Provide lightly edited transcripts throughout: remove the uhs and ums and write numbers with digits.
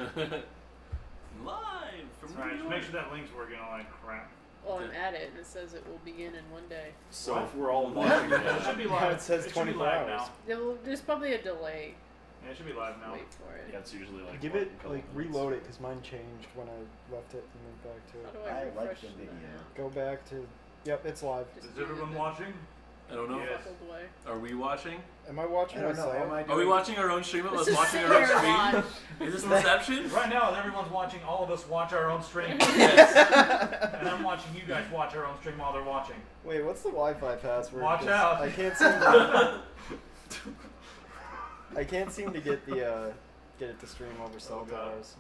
from New York. Make sure that link's working all that crap. Well, I'm at it, and it says it will begin in 1 day. So if we're all watching it should be live. It says 24 hours. There's probably a delay. Yeah, it should be live now. Wait for it. Yeah, it's usually like. Give it, like, reload it, because mine changed when I left it and went back to it. How do I refresh the video? Go back to. Yep, it's live. Is everyone watching? I don't know. Yes. Are we watching? Am I watching myself? Are we watching our own stream of us watching our own stream? Is this Inception? Right now, everyone's watching. All of us watch our own stream. Yes. And I'm watching you guys watch our own stream while they're watching. Wait, what's the Wi-Fi password? Watch out! I can't seem to. I can't seem to get the get it to stream over cell towers.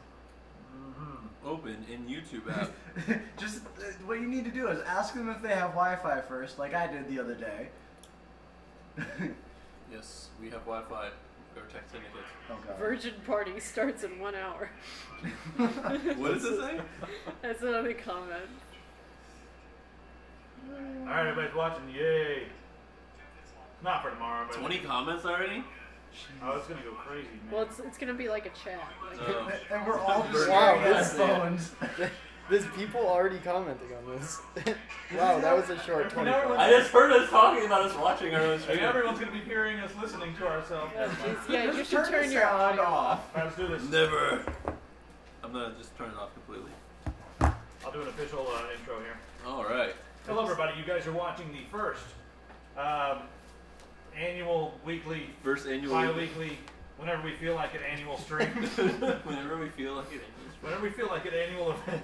Open in YouTube app. Just what you need to do is ask them if they have Wi-Fi first, like I did the other day. Yes, we have Wi-Fi. Or tech syndicate. Oh, God. Virgin party starts in 1 hour. What does it say? That's another comment. Alright, everybody's watching. Yay! Not for tomorrow, but 20 comments already? Oh, it's gonna go crazy, man. Well, it's gonna be like a chat. Like And we're all just Wow, staring at this- phones. There's people already commenting on this. Wow, that was a short 24. I just heard us talking about us watching our own stream. Everyone's gonna be hearing us listening to ourselves. Yeah, you should turn the your sound audio off. Alright, let's do this. Never. I'm gonna just turn it off completely. I'll do an official intro here. Alright. Hello, everybody. You guys are watching the first annual, weekly, First annual. bi-weekly, whenever we feel like it, annual stream. Whenever we feel like it. Whenever we feel like an annual event.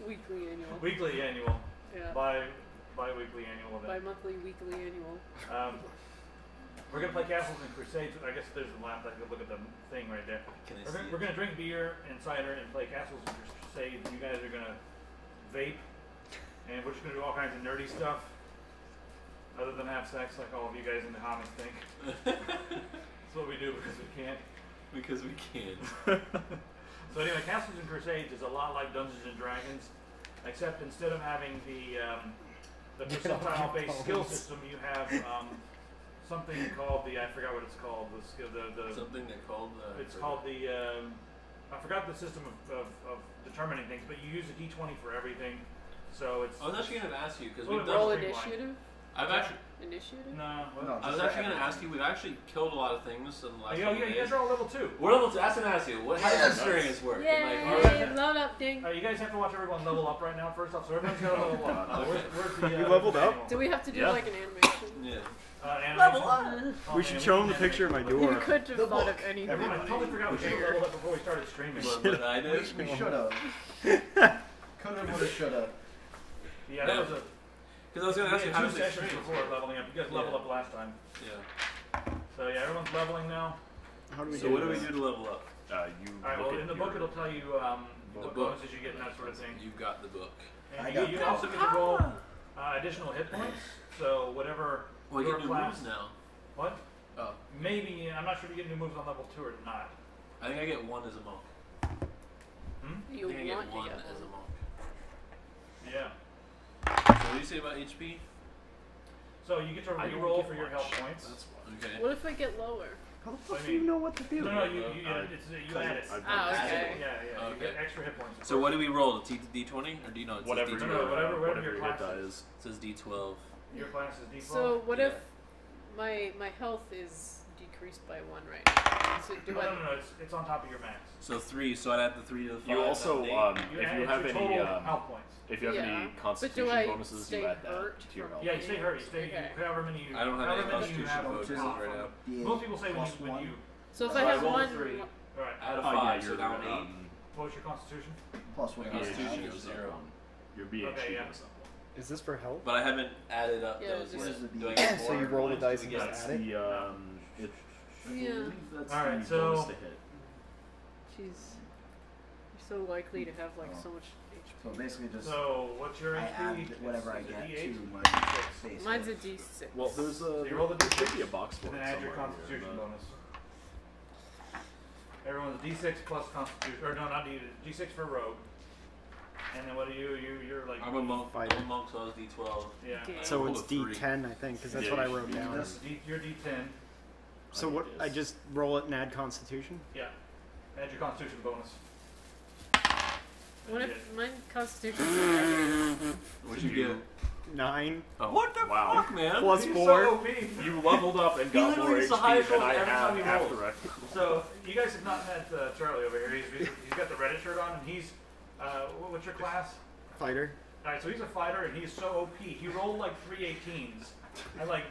weekly annual. Weekly annual. Yeah. Bi-weekly annual event. Bi-monthly, weekly annual. We're going to play Castles and Crusades. I guess there's a lap. I can look at the thing right there. We're going to drink beer and cider and play Castles and Crusades. You guys are going to vape. And we're just going to do all kinds of nerdy stuff. Other than have sex like all of you guys in the comments think. That's what we do because we can't. Because we can. So anyway, Castles and Crusades is a lot like Dungeons and Dragons, except instead of having the percentile-based skill system, you have something called I forgot what it's called. Something they called. It's called the. I forgot the system of determining things, but you use a D20 for everything. So it's. I was actually going to ask you because Well, we've Roll done. initiative? I've actually. Initiative? No. No, I was actually going to ask you. We've actually killed a lot of things in the last. Yeah, you guys are all level 2. We're level 2. I was going to ask you. How does experience work? Yay! Load up, ding. You guys have to watch everyone level up right now. First off, so everyone's got to level up. Where's the? You leveled up? manual? Do we have to do like an animation? Yeah. Level up! We should show them the picture of my You door. could have thought of anything. Everyone, I totally forgot we should have leveled up before we started streaming. But I did. We should have. Could have, would have, should have. Yeah, that was a. Because I was going to ask you how 2 does sessions experience before work? leveling up. You guys leveled up last time. Yeah. So yeah, everyone's leveling now. How do we So what do we do to level up? You. Alright, well in the book it'll tell you what bonuses you get and that sort of thing. You got the book. And you also get to roll additional hit points. So whatever. Well, you your get new class. moves now. What? Oh. Maybe I'm not sure if you get new moves on level 2 or not. I think I get 1 as a monk. You I think I get want 1 to get as a one. monk. Yeah. So what do you say about HP? So you get to re-roll for your health points. That's okay. What if I get lower? How the fuck do you know what to do? No, you add it. Oh, okay. Yeah. You get extra hit points. So what do we roll? The D20 or do you know? It Whatever says your, D12. whatever your your hit class die is. is. It says D12. Your class is D12. So what if my health is decreased by 1 right now? So do No, I? it's on top of your max. So 3. So I'd add the 3 to the 5. You also, and if you have your any, total health points. if you have Yeah. any But constitution do I bonuses, stay you add that hurt to your from health. Yeah, you stay hurt. You stay Okay. however many you. I don't have any however many you constitution have bonuses off. right now. Most people say when you. So if So I I have rolled 1, 3. Alright. Out of Oh, 5, yeah, so your, down 8. What was your constitution? Plus what Yeah. you Constitution have. goes 0. Your BHP Okay, yeah. goes up 1. Is this for health? But I haven't added up Yeah, those just- yet. Do I get So more you roll the points? dice Do and we just get- That's add it? the, I Yeah. believe that's Alright, the so- bonus to hit. Jeez. You're so likely to have like so much So HP. basically just So what's your I HP? add whatever I Is it get D8? to my base. Mine's a hit. D6. Well, there's So you roll the there D6 should be a box for and it then add your somewhere constitution here, but- bonus. Everyone's D6 plus constitution, or no, not D6 for rogue. And then what do you're like? I'm a monk. Fighter. I'm a monk, so I was D12. Yeah. Okay. So rolled it's a 3. D10, I think, because that's Yeah, what I you wrote should down. You're D10. So what? I just roll it and add Constitution. Yeah. Add your Constitution bonus. What And if my constitution? What'd you get? 9 Oh, What the wow. fuck, man? plus He's 4. so OP. You leveled up and He got literally more gets the HP highest than roll I every time have he after rolls. I. So you guys have not met Charlie over here. He's got the Reddit shirt on, and he's what's your class? Fighter. All right, so he's a fighter, and he's so OP. He rolled like 3 18s, and like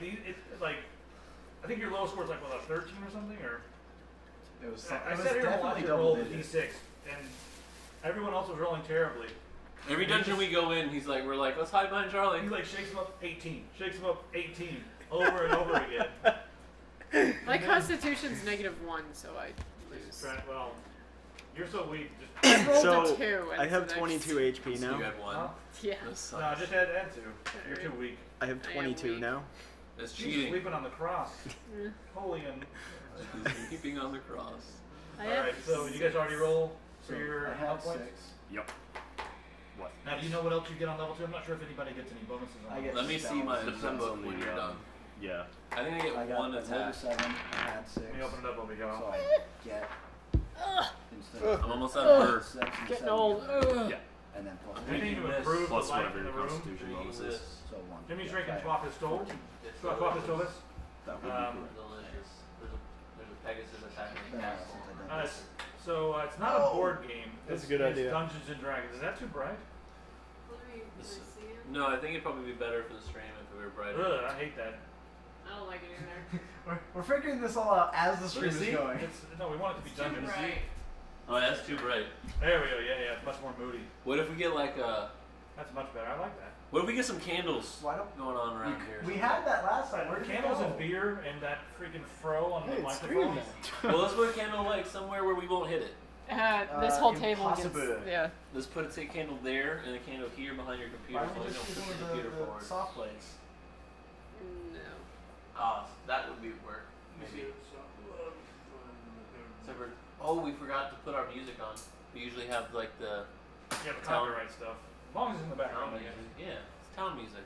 I think your lowest score is like what, a 13 or something, or It was, I it was sat here and definitely watched you double roll the digits. D6, and everyone else was rolling terribly. Every dungeon we go in, we're like, let's hide behind Charlie. He like shakes him up 18, shakes him up 18, over and over again. My constitution's -1, so I lose. Well, you're so weak. I rolled So, a 2. and I have it's the 22 next- HP So you now. had one. Huh? Yeah. This sucks. No, just add 2. You're too weak. I have I am 22 weak. now. That's She's cheating. sleeping on the cross. Mm. Holy and. She's sleeping on the cross. I All have right, so you guys already roll for So your I health had points? 6. Yep. What? Now, do you know what else you get on level 2? I'm not sure if anybody gets any bonuses on I level get Let me see my spells. Depends book on when the, you're done. Yeah. I think I get I got one a level attack. 7. I had 6. Let me open it up over here. So I get instead Ugh. of I'm almost at Ugh. birth. 6 and getting 7, old. Ugh. Yeah. and then plus Anything to This improve Plus the light whatever in the your room. constitution bonus is. so 1. Jimmy's Yeah, drinking I- Twop Pistols. Twop Pistols. That would be Um, correct. Delicious. There's a Pegasus attacking the Yeah, castle. since I done this. So it's not a board game. That's It's, a good it's idea. Dungeons and Dragons. Is that too bright? No, I think it'd probably be better for the stream if it were brighter. Ugh, I hate that. I don't like it either. We're figuring this all out as the stream is See? going. No, we want it to be Dungeons. Oh, that's too bright. There we go. Yeah, it's much more moody. What if we get like a? That's much better. I like that. What if we get some candles Why don't going on around here? we had that last time? Where did Candles it go? and beer and that freaking fro on Hey, the it's streaming microphone. now. Well, let's put a candle like somewhere where we won't hit it. This whole table gets, impossible. yeah. Let's put a candle there and a candle here behind your computer Why so don't we we don't just push use the one of computer forward. the soft plates? No. That would be work. Maybe. Except for, we forgot to put our music on. We usually have like the Yeah, the copyright stuff. As long as it's in the town background, I music. guess. Yeah, it's town music.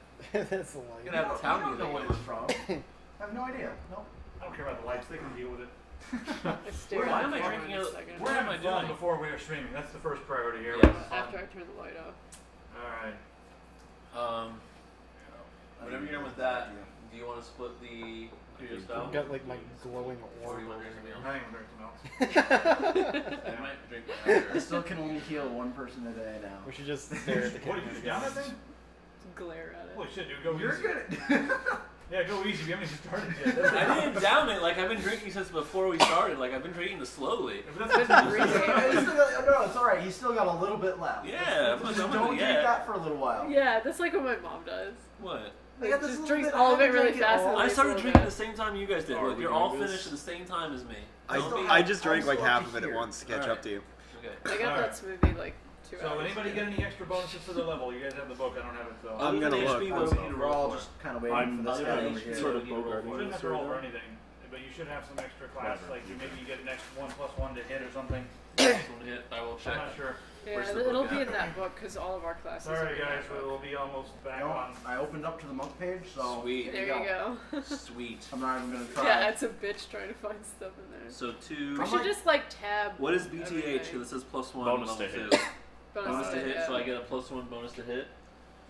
That's the We're line. gonna have the town I don't music. know what it's from. I have no idea. Nope. I don't care about the lights. They can deal with it. Why am I drinking a a- second? We're What am I having fun doing? before we are streaming. That's the first priority here. Yes. After I turn the light off. All right. Whenever you're done with that, do you want to split the Imperial Stout? I've got like my glowing Or orb. do you want to drink something else? I ain't gonna drink some else. I might drink one after. I still can only heal one person a day now. We should just stare at the What did you down that thing? Glare at it. Holy shit, dude, go You're easy. good at Yeah, go easy. We haven't even started yet. That's I didn't down it. Like I've been drinking since before we started. Like I've been drinking this slowly. If that's No, it's alright. He's still got a little bit left. Yeah, Just I'm don't drink yeah. that for a little while. Yeah, that's like what my mom does. What? I got this Just little drinks bit, all I of it haven't really drank it fast. all. and I leaves started a little drinking the bit. same time you guys did. Are Look, we you're all doing this? finished at the same time as me. I, Don't be- I just drank I'm like still half up of to it at here. once to catch Alright. up to you. Okay. I got Alright. that smoothie like 2 hours So, anybody ago. get any extra bonuses for the level? You guys have the book. I don't have it, so. I'm gonna look. We're all just kind of waiting I'm for this other guy than over HP here. sort of you need to roll bogarting You for shouldn't it. have to roll for anything, but you should have some extra class. Whatever. Like maybe you get an extra 1+1 to hit or something. This one hit. I will I'm check. not sure. Yeah, Where's the it'll book be at? in that book because all of our classes. Sorry, are in guys. that book. We'll be almost back You know, on. I opened up to the monk page, so Sweet. There you go. Sweet. I'm not even gonna try. Yeah, it's a bitch trying to find stuff in there. So two. We I'm should like- just like tab. What is BTH? everything. Because it says +1. Bonus to level hit. two. Bonus Bonus to hit, yeah. so I get a +1 bonus to hit.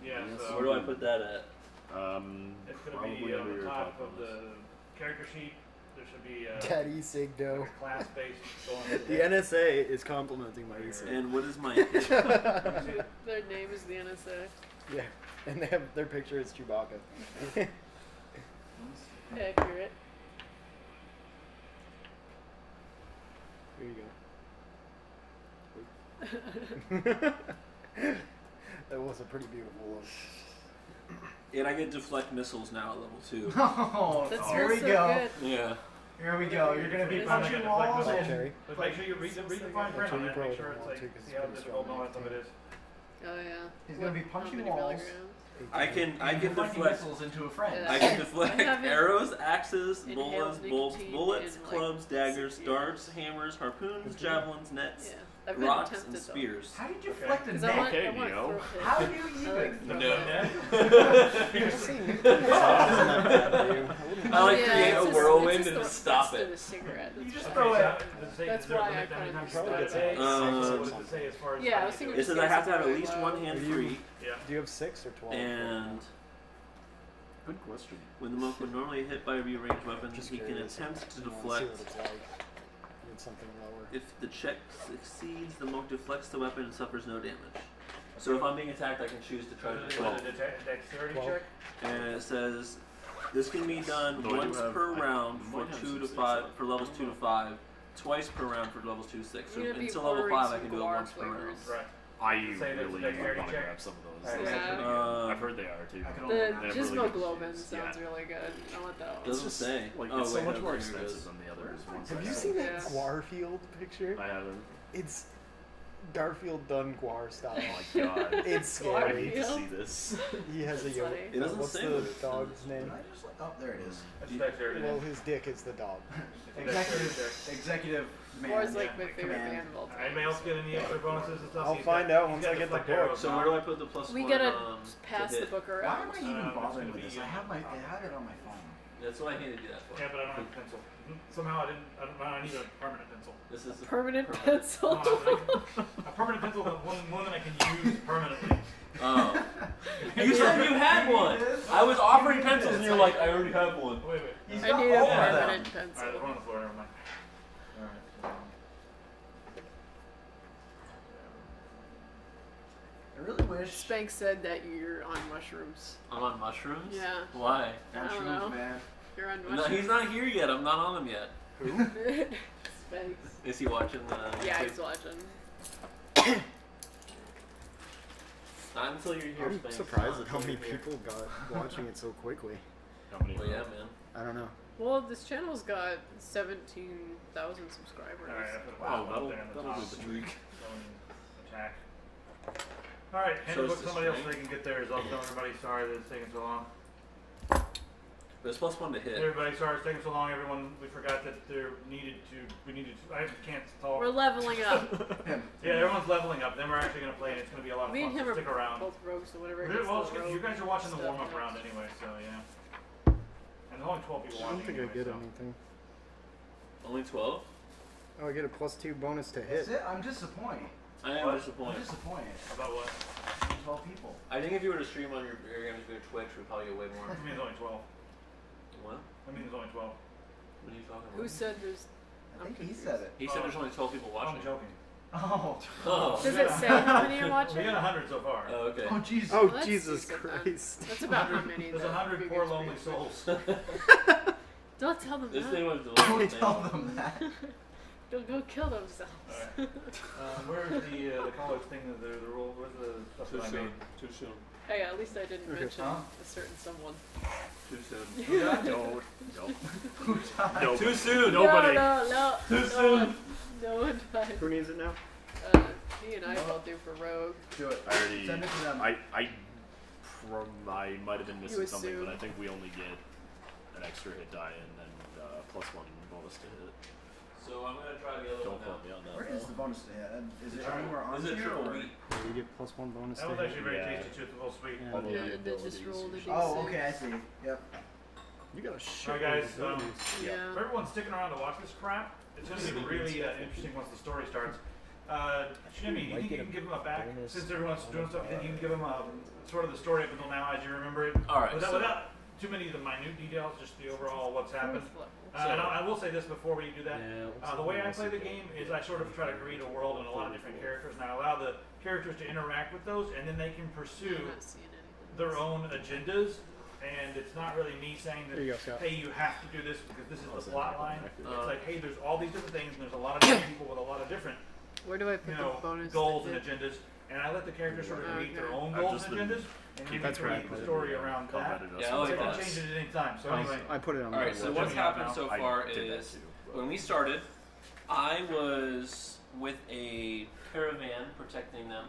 Yeah, Yes. so Where do I put that at? it's going to Probably be on under the your top top of the character sheet. There should be Daddy Sigdo. class-based going. The NSA is complimenting my ESA. And what is my? Their name is the NSA. Yeah, and they have their picture is Chewbacca. Accurate. Here you go. That was a pretty beautiful look. And I get deflect missiles now at level 2. Oh, That here smells we so go. good. Yeah. Here we go. You're gonna be It's like punching a walls deflectable and Cherry. But make sure you read the fine print on Actually, you that. probably Make sure don't it's want like to 'cause see it's how pretty difficult strong. all that stuff it is. Oh yeah. He's gonna be How punching many walls. milligrams? I can Fighting deflect. missiles into a friend. Yeah. I can deflect I haven't arrows, axes, inhaled bullets, bolts, nicotine bullets, in, like, clubs, daggers, 6 darts, years. hammers, harpoons, javelins, nets, Yeah. I've been rocks tempted and though. spears. How did you Okay. flick the 'Cause I want, net? Okay, I want Neo. throw pit. How do you I like even? You're seeing you can isn't that bad for you. I wouldn't I like Yeah, create it's a just- whirlwind it's and the just stop best of it. a cigarette. You That's just fine. throw it. That's why I kind of Probably started gets say. it. What does it say as far as? Yeah, I how was you thinking do It says I have to have at Really least low. one hand Are you- free, Yeah. Do you have 6 or 12? and Good question. when the monk would normally hit by a rearranged weapon, Just he can curious. attempt to I wanna see what deflect. it's like. Need something lower. If the check succeeds, the monk deflects the weapon and suffers no damage. So if I'm being attacked, I can choose to try to Is it deflect. a dexterity 12. check? And it says this can be done Though I do once have- per I round for might have 2 some to six 5 left. for levels 2 to 5, twice per round for levels 2 to 6. So You're gonna be until level ordering 5, I some can do it guar once per round. flavors. Right. I Say that's a really dexterity want to check? grab some of those. Alright, Yeah. that's Uh, I've heard they are too. I can The They have really Gizmo good Globin reviews. sounds Yeah. really good. I want that one. Doesn't say. Like, Oh, it's so wait, much no, more here it expensive is. than the others. Ones Have I you have. seen that Yeah. Garfield picture? I haven't. It's Garfield done Guar style. Oh my god. It's I scary. need to see this. He has a That's yo. funny. It doesn't What's say the what it dog's says. name? Did I just oh, there it is. That's dexterity. Well, his dick is the dog. Executive man. Or is like yeah, my favorite command. band of all time. Anybody else get any extra bonuses and stuff? I'll He's find got- out he's once got I get the deflect book. arrows So now. where do I put the plus We 1 gotta to pass the hit? book Why around. am I even it's bothering gonna with this? be, I have it on my phone. That's what I need to do that for. Yeah, but I don't have a pencil. Somehow I need a permanent pencil. This is the Permanent No, pencil. a permanent pencil, one that I can use permanently. Oh. You said you had one! I was offering pencils and you're like, I already have one. Wait. He's I got need a all of them. permanent Alright, pencil. there's one on the floor, never mind. Alright. I really wish. Spank said that you're on mushrooms. I'm on mushrooms? Yeah. Why? I don't know. Mushrooms, man. You're on No, mushrooms. he's not here yet. I'm not on him yet. Spanks. Is he watching the... Yeah, he's watching. Not until you're here, I'm Spanx. surprised Not at how until many you're here. people got watching it so quickly. How many? Well, yeah, man. I don't know. Well, this channel's got 17,000 subscribers. Alright, I put a Wow, wow, up there in the that'll top. do the trick. Attack. Alright, hand So the book it's to somebody else so the they can get theirs. I'll tell everybody sorry that it's taking so long. There's plus 1 to hit. Everybody sorry it's taking so long. Everyone, we forgot that we needed to, I can't talk. We're leveling up. Him. Yeah, everyone's leveling up. Then we're actually going to play and it's going to be a lot of Me and fun. him So are stick around. both rogues, so whatever Well, gets it's the good. rogue You guys are watching the stuff warm-up next. round anyway, so yeah. And there's only 12 people I don't watching think I anyway, get so. anything. Only 12? Oh, I get a +2 bonus to hit. That's it. I'm disappointed. I am What? I'm disappointed. disappointed. About what? 12 people. I think if you were to stream on your games or Twitch, we'd probably get way more. I mean, there's only 12. What? I mean, there's only 12. What are you talking Who about? said there's... I think I'm he confused. said it. He said there's only 12 people I'm watching. joking. Oh. Oh. Does it say how many are We watching? got 100 so far. Oh, okay. Oh, jeez. Oh, Well, that's Jesus decent then. Christ. That's about how many. There's the 100 big poor experience lonely is. souls. Don't tell them This that. thing was Don't delicious. tell them that. They'll go kill themselves. Alright. Where's the college thing, the rule, where's the stuff Too that I soon. made? Too soon. Hey, at least I didn't Okay. mention Huh? a certain someone. Too soon. Who died? Don't. Who died? No. Too soon. Nobody. No. Too no soon. One, no one died. Who needs it now? Me and I both do for Rogue. Do it. I already. Send it to them. I I might have been missing You something, but I assume. think we only get an extra hit die and then +1 bonus to hit. So I'm gonna try the other Don't one quote now. me on that. Where is the bonus to hit? Is it Alright. anywhere on Is it here? triple or- wheat? Yeah, you get +1 bonus That to was hit. actually very Yeah. tasty too, it's a little sweet. And All the Yeah, and then abilities, just roll the you d6. Oh, okay, I see. Yep. You got a shit. Alright, load guys, of abilities. Yeah. For everyone sticking around to watch this crap, it's going to be really interesting once the story starts. Jimmy, you think you can give him a back? Since everyone's doing stuff, you think you can give him sort of the story up until now as you remember it? Alright, Without too many of the minute details, just the overall what's happened. Fourth level. And I will say this before we do that. Yeah, The way I play the game is I sort of try to create a world and a lot of different characters, and I allow the characters to interact with those, and then they can pursue I'm not seeing anything. their own agendas. And it's not really me saying that, There you go, Scott. hey, you have to do this because this is the plot line. It's Uh, like, hey, there's all these different things, and there's a lot of different people with a lot of different, Where do I put you the know, bonus? goals that and did- agendas, and I let the characters sort of create their Okay. own I've goals just and been agendas, and keeping then That's we right. create the story around that. Competitive Yeah, I So like I can that. change it at any time. So anyway, I put it on. Alright, my so list. what's Jimmy out happened now. so I far did that is too. when we started, I was with a caravan protecting them.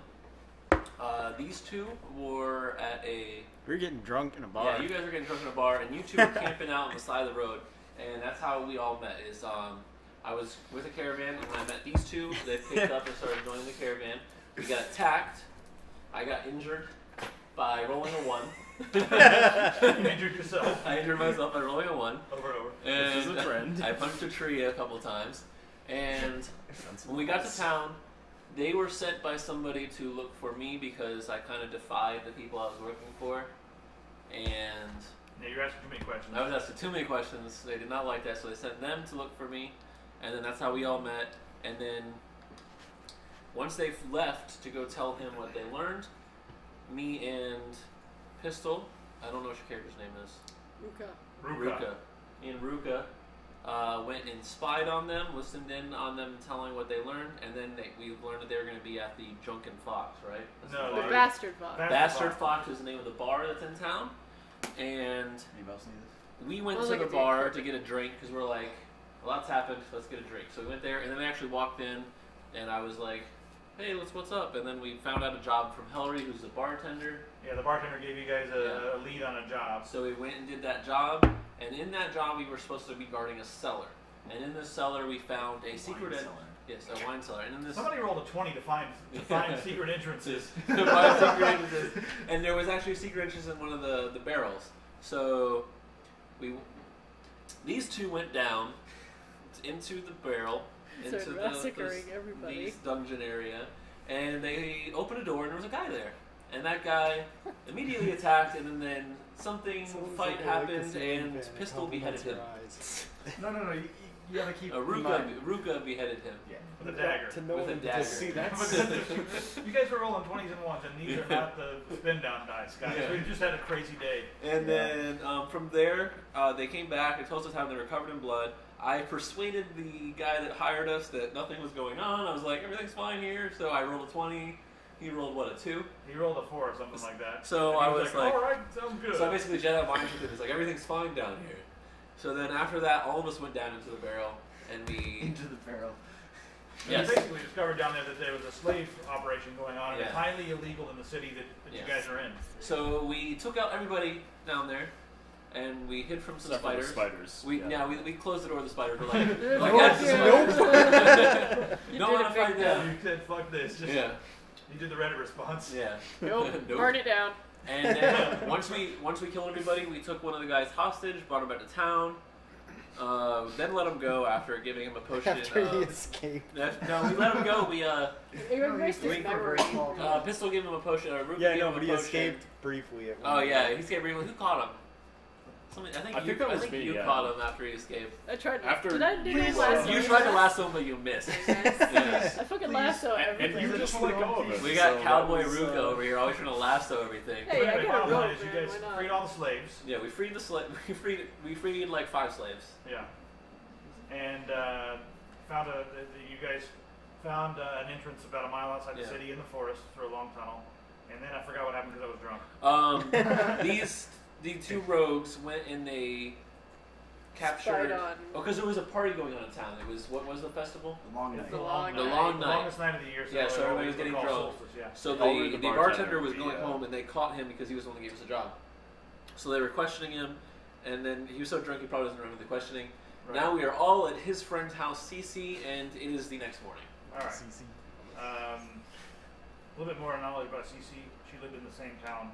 These two were at a... We're getting drunk in a bar. Yeah, you guys were getting drunk in a bar, and you two were camping out on the side of the road, and that's how we all met. Is I was with a caravan, and when I met these two, they picked up and started joining the caravan. We got attacked. I got injured by rolling a 1. You injured yourself. I injured myself by rolling a 1. Over and over. And This is a trend. I punched a tree a couple times. And when we got to town, they were sent by somebody to look for me because I kind of defied the people I was working for. And Yeah, you're asking too many questions. I was asking too many questions. They did not like that, so they sent them to look for me. And then that's how we all met. And then once they left to go tell him what they learned, me and Pistol, I don't know what your character's name is. Ruka. Me and Ruka went and spied on them, listened in on them telling what they learned, and then we learned that they were going to be at the Drunken Fox, right? That's No, The Bastard Fox. Bastard Fox is the name of the bar that's in town. And Anybody else need this? we went Sounds to like the a bar date. to get a drink because we're like, a lot's happened, let's get a drink. So we went there, and then we actually walked in, and I was like, hey, what's up? And then we found out a job from Helry, who's the bartender. Yeah, the bartender gave you guys a lead on a job. So we went and did that job, and in that job we were supposed to be guarding a cellar. And in this cellar we found a secret Yes, a wine cellar. And in this Somebody rolled a 20 to find secret entrances. to find secret entrances. And there was actually a secret entrance in one of the barrels. So these two went down into the barrel, into Started massacring everybody. this dungeon area, and they opened a door and there was a guy there. And that guy immediately attacked, and then something Someone's fight like, I like happened, the same and fan. It Pistol beheaded compliments him. your eyes. No. You gotta keep. in Ruka mind- beheaded him. Yeah. With a dagger. To no With a one dagger. See, that's You guys were rolling 20s and 1s, and these are not the spin down dice, guys. Yeah. We just had a crazy day. And then from there, they came back and told us how they were covered in blood. I persuaded the guy that hired us that nothing was going on. I was like, everything's fine here. So I rolled a 20. He rolled, what, a 2? He rolled a 4 or something like that. So And he I was like, all right, sounds good. so I basically Jedi mind tricked him. He's like, everything's fine down here. So then after that, all of us went down into the barrel, and we... Into the barrel. And Yes. we basically discovered down there that there was a slave operation going on, and it's Yeah. highly illegal in the city that Yes. you guys are in. So we took out everybody down there, and we hid from some except for the spiders. spiders. We closed the door to the spiders. We're like, They're like like, that's "Yeah." the spiders. You No did one a to big fight no. them. You said, fuck this. Just, Yeah. You did the Reddit response. Yeah. Nope. Nope. Burn it down. And then once we killed everybody, we took one of the guys hostage, brought him back to town, then let him go after giving him a potion. After he escaped. No, we let him go. We You erased his wait for memory. very small time. Pistol gave him a potion. Ruka Yeah, gave no, him but a he potion. escaped briefly. At Oh one yeah, point. he escaped briefly. Who caught him? Somebody, I think I you, think that I was think me, you yeah. caught him after he escaped. I tried. After- Did I Please, lasso? You tried to lasso him, but you missed. Yes. I fucking Please. lasso And everything. you just let go of it. We got so Cowboy that was, Ruka over here, always trying to lasso everything. Hey, But I anyway, got a bottom line rope, is you man, guys why not? freed all the slaves. Yeah, we freed the we freed like 5 slaves. Yeah. And you guys found an entrance about a mile outside the Yeah. city in the forest through a long tunnel. And then I forgot what happened because I was drunk. The 2 rogues went and they captured. Spied on. Oh, because there was a party going on in town. It was what was the festival? The long It's night. The long The night. long The night. longest night of the year. So Yeah, so it everybody was always getting called drunk. solstice, yeah. So Only the the bartender bartender was would going be, home, and they caught him because he was the one who gave us a job. So they were questioning him, and then he was so drunk he probably doesn't remember the questioning. Right. Now we are all at his friend's house, Cece, and it is the next morning. All right. CC. A little bit more knowledge about Cece. She lived in the same town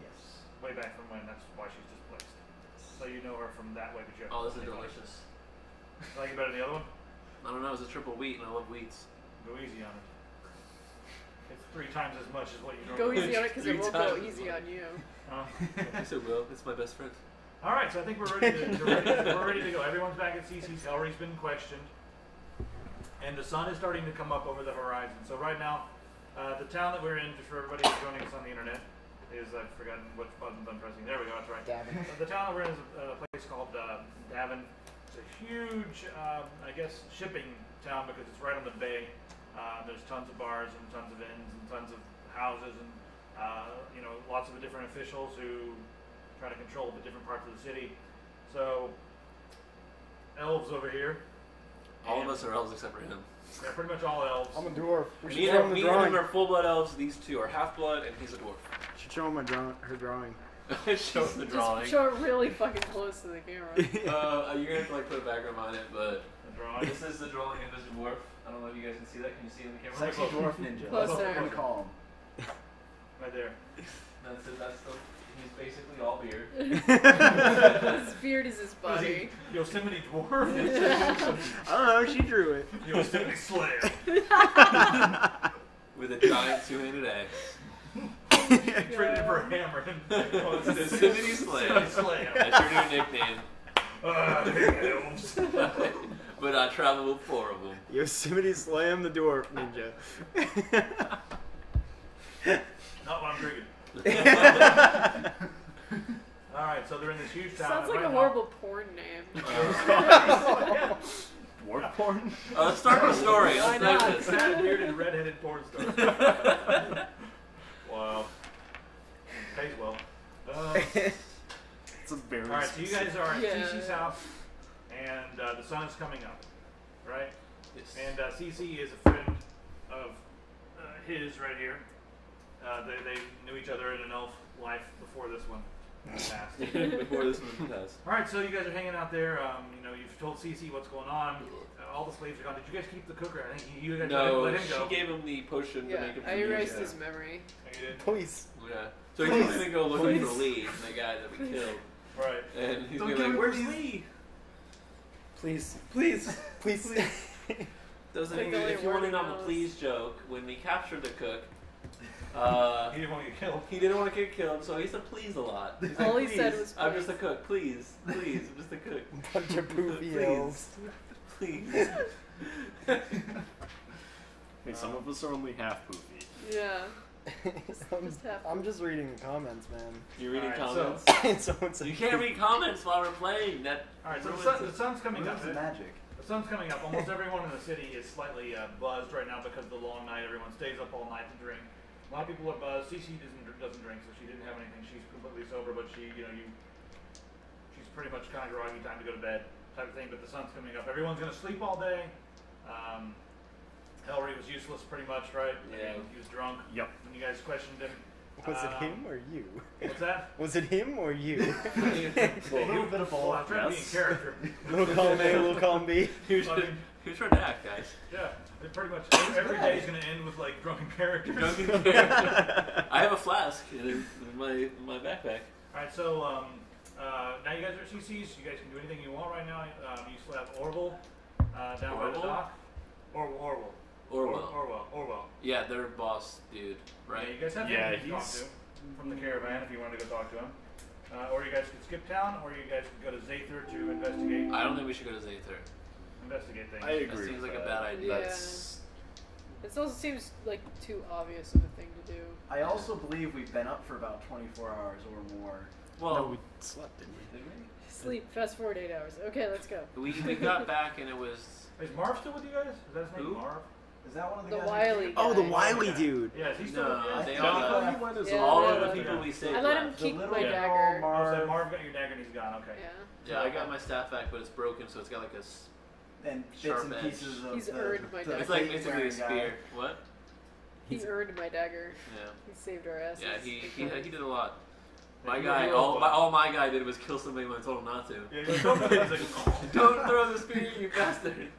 Yes. way back from when. That's why she's displaced. So you know her from that way, but you have Oh, this is to delicious. like it better than the other one? I don't know, it's a triple wheat, and I love wheats. Go easy on it. It's 3 times as much as what you Go normally easy on it because it 3 won't go times. easy on you. Yes, it will. It's my best friend. All right, so I think we're ready we're ready to go. Everyone's back at CC's. Ellery's been questioned, and the sun is starting to come up over the horizon. So right now, the town that we're in, just for everybody who's joining us on the internet, is I've forgotten which buttons I'm pressing. There we go. That's right. Davin. The town that we're in is a place called Davin. It's a huge, I guess, shipping town because it's right on the bay. There's tons of bars and tons of inns and tons of houses and lots of different officials who try to control the different parts of the city. So, elves over here. All of us are elves except for him. They're pretty much all elves. I'm a dwarf. We should Me show him and the him drawing. are full-blood elves. These 2 are half-blood, and he's a dwarf. Should show him her drawing. Show the drawing. Just show it really fucking close to the camera. You're gonna have to like put a background on it, but drawing. This is the drawing of this dwarf. I don't know if you guys can see that. Can you see it in the camera? Sexy dwarf ninja. Closer. That's what we're gonna call him. Right there. That's it. That's the. He's basically all beard. His beard is his body. Yosemite dwarf. I don't know. She drew it. Yosemite Slayer. With a giant two-handed axe. Traded for a hammer. Yosemite Slayer. Slayer. That's your new nickname. Elves. But I travel with 4 of them. Yosemite Slam the dwarf ninja. Not what I'm drinking. Alright, so they're in this huge town. Sounds like a right horrible porn name. Dwarf porn? Let's start the story. Why Let's not? make this. Sad, bearded, redheaded porn star. Wow. Pays well. It's a very Alright, so you guys are at Yeah. Cece's house, and the sun is coming up, right? Yes. And Cece is a friend of his right here. They knew each other in an elf life before this one passed. Before this one passed. Alright, so you guys are hanging out there. You've told Cece what's going on. All the slaves are gone. Did you guys keep the cooker? I think you guys No, let him go. she gave him the potion to Yeah, make him I forget. erased his memory. Oh, you did? Please. Yeah. So he's gonna go looking for Lee, the guy that we killed. Right. And he's Don't gonna be give like, him where's these- Lee? Please. Please. Please. Those Like of the you, only if you want word in he on the knows. please joke, when we captured the cook, He didn't want to get killed. he didn't want to get killed, so he said please a lot. He's All like, he said "Please, was I'm just a please." cook. Please, please, I'm just a cook. Bunch of poofy elves. Please. Hey, some of us are only half poofy. Yeah. Just half. I'm just reading the comments, man. You're reading Alright, comments? Someone said You can't read comments while we're playing. That Alright, so ruins the sun's coming What up. is the magic? The sun's coming up. Almost everyone in the city is slightly buzzed right now because of the long night. Everyone stays up all night to drink. A lot of people are buzzed. Cece doesn't drink, so she didn't have anything. She's completely sober, but she's pretty much kind of groggy, time to go to bed type of thing. But the sun's coming up. Everyone's gonna sleep all day. Ellery was useless pretty much, right? Yeah. I mean, he was drunk Yep. when you guys questioned him. Was it him or you? What's that? Was it him or you? A little bit of Well, both. I'm trying to be in Yes. character. Little column A, little column B. Who's I mean, trying to act, guys? yeah, it pretty much every day is gonna end with like drunken characters. Drunken character. I have a flask in my backpack. Alright, so now you guys are at CC's. You guys can do anything you want right now. You still have Orville down by the Orville? dock. Orwell. Orwell. Yeah, their boss dude, right? Yeah, you guys have Yeah, him to talk he's- to from the caravan if you wanted to go talk to him. Or you guys could skip town, or you guys could go to Zather to investigate I don't think we should go to Zather. things. I agree. That seems with like a that. bad idea. Yeah. That's It also seems like too obvious of a thing to do. I also believe we've been up for about 24 hours or more. Well, no, we slept, didn't we? did we? Sleep. Fast forward 8 hours. Okay, let's go. We got back and it was Is Marv still with you guys? Is that his name? Who? Marv? Is that one of the The guys? Wiley Oh, the guy. Wily Yeah. dude. Yeah, is he still No, with you guys? they No, all I thought left. he went as Yeah, all they of the left. people we saved. I let him left. The keep little my girl, dagger. Oh, so Marv, Marv got your dagger and he's gone. Okay. Yeah. Yeah, I got my staff back, but it's broken, so it's got like a. and bits Sharp and edge. pieces of He's the, earned my the dagger. It's like thing basically a wearing guy. spear. What? He earned my dagger. Yeah. He saved our asses. Yeah, he did a lot. Yeah, My you guy, were all my guy did was kill somebody when I told him not to. Yeah, he's like, Don't throw the spear, you bastard.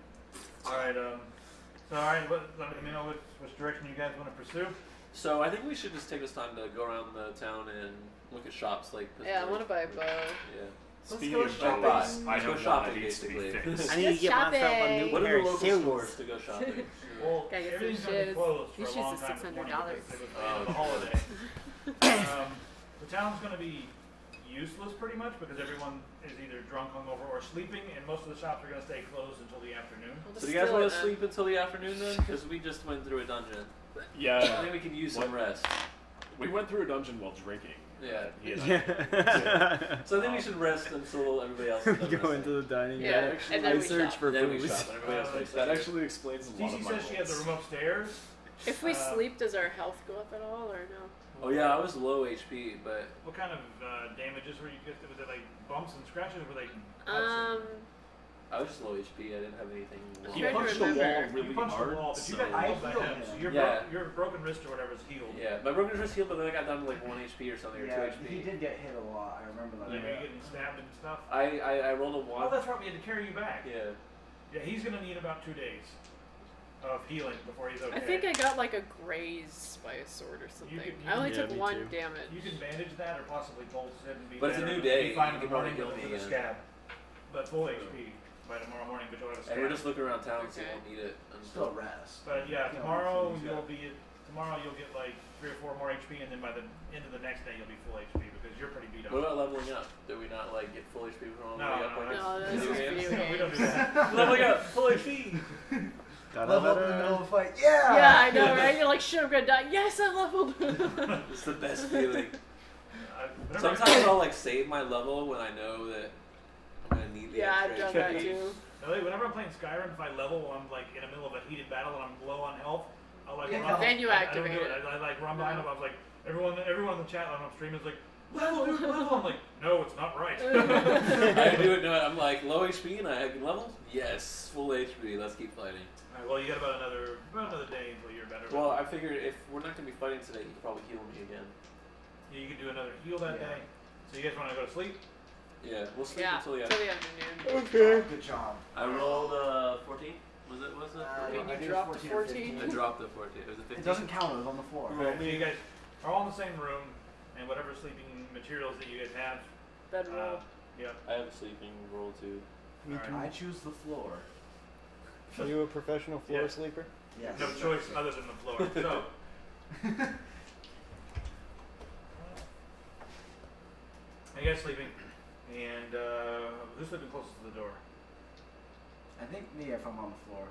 Alright, let me know which direction you guys want to pursue. So I think we should just take this time to go around the town and look at shops like. Yeah, I want to buy a bow. Yeah. Speaking go of shopping. bows, I Let's go have one shopping, that needs to be basically. fixed. I need to Just get myself a shopping. new What are pair the of local shoes. stores to go shopping? Well, Gotta get some everything's gonna be shit. closed These for a long shoes are time. $600. It was a holiday. The town's gonna be useless pretty much because everyone is either drunk, hungover, or sleeping, and most of the shops are gonna stay closed until the afternoon. We'll So just do you guys steal want it to then. sleep until the afternoon then? Because we just went through a dungeon. I Yeah, think we can use some rest. we went through a dungeon while drinking. Yeah. He and I- Yeah. So I think we should rest until everybody else is We done go resting. into the dining Yeah, room. and I then we search shop. for Then we booze. shop and everybody else makes That actually explains a lot Cece of my says she has the roles. room upstairs. If we Uh, sleep, does our health go up at all, or no? Oh yeah, I was low HP, but What kind of damages were you getting? Was it like bumps and scratches? Were they cuts? I was just low HP. I didn't have anything. He Trying to punched the wall remember. really you punched hard. the wall, but you so got I healed by healed him. him. So your, Yeah. your broken wrist or whatever is healed. Yeah, my broken wrist healed, but then I got down to like 1 HP or something, or 2 Yeah, HP. he did get hit a lot. I remember that. Like, were you getting stabbed and stuff? I rolled a Oh, 1. that's right. We had to carry you back. Yeah. Yeah, he's gonna need about 2 days of healing before he's okay. I think I got like a graze by a sword or something. You I only yeah, took me 1 too. damage. You can bandage that or possibly pulse it and be But it's a better. new day. Be fine You in the can probably morning heal me with a again. scab. But full HP by tomorrow morning, but you'll have a scab. And we're just looking around town, so Okay. we won't need it. Still rest. But yeah, You know, tomorrow yeah. you'll get like 3 or 4 more HP, and then by the end of the next day you'll be full HP because you're pretty beat up. What about leveling up? Did we not like get full HP from all the No, way up? no, like No, that's- that's video just games? video we don't do games. that. Leveling up, full HP. Level up in the middle of a fight. Yeah! Yeah, I know, right? You're like, shit, I'm gonna die. Yes, I leveled. It's the best feeling. Whenever Sometimes I'll like save my level when I know that I'm gonna need the Yeah, I've extra done that HP. too. Whenever I'm playing Skyrim, if I level while I'm like in the middle of a heated battle and I'm low on health, I'll like Yeah, run. then you I don't activate do it. I like run behind No. them. I was like, everyone in the chat when I'm streaming is like, level, dude, level. I'm like, no, it's not right. I do it. No, I'm like low HP and I can level. Yes, full HP. Let's keep fighting. Alright, well, you got about another day until you're better. Well, I figured if we're not gonna be fighting today, you could probably heal me again. Yeah, you could do another heal that Yeah. day. So you guys want to go to sleep? Yeah, we'll sleep Yeah, until the till end. the afternoon. Okay. Good job. I rolled 14. Was it? Was it? Wait, 14? you I did dropped to 14 or 14? 15. I dropped the 14. It was a 15. It doesn't count. It was on the floor. Okay, so you guys are all in the same room, and whatever sleeping materials that you guys have. Bedroll. Yep. I have a sleeping roll too. Me Alright. I choose the floor. too. Are you a professional floor Yeah. sleeper? Yes. No choice other than the floor. So. You guys sleeping, and who's sleeping closest to the door? I think me if I'm on the floor.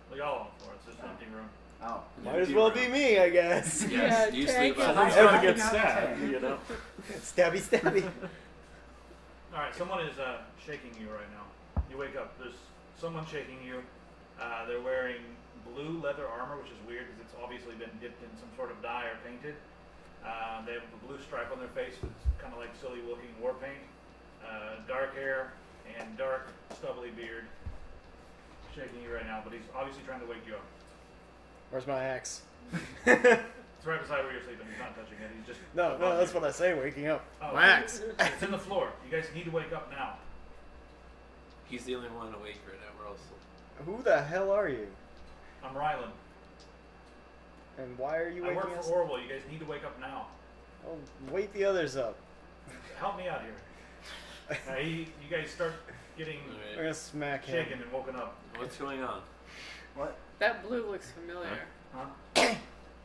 Well, y'all on the floor. It's just an empty room. Oh. Might as well be me, I guess. Yes, Yeah, you tank sleep it. on I- Never I get got stabbed, 10. you know. Stabby, stabby. All right, someone is shaking you right now. You wake up. There's someone shaking you. They're wearing blue leather armor, which is weird because it's obviously been dipped in some sort of dye or painted. They have a blue stripe on their face that's kind of like silly-looking war paint. Dark hair and dark, stubbly beard. Shaking you right now, but he's obviously trying to wake you up. Where's my axe? It's right beside where you're sleeping. He's not touching it. He's just No, above no, that's you. what I say, waking up. Oh, My axe. It's in the floor. You guys need to wake up now. He's the only one awake right now. We're all asleep. Who the hell are you? I'm Rylan. And why are you I waking work us for Orwell. You guys need to wake up now. Oh, wake the others up. Help me out here. You guys start getting All I'm right. gonna smack him. shaken and woken up. What's going on? What? That blue looks familiar. Huh?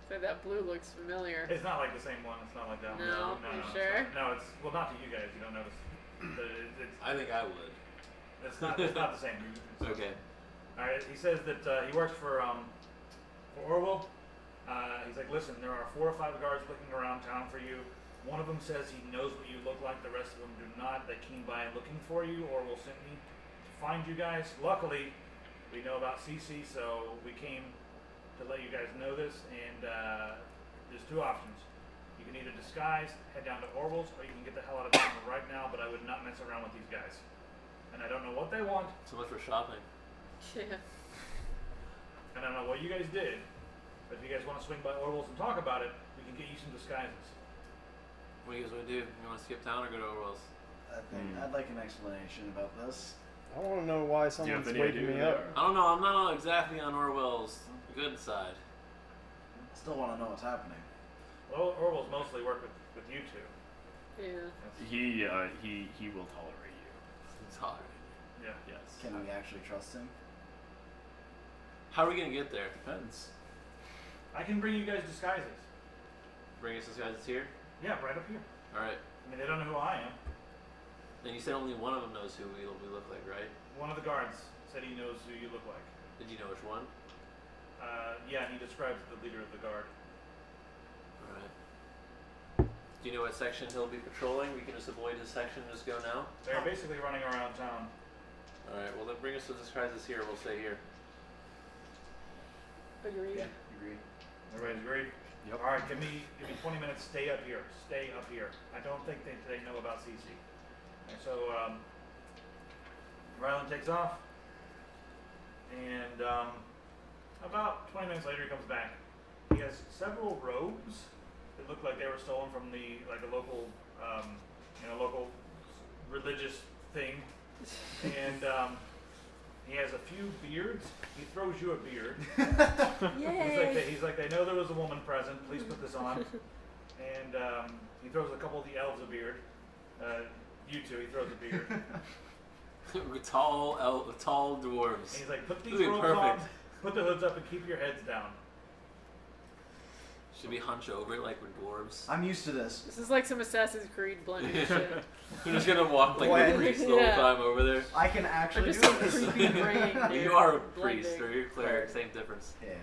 So that blue looks familiar. It's not like the same one. It's not like that one. No? No, You it's sure? not. No, it's well, not to you guys. You don't notice. But I think I would. it's not. It's not the same. Okay. All right. He says that he works for Orwell. He's like, listen, there are 4 or 5 guards looking around town for you. One of them says he knows what you look like. The rest of them do not. They came by looking for you. Orwell sent me to find you guys. Luckily, we know about CC, so we came to let you guys know this. And there's 2 options. You can either disguise, head down to Orwell's, or you can get the hell out of town right now. But I would not mess around with these guys. And I don't know what they want. So much for shopping. Yeah. And I don't know what you guys did. But if you guys want to swing by Orwell's and talk about it, we can get you some disguises. What do you guys want to do? You want to skip town or go to Orwell's? I think I'd like an explanation about this. I want to know why Do you have someone's any waking idea me who they up. are? I don't know. I'm not exactly on Orwell's good side. Still want to know what's happening. Well, Orwell's mostly work with you 2. Yeah. He will tolerate you. It's hard. Yeah. Yes. Can we actually trust him? How are we gonna get there? Depends. I can bring you guys disguises. Bring us this guy that's here. Yeah, right up here. All right. I mean, they don't know who I am. Then you said only one of them knows who we look like, right? One of the guards said he knows who you look like. Did you know which one? Yeah, and he describes the leader of the guard. All right. Do you know what section he'll be patrolling? We can just avoid his section and just go now. They're basically running around town. All right. Well, then bring us to disguises here. We'll stay here. Agreed. Agreed. Everybody's agreed? Yep. All right, give me 20 minutes. Stay up here. Stay up here. I don't think they know about CC. And so Rylan takes off, and about 20 minutes later he comes back. He has several robes that look like they were stolen from a local local religious thing, and He has a few beards. He throws you a beard. Yay! He's like, they know there was a woman present. Please put this on. And he throws a couple of the elves a beard. You two, he throws a beard. tall dwarves. And he's like, put these This would be robes on, perfect. put the hoods up, and keep your heads down. Should we hunch over like we're dwarves? I'm used to this. This is like some Assassin's Creed blended shit. We're just gonna walk like Blend. a priest the whole Yeah. time over there. I can Or actually just do some this. creepy brain. You are a blending. priest or you're a cleric, Right. same difference. Yeah.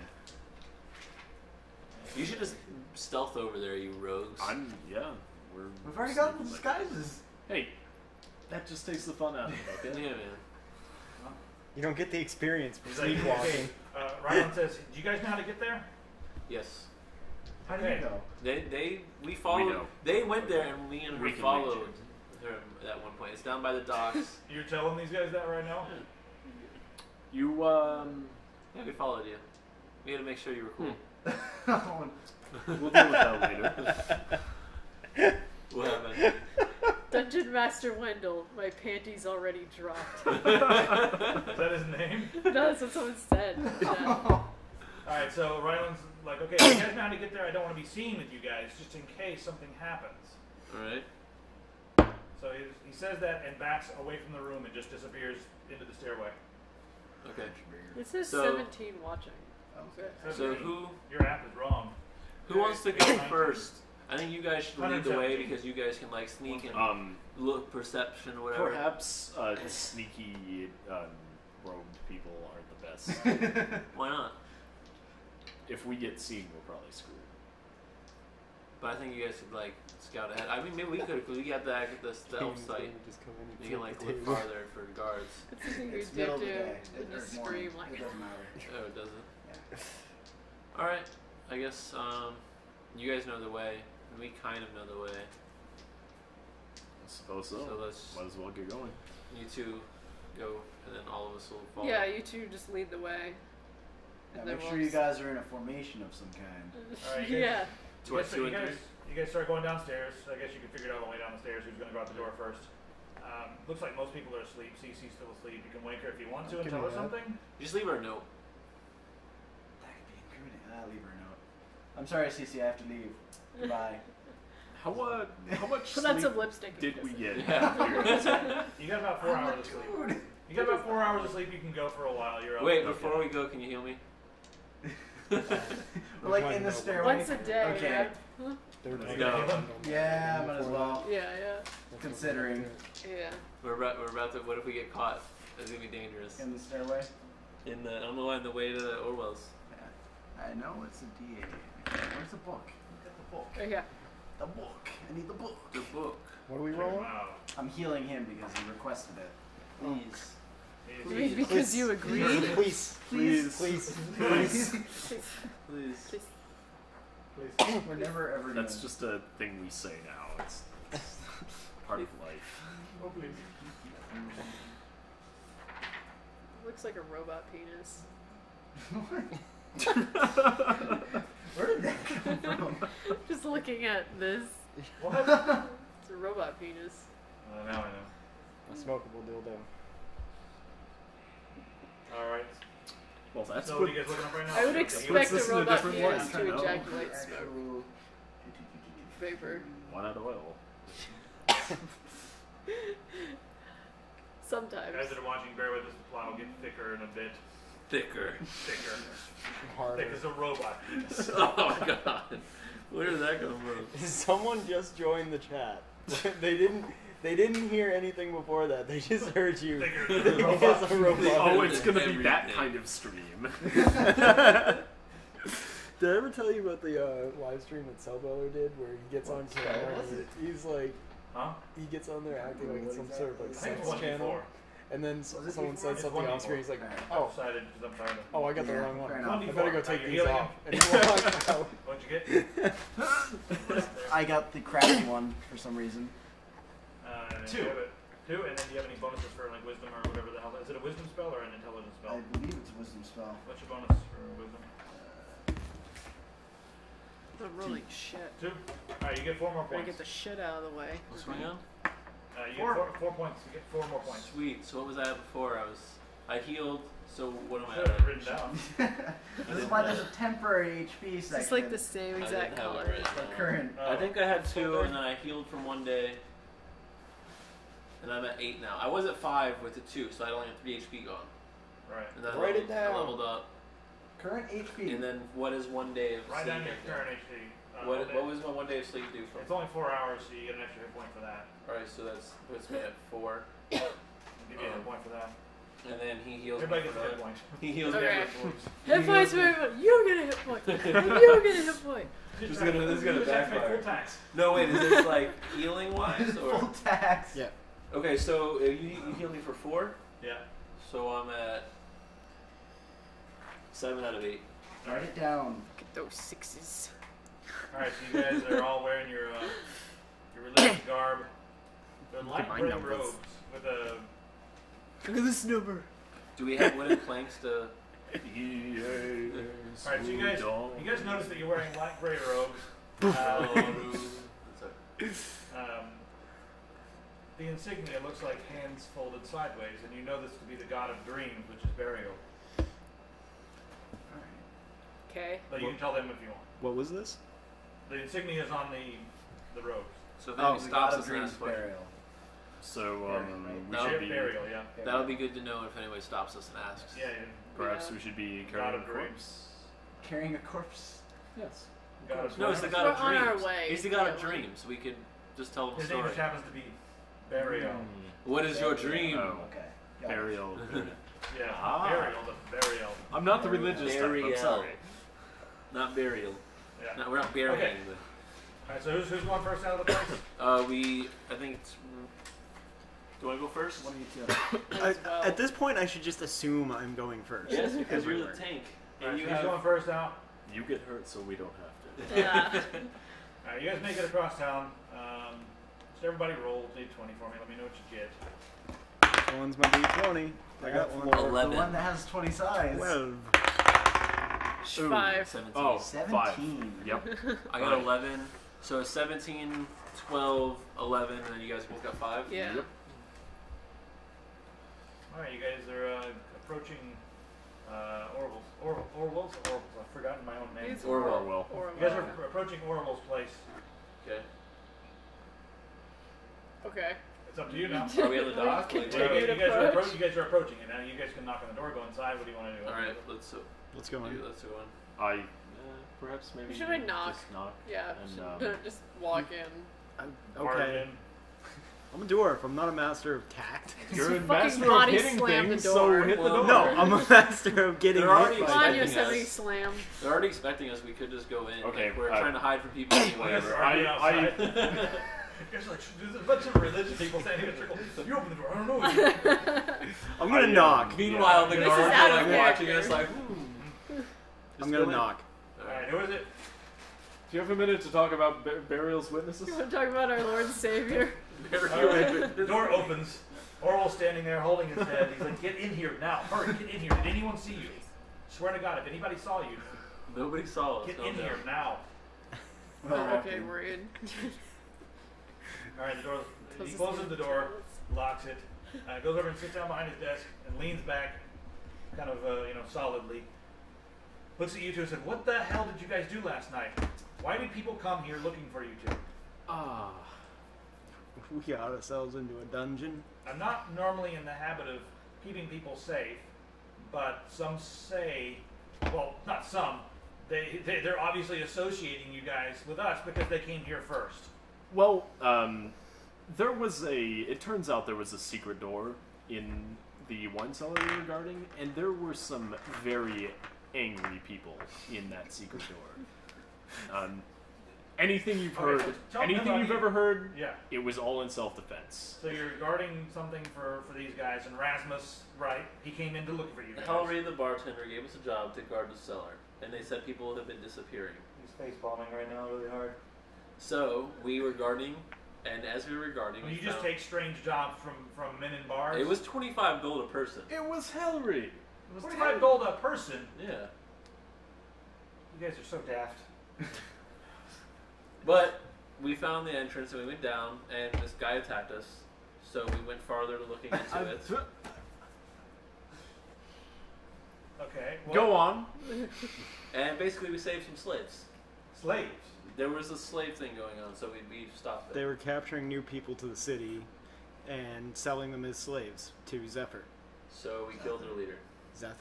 You should just stealth over there, you rogues. We've already got the disguises. Hey, that just takes the fun out of it, Yeah, okay? man. You don't get the experience for He's like, sleepwalking. okay. Rylan says, do you guys know how to get there? Yes. How do you Okay. know? We followed. know. They went there and me and her We can followed reach her at one point. It's down by the docks. You're telling these guys that right now? You, Yeah, we followed you. We had to make sure you were cool. we'll deal with that later. What happened? Dungeon Master Wendell, my panties already dropped. Is that his name? No, that's what someone said. Yeah. Alright, so Rylan's like, okay, you guys know how to get there. I don't want to be seen with you guys, just in case something happens. Alright. So he says that and backs away from the room and just disappears into the stairway. Okay. It says So- 17 watching. Okay. So who Your app is wrong. wants to go first? I think you guys should lead the way 117. because you guys can like sneak and look perception or whatever. Perhaps sneaky robed people aren't the best. Why not? If we get seen, we're probably screwed. But I think you guys should like scout ahead. I mean, maybe we could because we got the elf site. Just come in and You can like flip look the table. farther for guards. It's the thing you It's do middle of the do day. when you Or scream morning. like It doesn't matter. Oh, does it? Yeah. All right. I guess you guys know the way, and we kind of know the way. I suppose so. So let's Might as well get going. you two go, and then all of us will follow. Yeah, you two just lead the way. Yeah, And then make we'll sure you just- guys are in a formation of some kind. Alright, you yeah. To what, two and three? You guys start going downstairs. I guess you can figure it out on the way down the stairs who's going to go out the door first. Looks like most people are asleep. CC's still asleep. You can wake her if you want to and Give tell me her that. something. Just leave her a note. That could be incriminating. I'll leave her a note. I'm sorry, Cece, I have to leave. Goodbye. How much Put on sleep some lipstick. and did kiss we it. get? Yeah. You got about 4 hours of sleep. Dude. You got about 4 hours of sleep. You can go for a while. You're Wait, okay. before we go, can you heal me? We're like in the stairway. Once a day. Okay. Yeah. Huh? Third No. night. Yeah, might as well. Yeah, yeah. Considering. Yeah. We're about to. What if we get caught? It's gonna be dangerous. In the stairway. In the on the way to Orwell's. Yeah. I know it's a DA. Where's the book? Get the book. Oh, yeah. The book. I need the book. The book. What are we rolling? Wow. I'm healing him because he requested it. Please. Maybe because you agreed. Please. Please. Please. Please. Please. Please. We're never ever That's gonna- just a thing we say now. It's part of life. Oh, please. Looks like a robot penis. Where did that come from? Just looking at this. What? It's a robot penis. Now I know. A smokable dildo. Alright. Well, that's So what what are you guys looking up right now? I would Okay. expect this a in a robot different penis light. to I know. ejaculate smoke Actual- vapor. Why not oil? Sometimes. Guys that are watching, bear with us. The plot will get thicker in a bit. Thicker. Thicker. Harder. Thick as a robot penis. Oh my god. Where did that come from? Someone just joined the chat. They didn't hear anything before that. They just heard you. Thicker than a As robot a robot. Oh, it's gonna be Everything. that kind of stream. Did I ever tell you about the live stream that Cellbeller did where he gets on What camera? was it? He's like, Huh? he gets on there acting like it's some sort of like I think sex it's one channel, before. and then Was it someone before? says It's something one on screen. He's before. like, Alright. oh, Decided because I'm tired of oh, I got the Yeah, wrong one. fair I enough. better go take Are you these healing off. And he walked out. What'd you get? I got the crappy one for some reason. Two. Two, and then do you have any bonuses for like wisdom or whatever the hell? Is it a wisdom spell or an intelligence spell? I believe it's a wisdom spell. What's your bonus for wisdom? I'm rolling shit. 2. Alright, you get 4 more Gotta points. get the shit out of the way. What's going on? You get 4 points. You get 4 more points. Sweet. So what was I at before? I was. I healed. So what am I Should at? have written down. This is why there's a temporary HP section. It's like the same I exact didn't have it color. written The down. current. I think I had 2, and then I healed from 1 day. And I'm at 8 now. I was at 5 with the 2, so I only have 3 HP gone. Right. And then Write it I down. leveled up. Current HP. And then what is 1 day of Write sleep? down your I think? current HP. What was my 1 day of sleep do for? It's only 4 hours, so you get an extra hit point for that. Alright, so that's puts me at 4. I'll give you a hit point for that. And then he heals Everybody me gets for a hit that. point. He heals me Okay. for 4. Hit points for everyone. You get a hit point. You get a hit point. This is gonna Just have to make backfire. full tax. No, wait, is this like healing wise or? Full tax. Yeah. Okay, so you healed me for 4, Yeah. so I'm at 7 out of 8. Write it down. Look at those 6s. Alright, so you guys are all wearing your religious garb. They're light my gray numbers. robes with a. Look at this number. Do we have wooden planks to? Alright, so you guys notice that you're wearing light gray robes. The insignia looks like hands folded sideways, and you know this to be the god of dreams, which is burial. Alright. Okay. But you can tell them if you want. What was this? The insignia is on the robes. So if Oh, anybody the stops god of us and dreams asks questions, burial. So we No. should be Burial, yeah. that would be good to know if anybody stops us and asks. Yeah, perhaps Yeah. we should be God carrying of a dreams. corpse. Carrying a corpse. Yes. God of No, it's the dreams. god of We're on our dreams. way, He's the god of apparently. dreams. We could just tell him a His name story. just happens to be burial. What is your dream? Oh. Okay. Got it. Burial. Yeah, Ah. burial, the burial. I'm not the religious type. Burial. I'm sorry. Not burial. Yeah. No, we're not burying. Okay. Alright, so who's going first out of the place? I think it's. Do I go first? What do you do? As well. At this point, I should just assume I'm going first. Yes, because you're the Everywhere. tank. Alright, And so you he's have. going first out. You get hurt, so we don't have to. Yeah. Alright, you guys make it across town. So everybody roll D20 for me. Let me know what you get. This one's my D20. I got one. 11. The one that has 20 sides. 12. 5. 17. Oh, 17. 5. Yep. I got 11. So 17, 12, 11, and then you guys both got 5? Yeah. Yep. Alright, you guys are approaching Orwell's. I've forgotten my own name. It's Orwell. Orwell. You guys are approaching Orwell's place. Okay. Okay. It's up to you now. Are we on the dock? We Like, continue you, to guys are approach. you guys are approaching it now. You guys can knock on the door, go inside. What do you want to do? Alright, let's Let's go in. let's go on. I perhaps maybe Should I knock? just knock. Yeah. And, Don't just walk in. Okay. I'm a dwarf. I'm not a master of tact. You're a Fucking master of body hitting slam the things, door. so hit the Well, door. No, I'm a master of getting They're already hit Come by on, expecting Yosemite us. Slam. They're already expecting us. We could just go in. Okay, Like, we're trying to hide from people anyway. Whatever. Already I outside. There's like there's a bunch of religious people standing in a circle. You open the door. I don't know. I'm gonna knock. Meanwhile, the This guards is are out like of watching character. us like, I'm gonna knock. Alright, who is it? Do you have a minute to talk about Burial's witnesses? You want to talk about our Lord and Savior? Alright, the door opens. Orwell's standing there holding his head. He's like, get in here now. Hurry, get in here. Did anyone see you? Swear to God, if anybody saw you, Nobody saw us. get calm in down. here now. Okay, we're in. Alright, the door. He closes the door, locks it, goes over and sits down behind his desk and leans back, kind of, solidly. Looks at you two and said, "What the hell did you guys do last night? Why did people come here looking for you two?" Ah. We got ourselves into a dungeon. I'm not normally in the habit of keeping people safe, but some say, well, not some, they're obviously associating you guys with us because they came here first. Well, it turns out there was a secret door in the wine cellar we were guarding, and there were some very angry people in that secret door. Anything you've Okay, heard, so tell me anything about you've you. ever heard, Yeah. it was all in self-defense. So you're guarding something for these guys, and Rasmus, right, he came in to look for you guys. Halloran, the bartender, gave us a job to guard the cellar, and they said people have been disappearing. He's face bombing right now really hard. So we were guarding, and as we were guarding, Well, we you just found- take strange jobs from men in bars? It was 25 gold a person. It was Halloran. It was 25 gold a person. Yeah, You guys are so daft. but we found the entrance and we went down, and this guy attacked us. So we went farther to looking into it. Okay. Well, Go on. And basically, we saved some slaves. Slaves. There was a slave thing going on, so we stopped it. They were capturing new people to the city and selling them as slaves to Zephyr. So we killed their leader. Zephyr.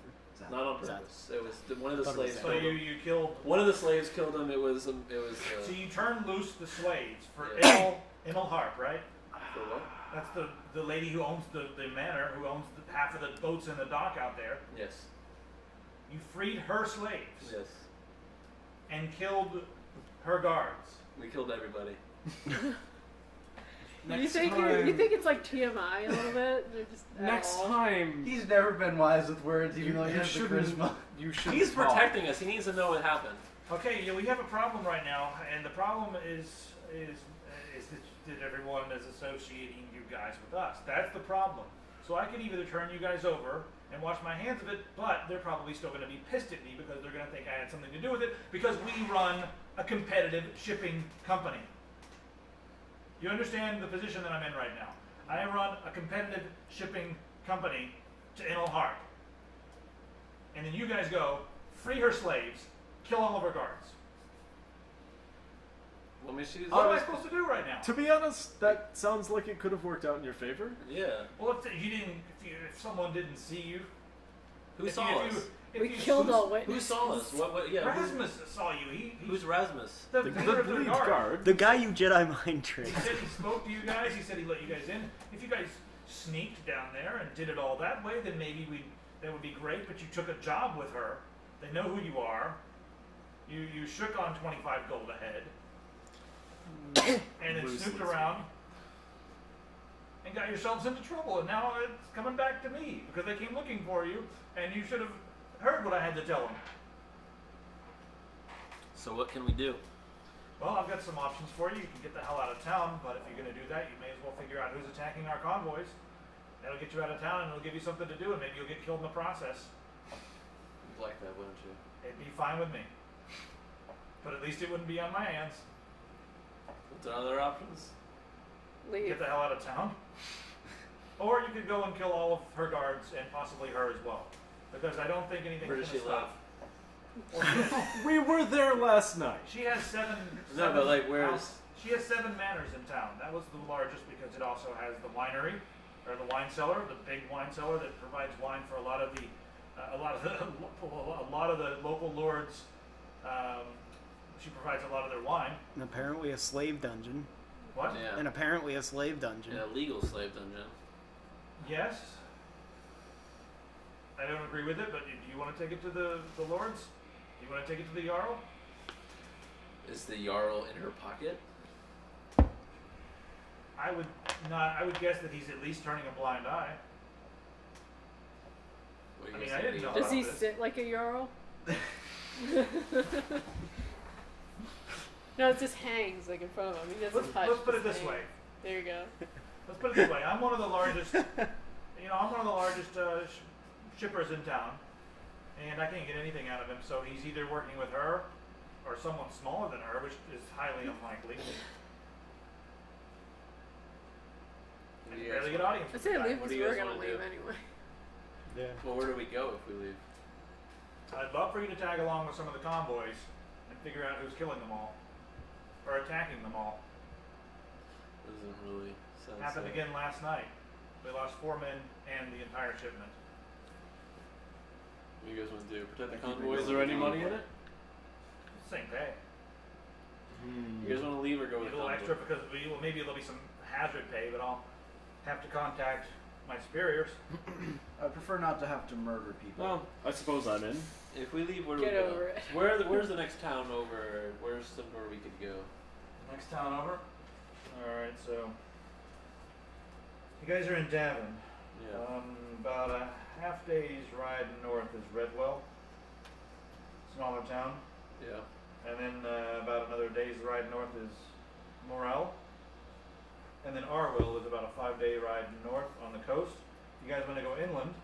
Not on purpose. It was one of the Thought it was slaves. So killed him. you killed. One of the slaves killed him. It was. So you turned loose the slaves for Yeah. Inel Harp, right? For what? That's the lady who owns the manor, who owns half of the boats in the dock out there. Yes. You freed her slaves Yes. and killed her guards. We killed everybody. You think it's like TMI a little bit? They're just at Next all. time, He's never been wise with words, even though he has the charisma. You should. He's protecting us. He needs to know what happened. Okay, yeah, we have a problem right now, and the problem is that everyone is associating you guys with us. That's the problem. So I could either turn you guys over and wash my hands of it, but they're probably still going to be pissed at me because they're going to think I had something to do with it because we run a competitive shipping company. You understand the position that I'm in right now? I run a competitive shipping company to Inel Harp. And then you guys go, free her slaves, kill all of her guards. Well, I mean, she's What am I always, supposed to do right now? To be honest, that sounds like it could have worked out in your favor. yeah. Well, if someone didn't see you, Who if saw you, us? We killed all witnesses. Who saw us? What? Yeah. Rasmus saw you. Who's Rasmus? the The leader of the lead guard. guard. The guy you Jedi mind He tricked. said he spoke to you guys. He said he let you guys in. If you guys sneaked down there and did it all that way, then maybe that would be great. But you took a job with her. They know who you are. You shook on 25 gold ahead, and then Loosely snooped around and got yourselves into trouble. And now it's coming back to me because they came looking for you, and you should have heard what I had to tell them. So what can we do? Well, I've got some options for you. You can get the hell out of town, but if you're going to do that, you may as well figure out who's attacking our convoys. That'll get you out of town, and it'll give you something to do, and maybe you'll get killed in the process. You'd like that, wouldn't you? It'd be fine with me. But at least it wouldn't be on my hands. What's our other options? Get Leave. the hell out of town. Or you could go and kill all of her guards, and possibly her as well. Because I don't think anything's Where going does to she live? stop. We were there last night. She has seven. No, but like, where's? She has 7 manors in town. That was the largest because it also has the winery, or the wine cellar, the big wine cellar that provides wine for a lot of the local lords. She provides a lot of their wine. And apparently a slave dungeon. What? Yeah. And apparently a slave dungeon. An illegal slave dungeon. Yes. I don't agree with it, but do you want to take it to the lords? Do you want to take it to the Jarl? Is the Jarl in her pocket? I would not. I would guess that he's at least turning a blind eye. What do I you mean, guys I didn't think? know. Does he sit like a Jarl? No, it just hangs like in front of him. He doesn't touch. Let's put it just this way. hangs. There you go. Let's put it this way. I'm one of the largest. I'm one of the largest shippers in town, and I can't get anything out of him. So he's either working with her, or someone smaller than her, which is highly unlikely. What And do you you guys barely get want? audience. I with say the guy. leave What because do you we're guys gonna wanna leave do? anyway. Yeah. Well, where do we go if we leave? I'd love for you to tag along with some of the convoys and figure out who's killing them all, or attacking them all. Doesn't really sound Happened so. again last night. We lost 4 men and the entire shipment. What do you guys want to do? Protect the I think we convoys? Is there any money in it? Same pay. You guys want to leave or go with A little convoy? extra because maybe there'll be some hazard pay, but I'll have to contact my superiors. I prefer not to have to murder people. Well, I suppose I'm in. If we leave, where do Get we go? over it. Where's the next town over? Where's somewhere we could go? Next town over. All right, so you guys are in Davin. Yeah. About a half day's ride north is Redwell, smaller town, Yeah. and then about another day's ride north is Morel, and then Arwell is about a 5-day ride north on the coast. You guys want to go inland?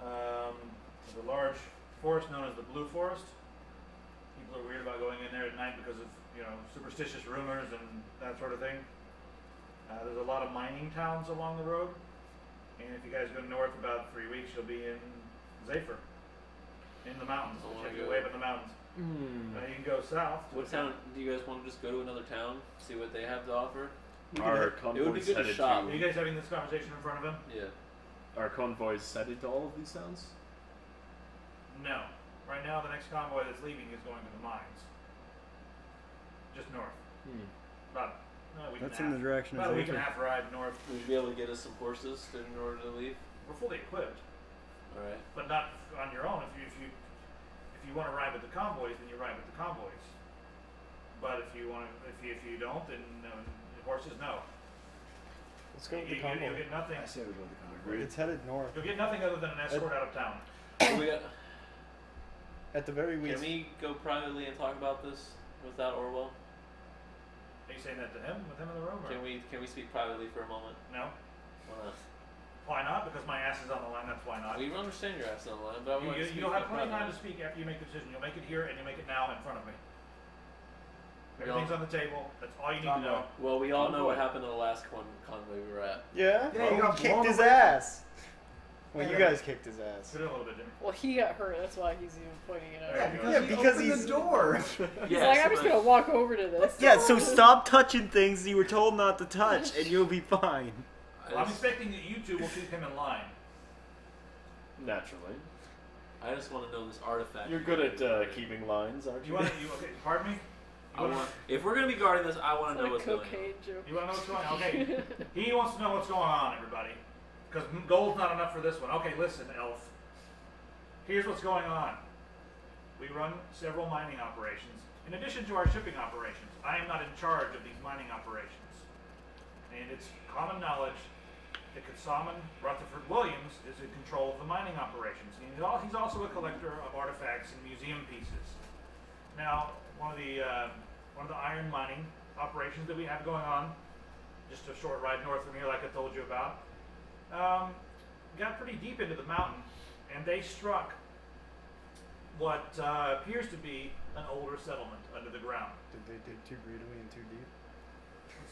There's a large forest known as the Blue Forest. People are weird about going in there at night because of superstitious rumors and that sort of thing. There's a lot of mining towns along the road, And if you guys go north about 3 weeks, you'll be in Zephyr. In the mountains. I wanna Check go. way up in the mountains. You can go south. to What the town do you guys want to just go to another town, see what they have to offer? Our It would be convoys good to headed shop. Are you guys having this conversation in front of him? Yeah. Our convoys headed to all of these towns? No. Right now, the next convoy that's leaving is going to the mines. Just north. About a week That's and a in the half. direction of About a week and a Zephyr. half ride north. Would you be able to get us some horses in order to leave? We're fully equipped, All right. but not on your own. If you want to ride with the convoys, then you ride with the convoys. But if you want to, if you don't, then horses no. Let's go with You, the you'll convoy. get nothing. I say we go with the convoy. It's headed north. You'll get nothing other than an escort out of town. So we got, At the very least. can we go privately and talk about this without Orwell? Are you saying that to him, with him in the room? Or? Can we speak privately for a moment? No. Why not? Why not? Because my ass is on the line. That's why not. We understand your ass on the line, but I want to speak You'll have plenty of time privately. to speak after you make the decision. You'll make it here and you make it now in front of me. We all- Everything's on the table. That's all you need to Convoy. know. Well, we all know what Convoy. happened in the last convoy we were at. Yeah? Yeah, you got kicked blown his away. ass. Well, you Yeah. guys kicked his ass. Put it a little bit, Jimmy. Well, he got hurt. That's why he's even pointing it out. Yeah, Because Yeah, he because opened he's- the door. He's like, I'm just gonna walk over to this. Yeah, so stop touching things you were told not to touch, and you'll be fine. Well, I'm expecting that you two will keep him in line. Naturally. I just want to know this artifact. You're good at keeping lines, aren't You you? want to? Okay, pardon me. I want, if we're gonna be guarding this, I want It's to know a what's going on. cocaine joke. You want to know what's going on? Okay. He wants to know what's going on, everybody. Because gold's not enough for this one. Okay, listen, Elf. Here's what's going on. We run several mining operations. In addition to our shipping operations, I am not in charge of these mining operations. And it's common knowledge that Kasaman Rutherford Williams is in control of the mining operations. And he's also a collector of artifacts and museum pieces. Now, one of the iron mining operations that we have going on, just a short ride north from here, like I told you about, got pretty deep into the mountain, and they struck what appears to be an older settlement under the ground. Did they dig too greedily and too deep?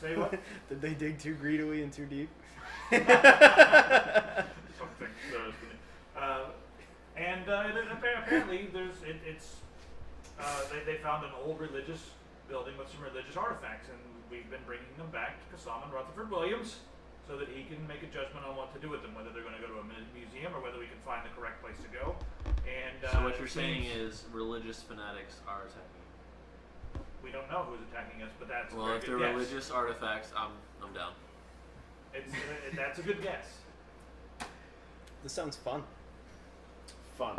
Say what? Did they dig too greedily and too deep? Something. And apparently, they found an old religious building with some religious artifacts, and we've been bringing them back to Kasaman Rutherford Williams so that he can make a judgment on what to do with them, whether they're going to go to a museum or whether we can find the correct place to go. And So what you're it saying seems- is religious fanatics are attacking. we don't know who's attacking us, but that's a Well, very if good they're guess. religious artifacts, I'm down. That's a good guess. This sounds fun. Fun.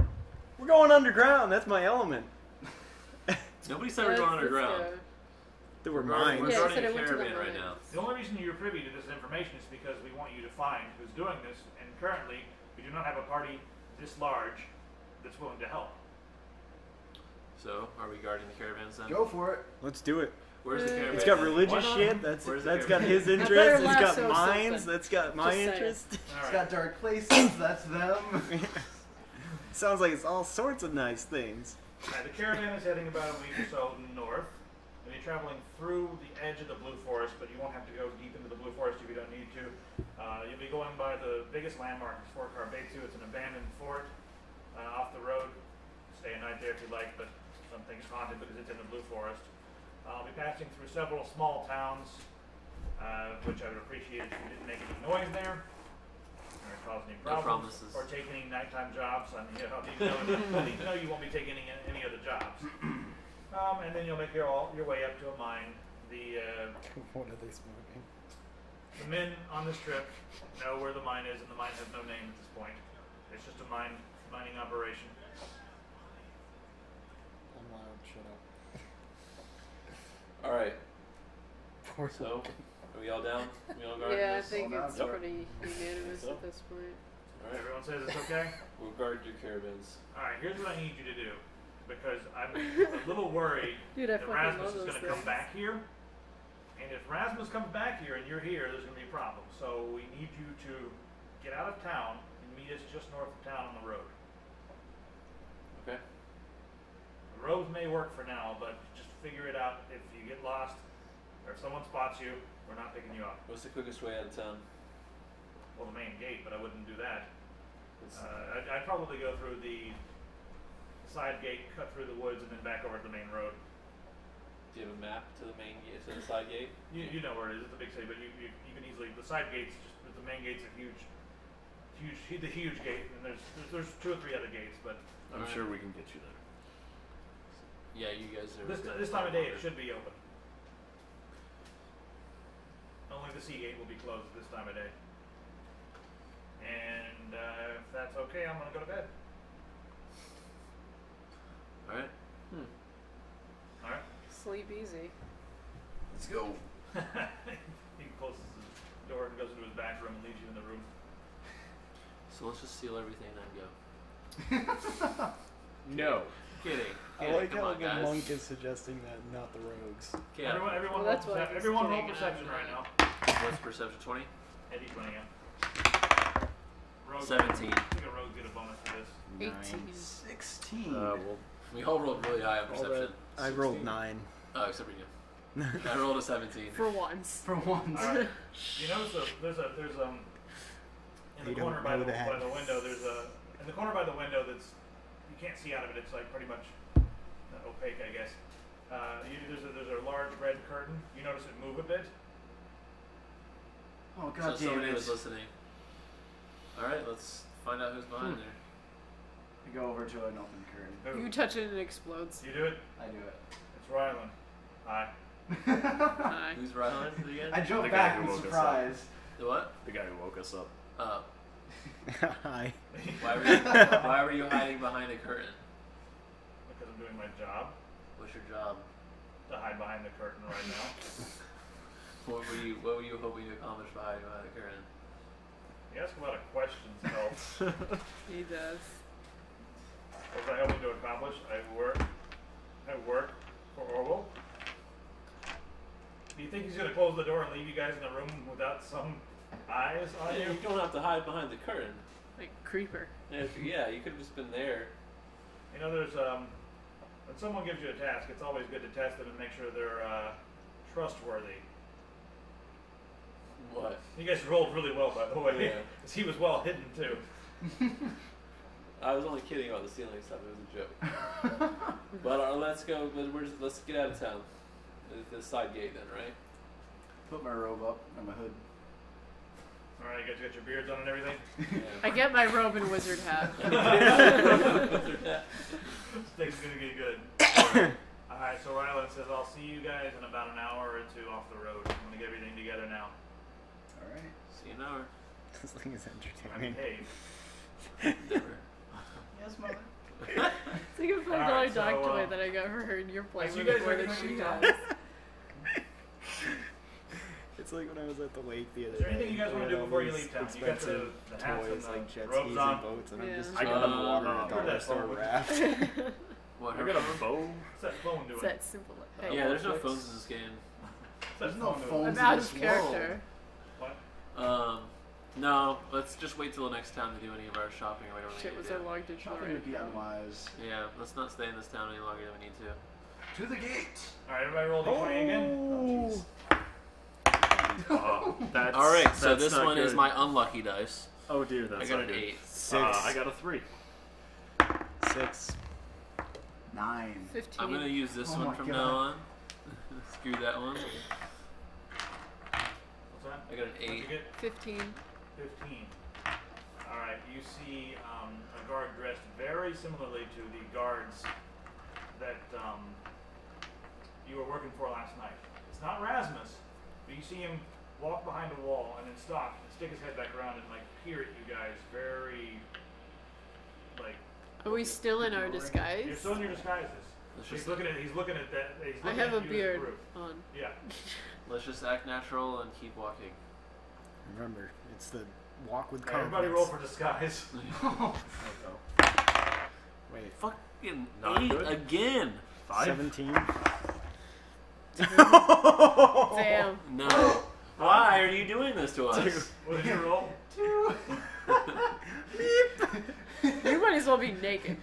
We're going underground. That's my element. Nobody said we're going Let's underground. go. There were We're guarding- mines. We're Yeah, guarding said a it went to the caravan right now. mines. The only reason you're privy to this information is because we want you to find who's doing this, and currently we do not have a party this large that's willing to help. So, are we guarding the caravans then? Go for it. Let's do it. Where's the caravan? It's got then? religious Why not? shit. That's Where's the that's got caravan? his better interest. It's got lasso mines. something. That's got my Just saying. interest. All It's right. got dark places. That's them. Sounds like it's all sorts of nice things. The caravan is heading about a week or so north, and you're traveling through the edge of the Blue Forest, but you won't have to go deep into the Blue Forest if you don't need to. You'll be going by the biggest landmark, it's Fort Carbetu. It's an abandoned fort off the road. Stay a night there if you like, but some things haunted because it's in the Blue Forest. I'll be passing through several small towns, which I would appreciate if you didn't make any noise there, or cause any No problems, promises. or take any nighttime jobs. I mean, I'll need to know you won't be taking any other jobs. And then you'll make your way up to a mine. What are they smoking? The men on this trip know where the mine is, and the mine has no name at this point. It's just a mining operation. I'm loud. Shut up. All right. Poor So, are we all down? We all guarding Yeah, I this? think Well, it's that's- pretty unanimous So? at this point. All right. Everyone says it's okay? We'll guard your caravans. Alright, here's what I need you to do. Because I'm a little worried Dude, I that fucking Rasmus love is those going to come things. back here. And if Rasmus comes back here and you're here, there's going to be a problem. So we need you to get out of town and meet us just north of town on the road. Okay. The roads may work for now, but just figure it out. If you get lost or if someone spots you, we're not picking you up. What's the quickest way out of town? the main gate, but I wouldn't do that. I'd probably go through the side gate, cut through the woods, and then back over to the main road. Do you have a map to the main gate, to the side gate? You know where it is. It's a big city, but you can easily, the side gates, the main gate's a huge gate, and there's 2 or 3 other gates, but I'm sure we can get you there. Yeah, you guys are. this time of day it should be open. Only the sea gate will be closed this time of day. And if that's okay, I'm gonna go to bed. All right. All right. Sleep easy. Let's go. He closes the door and goes into his back room and leaves you in the room. So let's just steal everything and then go. No. Kidding. I like Come how on, the guys. monk is suggesting that, not the rogues. Okay, Everyone, Well, that's roll, why he's everyone roll kidding, perception I'm right now. not. what's perception? 20? Eddie 20, yeah. Rogue, 17. I think a rogue get a bonus for this. 18. 16. Well, We all rolled really high on perception. I rolled 9. Oh, except for you. I rolled a 17. For once. For once. Alright. You notice there's in the They corner don't by know the that. window, in the corner by the window that's, you can't see out of it, it's like pretty much opaque, I guess. There's a large red curtain. You notice it move a bit. Oh, So God damn somebody it. was listening. Alright, let's find out who's behind there. I go over to an open curtain. Who? You touch it and it explodes. You do it? I do It's Rylan. Hi. it. Hi. Who's Rylan again? I The jump guy back who in woke us up. surprise. The what? the guy who woke us up. Oh. Hi. Why were you hiding behind a curtain? Because I'm doing my job. What's your job? To hide behind the curtain right now. What were you hoping to accomplish by hiding behind the curtain? You ask a lot of questions, Help. He does. What was I hoping to accomplish? I work for Orwell. Do you think he's gonna close the door and leave you guys in the room without some eyes on You you? don't have to hide behind the curtain. Like creeper. Yeah, you could have just been there. You know, there's when someone gives you a task, it's always good to test them and make sure they're trustworthy. What? You guys rolled really well, by the way. Yeah. 'Cause he was well hidden too. I was only kidding about the ceiling stuff. It was a joke. But let's go. But let's get out of town. The side gate then, right? Put my robe up and my hood. All right, you guys got your beards on and everything. I get my robe and wizard hat. This thing's gonna get good. Alright, so Rylan says, I'll see you guys in about an hour or 2 off the road. I'm gonna get everything together now. Alright. See you in an hour. This thing is I'm entertaining. paid. Never. Yes, mother. It's like a $5 Alright, dog so, toy that I got for her and you're playing so you with guys more are than gonna she be does. It's like when I was at the lake the other Is there day. anything you guys we want had to do all before you these leave town? You got expensive the hats toys and like the jet robes skis on. and boats, and Yeah. I'm just I got trying to a- water uh, a where'd dollar that store phone- raft. What? I her got a phone? bow. What's that phone doing? It's that simple. Hey, Yeah, there's no phones in this game. What's that There's no phone doing? phone. I'm in out this of character. What? No. Let's just wait till the next town to do any of our shopping or whatever. we Shit, need was to I do. logged into Shopping the would be right unwise. Yeah, let's not stay in this town any longer than we need to. To the gate! Alright, everybody roll d20 again. Oh, jeez. That's, All right, so that's this not one is good. my unlucky dice. Oh dear, that's I got not an good. 8. 6. I got a 3. 6. 9. 15. I'm gonna use this Oh one my from God. now on. Screw that one. What's that? I got an What'd 8. you get? 15. 15. Alright, you see a guard dressed very similarly to the guards that you were working for last night. It's not Rasmus, but you see him walk behind a wall and then stop and stick his head back around and like peer at you guys very like Are we still in our you're disguise? still in your disguises. Let's He's just looking at that he's looking I have at a you beard as a group. on. Yeah. let's just act natural and keep walking. Remember, it's the walk with Okay, confidence. everybody roll for disguise. Wait, Fucking Not 8 good. again. 5. 17? Damn. No. Why are you doing this to us? What did you roll? 2. You might as well be naked.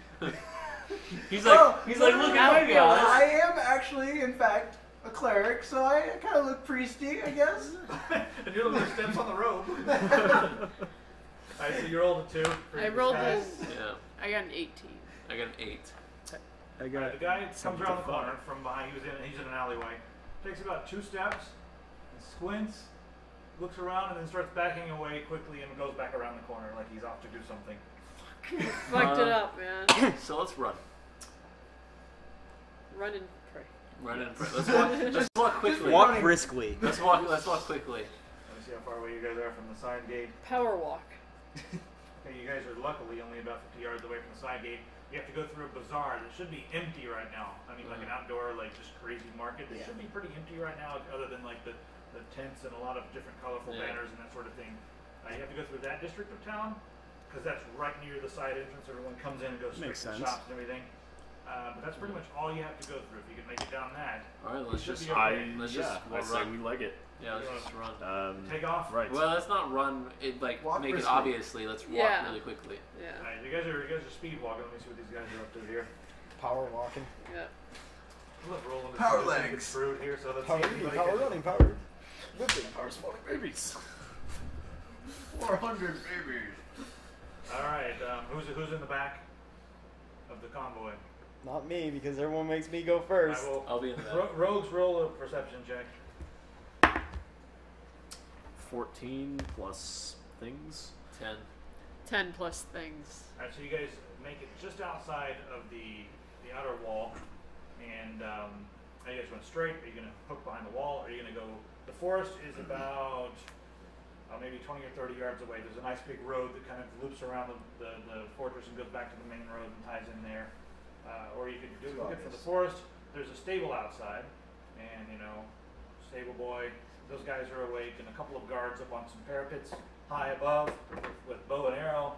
He's like, look at my Outfield. guys. I am actually, in fact, a cleric, so I kind of look priesty, I guess. And you're the one who steps on the robe. Alright, so you rolled a 2. For I your rolled a. disguise. Yeah. I got an 18. I got an 8. I The got guy comes around the 75. corner from behind. He's in an alleyway. Takes about 2 steps, and squints, looks around, and then starts backing away quickly and goes back around the corner like he's off to do something. Fucked it up, man. So let's run. Run and pray. Run and pray. Let's walk quickly. Walk briskly. Let's walk quickly. Let me see how far away you guys are from the side gate. Power walk. Okay, you guys are luckily only about 50 yards away from the side gate. You have to go through a bazaar that should be empty right now. I mean, like an outdoor, like just crazy market. It should be pretty empty right now, other than like the tents and a lot of different colorful banners and that sort of thing. You have to go through that district of town because that's right near the side entrance. Everyone comes in and goes straight to the shops and everything. But that's pretty much all you have to go through. If you can make it down that. All right, let's just okay. I say we leg it. Yeah, let's just run. Take off. Right. Well, let's not run. Make briskly. it obviously. Let's walk really quickly. Yeah. Alright, you guys are speed walking. Let me see what these guys are up to here. Power walking. Yeah. Let's roll into Power this legs. fruit here, so let's Power see if eating, anybody power can- running, power whipping, power spawning babies. 400 babies. Alright, who's in the back of the convoy? Not me, because everyone makes me go I first. will. I'll be in the back. Rogues roll a perception check. 14 plus things. 10. 10 plus things. Alright, so you guys make it just outside of the outer wall, and are you guys going straight? Are you going to hook behind the wall? Are you going to go? The forest is about maybe 20 or 30 yards away. There's a nice big road that kind of loops around the fortress and goes back to the main road and ties in there. Or you could do it for the forest. There's a stable outside, and stable boy. Those guys are awake, and a couple of guards up on some parapets high above with bow and arrow.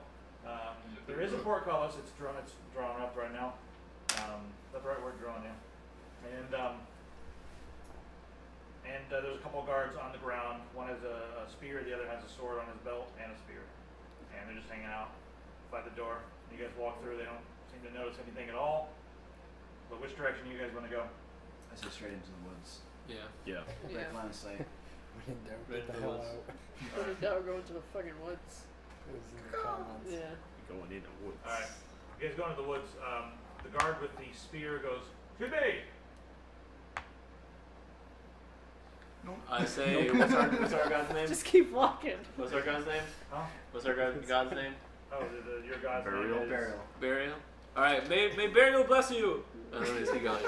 There is a portcullis. It's drawn up right now. That's the right word, drawn, yeah. And there's a couple of guards on the ground. One has a spear, the other has a sword on his belt and a spear. And they're just hanging out by the door. You guys walk through. They don't seem to notice anything at all. But which direction do you guys want to go? I say straight into the woods. Yeah. Yeah. Yeah. Right line of sight. Get the hell out. Now we're going to the fucking woods. It was in the comments. Yeah. Going in the woods. All right. You guys go into the woods. The guard with the spear goes, "Shoot me!" I say, what's our guy's name? Just keep walking. What's our guy's name? Huh? What's our god's name? Oh, your guy's Burial. name is... Burial. Burial. All right, may Burial bless you. And then we just keep going.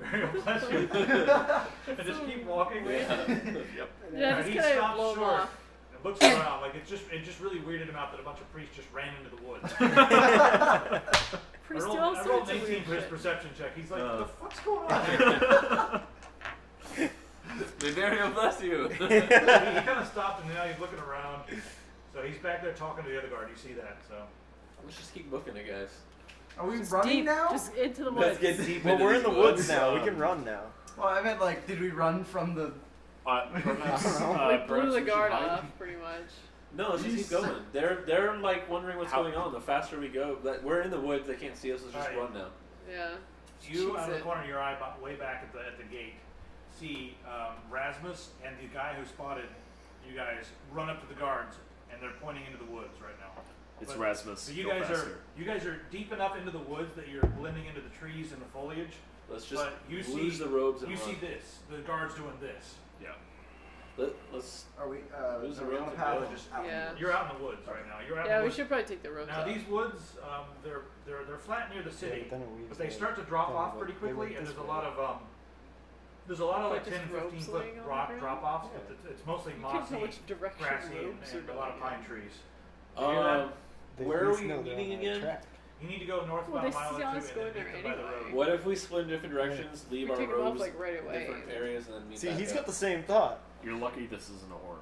Burial, bless you. And just keep walking. Yep. Yeah, And just he kind of stops blow 'em short off. and looks around. Like it just really weirded him out that a bunch of priests just ran into the woods. Priest I do all rolled sorts an of 18 weird for his shit. perception check. He's like, what the fuck's going on here? May Burial bless you. He kind of stopped and now he's looking around. So he's back there talking to the other guard. You see that? So Let's just keep booking it, guys. Are we Just running deep, now? Just into the Let's woods. get deep Well, into we're in these the woods woods. now. We can run now. Well, I meant like, did we run from the? Perhaps, We blew perhaps the we should guard hide. off, pretty much. No, let's just keep going. They're like wondering what's How- going on. The faster we go, but we're in the woods. They can't see us. Let's just Alright. run now. Yeah. you Jeez, out of the it- corner of your eye, way back at the gate, see Rasmus and the guy who spotted you guys run up to the guards, and they're pointing into the woods right now. It's But- Rasmus. So you Go guys faster. are deep enough into the woods that you're blending into the trees and the foliage. Let's just But you lose see the robes and you run. see this. The guards doing this. Yeah. Let's. Are we? Lose the are we on roads the and path go. or just out? Yeah. You're out in the woods right now. You're out in Yeah, the we woods. should probably take the ropes Now off. these woods, they're flat near the city, but then it weaves but they the start to drop thing, off like, pretty they quickly, went and this there's a way. lot of like Like 10 just and 15 ropes foot laying on the rock ground? drop offs, Yeah. but it's mostly You can't mossy, tell which direction grassy, ropes and are a lot of going pine in. trees. You hear that? They Where at are least we know they're meeting on the again? track. You need to go north Well, about a they mile see or us two, and going then there meet them by the anyway. road. What if we split in different directions, leave We our take them off robes like right in away. different areas, and then meet See, back he's up? got the same thought. You're lucky this isn't a horror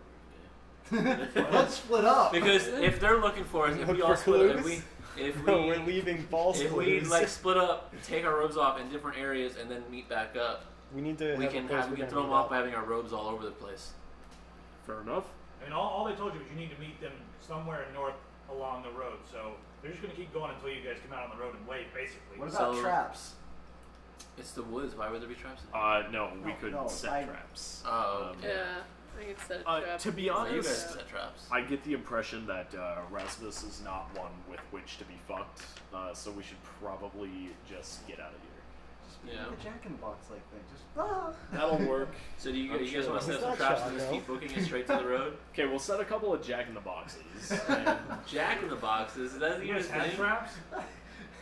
movie. Let's split up. Because if they're looking for us, if Look we all for split, clues? if No, we we're leaving false if we clues. like split up, take our robes off in different areas, and then meet back up, we need to. we have a can place we we're can gonna throw them meet off up. by having our robes all over the place. Fair enough. I mean, all they told you was you need to meet them somewhere north along the road. So they're just going to keep going until you guys come out on the road and wait, basically. What about So- traps? It's the woods. Why would there be traps? No, we could no, set traps. Oh, okay. Yeah, I can set a trap. To be You honest, guys set traps. I get the impression that Rasmus is not one with which to be fucked, so we should probably just get out of here. Yeah. The Jack in the Box like thing. Just That'll work. So do you I'm guys sure. want to set some It's traps not and just shot, keep booking it straight to the road? Okay, we'll set a couple of Jack in the Boxes. And Jack in the Boxes. Is that You even a guys have thing? traps?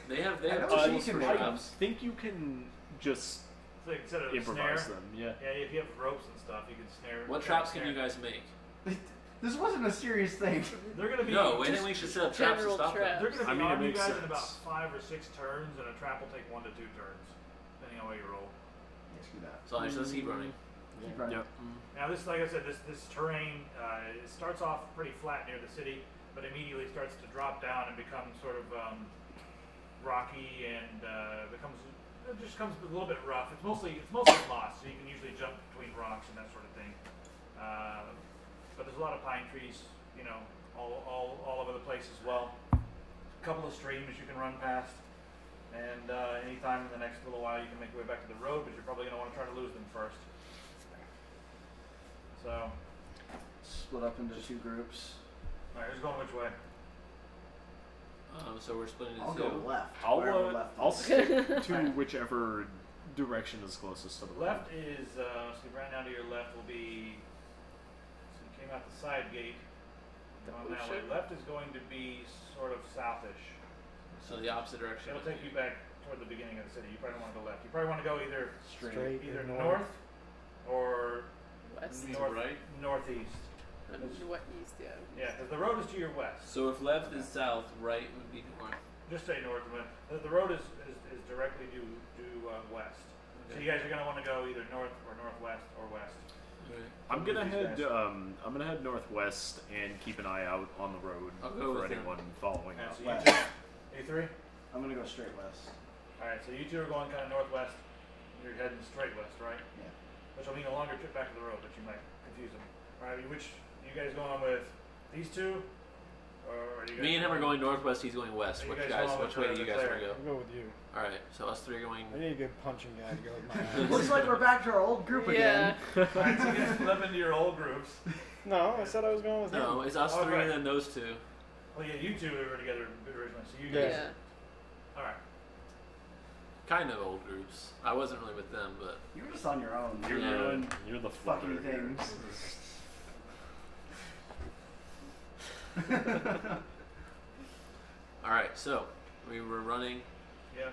They have I know tools you for can make I traps. think you can just So you can set a improvise snare. them. Yeah. Yeah, if you have ropes and stuff, you can snare. What traps can you guys make? This wasn't a serious thing. They're gonna be. No, I think we should set up traps to general stop them. traps. They're gonna I be mean, it on you makes guys in sense. about 5 or 6 turns, and a trap will take 1 to 2 turns, depending on what you roll. Yes, do that. So let's keep running. Keep running. Yep. Now, this, like I said, this terrain it starts off pretty flat near the city, but immediately starts to drop down and become sort of rocky and it just becomes a little bit rough. It's mostly moss, so you can usually jump between rocks and that sort of thing. But there's a lot of pine trees, you know, all over the place as well. A couple of streams you can run past, and anytime in the next little while you can make your way back to the road, but you're probably going to want to try to lose them first. So, Split up into 2 groups. all right, who's going which way? So we're splitting I'll into go two. left. wherever left I'll is. stick to whichever direction is closest to the road. Left is, so right now to your left will be, so you came out the side gate, going that way. ocean. Left is going to be sort of southish. So the opposite direction. It'll take you back toward the beginning of the city. You probably don't want to go left. You probably want to go either Straight either and north or West. Right? northeast. What east, yeah. Yeah, because the road is to your west. So if left is south, right would be north. Just say north. The road is directly due west. So you guys are going to want to go either north or northwest or west. Right. I'm gonna These head. guys. I'm gonna head northwest and keep an eye out on the road I'll go for with him. anyone following Okay, us. so West. you three? I'm gonna go straight west. Alright, so you two are going kind of northwest. You're heading straight west, right? Yeah. Which will mean a longer trip back to the road, but you might confuse them. Alright, which you guys going with? These two? Or are you guys Me and him are going northwest. He's going west. Are you Which guys guys? going Which with way do you the guys want to Claire? go? I'll go with you. All right. So us three are going. I need a good punching guy to go with my Looks like we're back to our old group Yeah. again. Alright, so you guys split up into your old groups. No, I said I was going with No, him. it's us Oh, three right. and then those two. Well, yeah, you two were together originally, so you Yeah. guys. Yeah. Alright. Kind of old groups. I wasn't really with them, but You were just on your own. You're, Yeah. you're the Fucking flutter here. things. all right. So we were running. Yeah.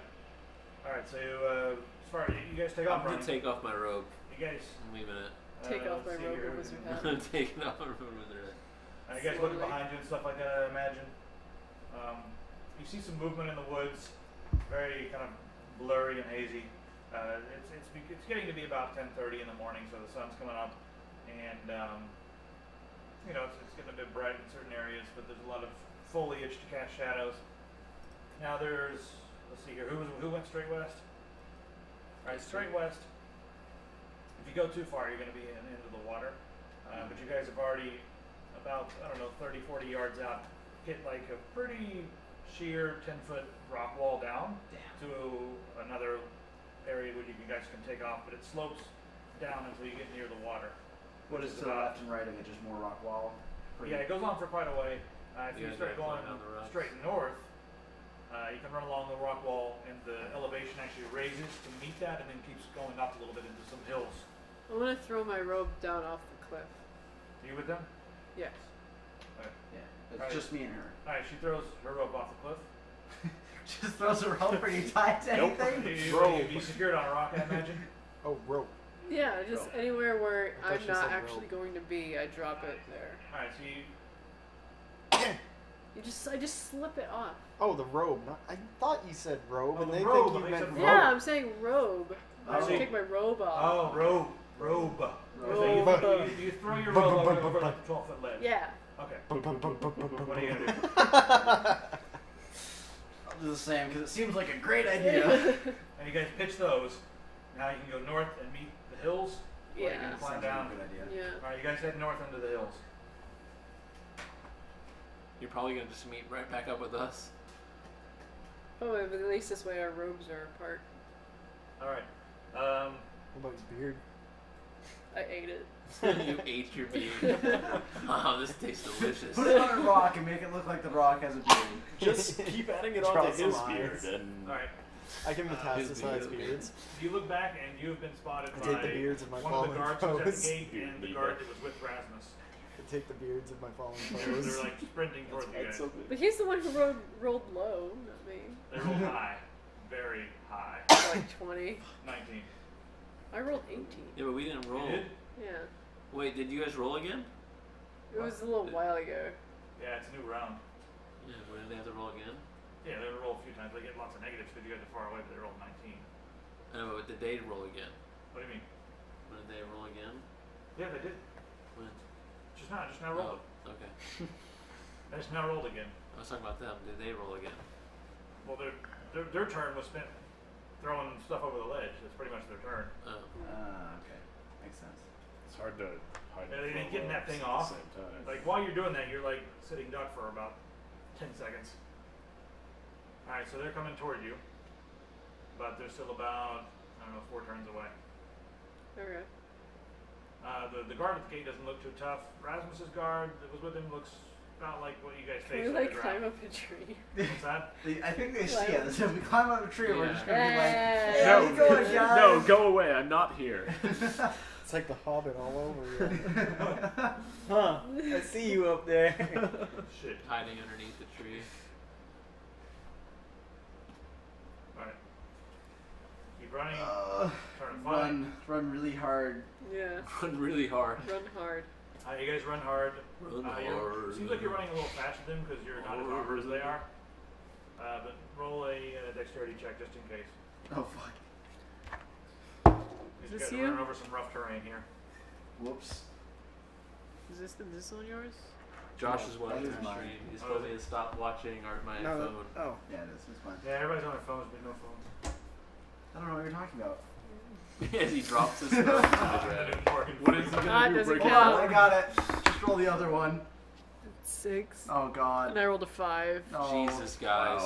Alright, so as far as you guys take off I'm gonna running. take off my robe. You guys I'm leaving it. Take off my let's see robe here. and wizard hat. I'm taking off my robe with it. You guys looking Slowly. behind you and stuff like that, I imagine. You see some movement in the woods, very kind of blurry and hazy. It's getting to be about 10:30 in the morning, so the sun's coming up, and you know it's getting a bit bright in certain areas, but there's a lot of foliage to cast shadows. Now let's see here, who went straight west? All right, straight west. If you go too far, you're going to be into the water, but you guys have already about, I don't know, 30, 40 yards out, hit like a pretty sheer 10-foot rock wall down to another area where you guys can take off, but it slopes down until you get near the water. What is to the left and right of it? Just more rock wall? Yeah, it goes on for quite a way. If You you guys start gotta going climb down the rocks. straight north, you can run along the rock wall, and the elevation actually raises to meet that, and then keeps going up a little bit into some hills. I'm gonna throw my robe down off the cliff. Are you with them? Yes. Yeah. It's Alright. just me and her. All right, she throws her rope off the cliff. Just throws a rope. Are you tied to Nope. anything? You secured on a rock, I imagine. Oh, rope. Yeah, just anywhere where I thought I'm she not said actually rope. going to be, I drop it there. All right, so you I just slip it off. Oh, the robe. I thought you said robe, Oh, and the they robe, think I you think meant you rope. said Yeah, I'm saying robe. I Oh. take my robe off. Oh, robe. Robe. So you throw your robe over like the 12-foot ledge. Yeah. Okay. What What are you gonna do? I'll do the same because it seems like a great idea. And you guys pitch those. Now you can go north and meet the hills. Or you Yeah. can climb Sounds like down. a good idea. Yeah. All right, you guys head north into the hills. You're probably gonna just meet right back up with us. Oh, but at least this way our robes are apart. All right. What about your beard? I ate it. You ate your beard. Wow, this tastes delicious. Put it on a rock and make it look like the rock has a beard. Just keep adding it Draw onto some his lines. beard, and All right. I can metastasize beard. beards. You look back and you have been spotted I by take the beards of my one of the fallen guards who's at foes. the gate and the guard that was with Rasmus. I take the beards of my fallen They're foes. like sprinting towards you guys. But he's the one who rolled low, not me. They rolled high, very high. Like 20. 19. I rolled 18. Yeah, but we didn't roll. You did? Yeah. Wait, did you guys roll again? It was a little while ago. Yeah, it's a new round. Yeah, but did they have to roll again? Yeah, they roll a few times. They get lots of negatives because you guys are far away, but they rolled 19. Oh, but did they roll again? What do you mean? When did they roll again? Yeah, they did. When? Just now rolled. Oh, okay. They just now rolled again. I was talking about them. Did they roll again? Well, their turn was spent throwing stuff over the ledge. That's pretty much their turn. Oh. Okay. Makes sense. it's hard to hide. Yeah, they the didn't get that thing at off. the same time. Like, while you're doing that, you're like sitting duck for about 10 seconds. Alright, so they're coming toward you. But they're still about, I don't know, 4 turns away. Okay. The guard at the gate doesn't look too tough. Rasmus's guard that was with him looks about like what you guys Can face we on like the climb ground. up a tree? What's that? I think they see us. If we climb up a tree, we're Yeah. just gonna be like, Hey. "Hey, No, how's it going, guys?" no, go away. I'm not here. It's like the Hobbit all over you. Huh? I see you up there. Shit. Hiding underneath the tree. Alright. Keep running. Turn to run really hard. Yeah. Run really hard. Run hard. You guys run hard. Run Seems like you're running a little faster than them because you're not as armored as they are. But roll a dexterity check just in case. Oh fuck. These this guys you? are running over some rough terrain here. Whoops. Is this on yours? Josh No, is watching that is the mine. stream. He's told me to stop watching my phone. Oh. Yeah, it is. It's fine. Yeah, everybody's on their phones, but no phones. I don't know what you're talking about. As he drops his phone. What is he Ah, gonna do? doesn't Break Hold it count. on, I got it. Just roll the other one. 6. Oh And god. I rolled a 5. No. Jesus, guys.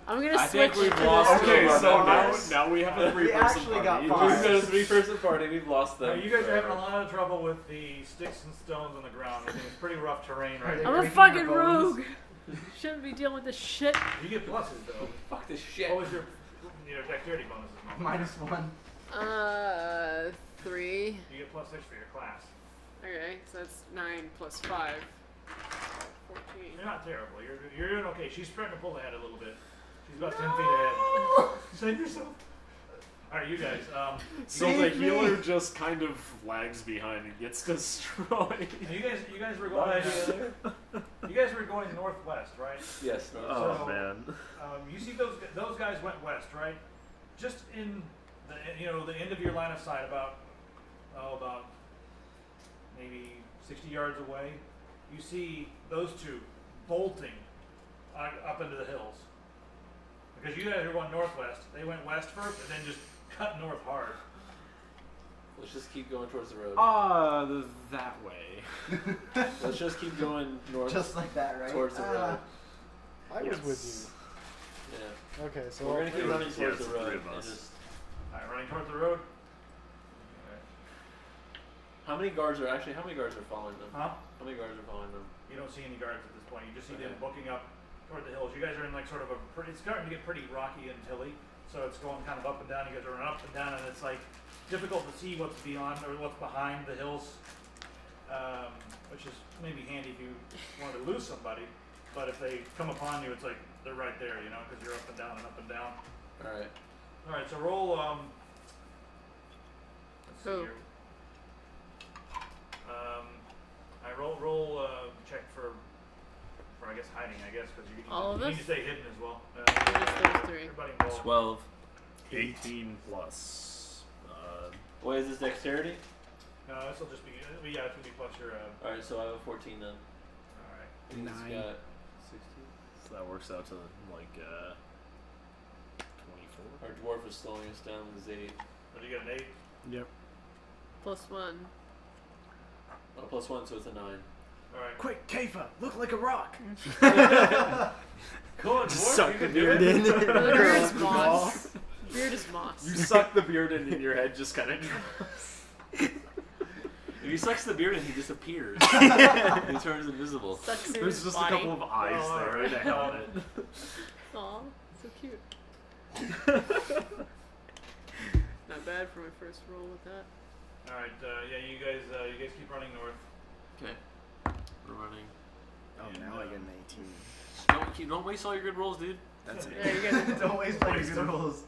I'm gonna I switch think we've to lost this. Okay, Our so members. now we have a We 3-person actually got party. five. We've got a 3-person party. We've lost them. You guys are having a lot of trouble with the sticks and stones on the ground. I think it's pretty rough terrain right Are they I'm now. a breaking fucking your bones? rogue. Shouldn't be dealing with this shit. You get pluses though. Fuck this shit. What was your dexterity bonuses? Mom? -1. 3. You get +6 for your class. Okay, so that's 9 plus 5. 14. You're not terrible. You're doing okay. She's starting to pull ahead a little bit. She's about 10 feet ahead. Save yourself. All right, you guys. So the healer just kind of lags behind and gets destroyed. You guys were going. You guys were going northwest, right? Yes. No. Oh So- man. You see those guys went west, right? Just in the end of your line of sight, about maybe 60 yards away, you see those two bolting up into the hills. Because you guys are going northwest, they went west first and then just cut north hard. Let's just keep going towards the road. That way. Let's just keep going north Just like that, right? towards the road. I was Yes. with Yeah. you. Okay, so We're gonna keep running Yeah, towards it's the the three road of and us. just. Alright, running towards the road. How many guards are following them? Huh? How many guards are following them? You don't see any guards at this point. You just see them Okay. booking up toward the hills. You guys are in like sort of it's starting to get pretty rocky and hilly. So it's going kind of up and down. You guys are running up and down, and it's like difficult to see what's beyond or what's behind the hills, which is maybe handy if you want to lose somebody. But if they come upon you, it's like they're right there, because you're up and down and up and down. All right. All right, so roll. Let's see Who? here. I roll check for I guess hiding. I guess because you All of need us? to stay hidden as well. Just those 3. Everybody involved. 12. 18 plus. Wait, is this dexterity? No, this will just be. Yeah, it's gonna be plus your. All right, so I have a 14 then. All right. He's 9. got 16. So that works out to like 24. Our dwarf is slowing us down with his 8. But you got an 8. Yep. Plus 1. Oh, plus 1, so it's a 9. All right. Quick, Kafa, look like a rock. Go on, Just dwarf. suck You the can do dude it. in. The response. Beard is moss. You suck the beard in, and your head just kind of drops. If he sucks the beard in, he disappears. He turns invisible. Sucks in There's his just body. a couple of eyes there and a helmet. Aw, so cute. Not bad for my first roll with that. All right, yeah, you guys keep running north. Okay. We're running. Oh, And, now I get an 18. Don't waste all your good rolls, dude. That's it. Yeah, you guys. Don't waste my good rolls.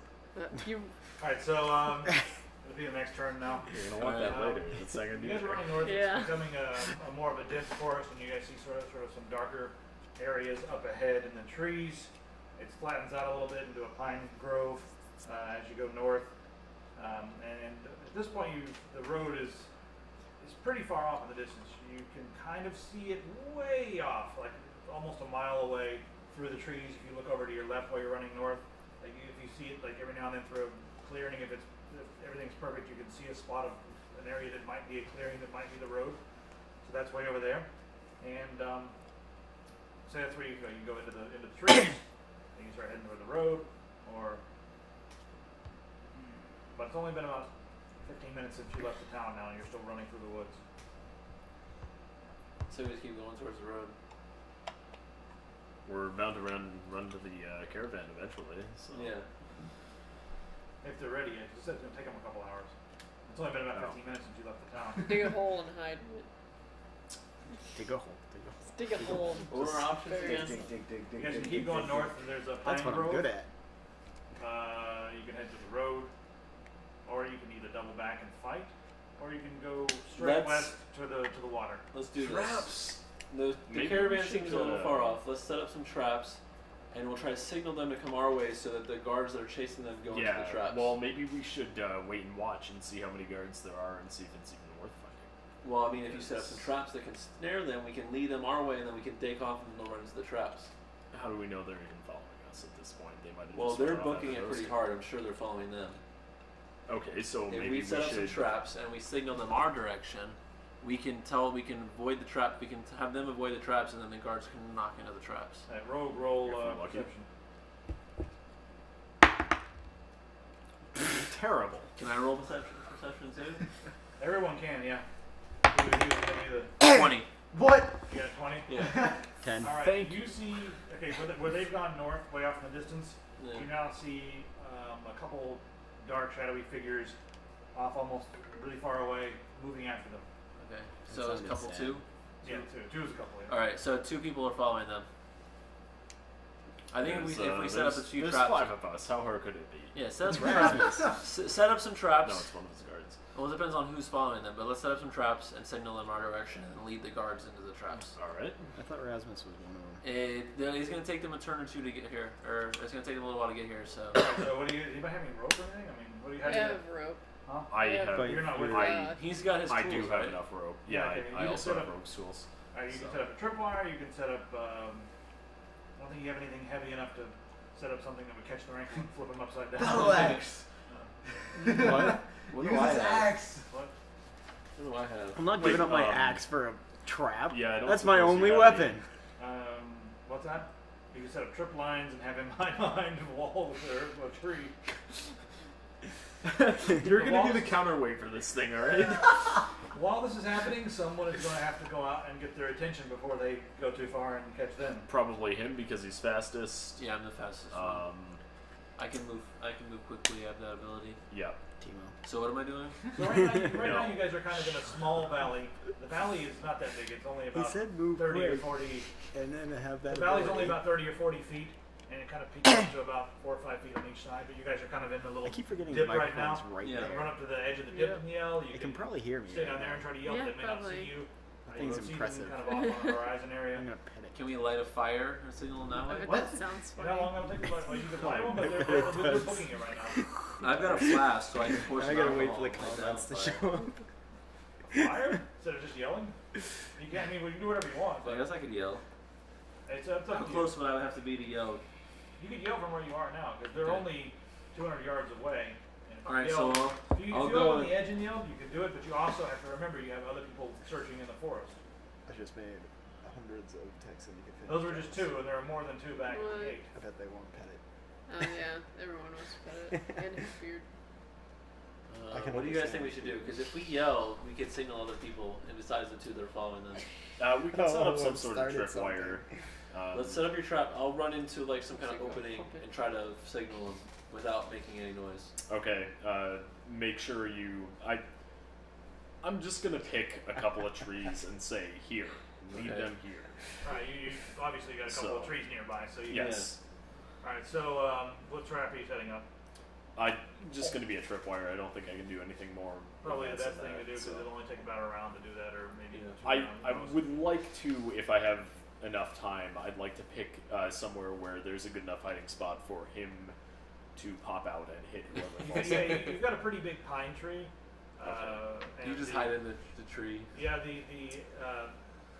You. All right, so it'll be the next turn now. You're gonna want that later. It's not gonna You be guys are there. running north. Yeah. It's becoming a more of a dense forest, and you guys see sort of some darker areas up ahead in the trees. It flattens out a little bit into a pine grove as you go north. And at this point, the road is pretty far off in the distance. You can kind of see it way off, like almost a mile away through the trees. If you look over to your left while you're running north, like if you see it like every now and then through a clearing, if everything's perfect, you can see a spot of an area that might be a clearing that might be the road. So that's way over there. And so that's where you go. You go into the trees, and you start heading toward the road, but it's only been about 15 minutes since you left the town now, and you're still running through the woods. So we just keep going towards the road. We're bound to run to the caravan eventually. So. Yeah. If they're ready, because it said it's going to take them a couple hours. It's only been about 15 minutes since you left the town. Dig a hole and hide in it. Dig a hole. Dig a hole. Just dig a hole. What were our options Very again? You guys can keep going north, and there's a pine That's what grove. I'm good at. You can head to the road, or you can either double back and fight, or you can go straight west to the water. Let's do Traps. this. The Maybe caravan we should, seems a little far off. Let's set up some traps, and we'll try to signal them to come our way so that the guards that are chasing them go into the traps. Well, maybe we should wait and watch and see how many guards there are and see if it's even worth fighting. Well, I mean, if you set up some traps that can snare them, we can lead them our way, and then we can take off and they'll run into the traps. How do we know they're even following us at this point? They might have Well, just they're run off booking after it pretty those. hard. I'm sure they're following them. Okay, so If maybe we set up some should. traps and we signal them our direction, we can avoid the trap. We can have them avoid the traps, and then the guards can knock into the traps. Rogue roll If we're lucky. perception. Terrible. Can I roll perception too? Everyone can, yeah. You would use any of 20. What? you got 20? Yeah. 10. All right. Thank you see, okay, where they've gone north, way off in the distance, Yeah. you now see a couple dark, shadowy figures off almost really far away, moving after them. Okay. That So it's a sounded couple sad. two. Yeah, two is a couple. Yeah. All right. So 2 people are following them. I think if we set up a few there's traps. 5 of us. How hard could it be? Yeah, set up some traps. Set up some traps. No, it's one of his guards. Well, it depends on who's following them, but let's set up some traps and signal them our direction and lead the guards into the traps. All right. I thought Rasmus was one of them. It's going to take them a turn or two to get here, or it's going to take them a little while to get here. So So what do you? Anybody have any rope or anything? I mean, what do you I have? have rope. Huh? I Yeah, have. but you're not with he's got his I tools, do have right? enough rope. Yeah, Yeah, okay, you I can also set have up- rope tools. You can So- set up a tripwire. You can set up. I don't think you have anything heavy enough to set up something that would catch the rank and flip them upside down. Battle axe. What? What Use do I his have? axe. What? What do I have? I'm not Wait, giving up my um, axe for a trap. Yeah, I don't That's my suppose you only have weapon. What's that? You can set up trip lines and have him hide behind a wall with a tree. You're The gonna be walls- the counterweight for this thing, all right? While this is happening, someone is going to have to go out and get their attention before they go too far and catch them. Probably him because he's fastest. Yeah, I'm the fastest one. I can move quickly. I have that ability. Yeah. Timo. So what am I doing? So right now you guys are kind of in a small valley. The valley is not that big. It's only He about said move 30 or quick, 40. and then have that. The valley's only ability. about 30 or 40 feet, and it kind of peaks up to about 4 or 5 feet on each side. But you guys are kind of in the little I keep forgetting dip the right microphone's now. right Yeah. there. Run up to the edge of the dip and yell. You They can probably hear me. stay right down there now. and try to yell. Yeah, They may not probably. see you. I think it's You'll see impressive. them kind of off on the horizon area. I'm gonna pet it. Can we light a fire and signal them that way? What? That sounds You know how funny. long it'll take to light? Well, you can light one, but they're booking it right now. I've got a flask, so I can push. I an gotta wait alcohol for the and light comments to that show fire. up. Fire? Instead of just yelling? You can't. I mean, we can do whatever you want. So I But guess I could yell. it's up How to you. close would I have to be to yell? You can yell from where you are now because they're Okay. only 200 yards away. And if you All right, yell, so if you I'll go go on with- the edge and yell, you can do it, but you also have to remember you have other people searching in the forest. I just made hundreds of texts and you can fit. Those were just 2, and there are more than 2 back at What? the gate. I bet they won't pet it. Yeah, everyone wants to pet it. And his beard. What do you guys think we should do? Because if we yell, we could signal other people, and besides the two that are following them. We can set up some sort of tripwire. Let's set up your trap. I'll run into like some kind of opening and try to signal them without making any noise. Okay. Make sure you. I'm just gonna pick a couple of trees and say, here, lead them here. Alright, you obviously got a couple of trees nearby, so you Yes. Alright, so what trap are you setting up? Just gonna be a tripwire. I don't think I can do anything more. Probably the advanced best than thing to do that, because so. it'll only take about a round to do that, or maybe 2 I rounds. would like to, if I have enough time, I'd like to pick somewhere where there's a good enough hiding spot for him to pop out and hit whoever falls. Yeah, you've got a pretty big pine tree. And You just hide in the tree. Yeah,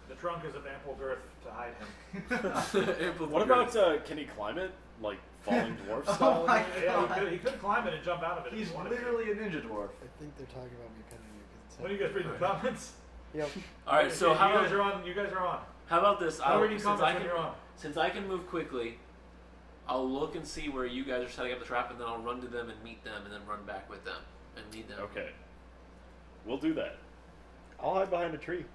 the trunk is of ample girth to hide him. What about, can he climb it? Like, falling dwarf Oh style? my Yeah, god. he could climb it and jump out of it. He's if he wanted to. literally a ninja dwarf. I think they're talking about me petting you. What do you guys read in the comments? Yep. All right, so you how guys about, are on. You guys are on. how about this? How reading comments when you're on? Since I can move quickly, I'll look and see where you guys are setting up the trap, and then I'll run to them and meet them, and then run back with them and lead them. Okay. We'll do that. I'll hide behind a tree.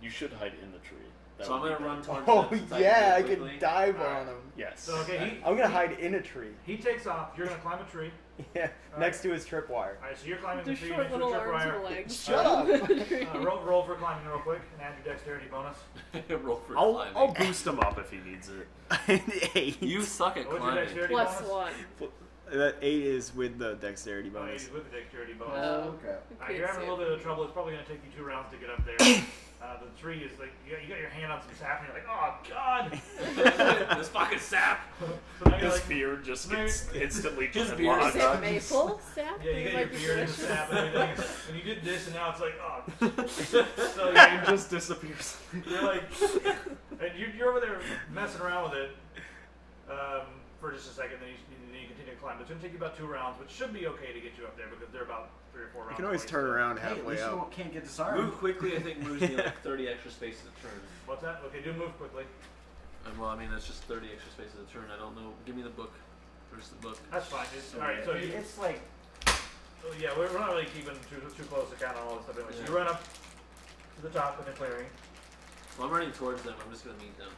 You should hide in the tree. That So I'm would be gonna run better. towards Oh them. since yeah, I move can quickly. dive Alright. on him. Yes. So okay, I'm gonna hide in a tree. he takes off. You're gonna climb a tree. Yeah, next to his tripwire. All right, so you're climbing the There's tree. short Next to the little arms tripwire. and legs. Shut up. Roll for climbing real quick and add your dexterity bonus. Roll for I'll climbing. boost him up if he needs it. 8. You suck at What's your climbing. dexterity Plus bonus? 1. That 8 is with the dexterity Oh, bonus. he's with the dexterity bonus. Oh. Okay. Alright, you're having a little bit of trouble. It's probably going to take you 2 rounds to get up there. The tree is like, you got your hand on some sap and you're like, oh god! This fucking sap. So now you're His like, beard just gets instantly Just put in beard lock. Is it maple sap? yeah, you It got your might be beard in the delicious. sap and everything. And you did this and now it's like, oh. So Your name just disappears. you're like, and you're over there messing around with it for just a second, then you continue to climb. It's going to take you about 2 rounds, which should be okay to get you up there because they're about 3 or 4 rounds. You can always away. turn around Hey, at halfway least up. you can't get disarmed. Move quickly. I think moves me like 30 extra spaces a turn. What's that? Okay, do move quickly. Well, I mean that's just 30 extra spaces a turn. I don't know. Give me the book. Where's the book? That's fine. Alright, so It's like yeah, we're not really keeping too close to count on all this stuff anyway. So Yeah. you run up to the top in the clearing. Well, I'm running towards them. I'm just gonna meet them.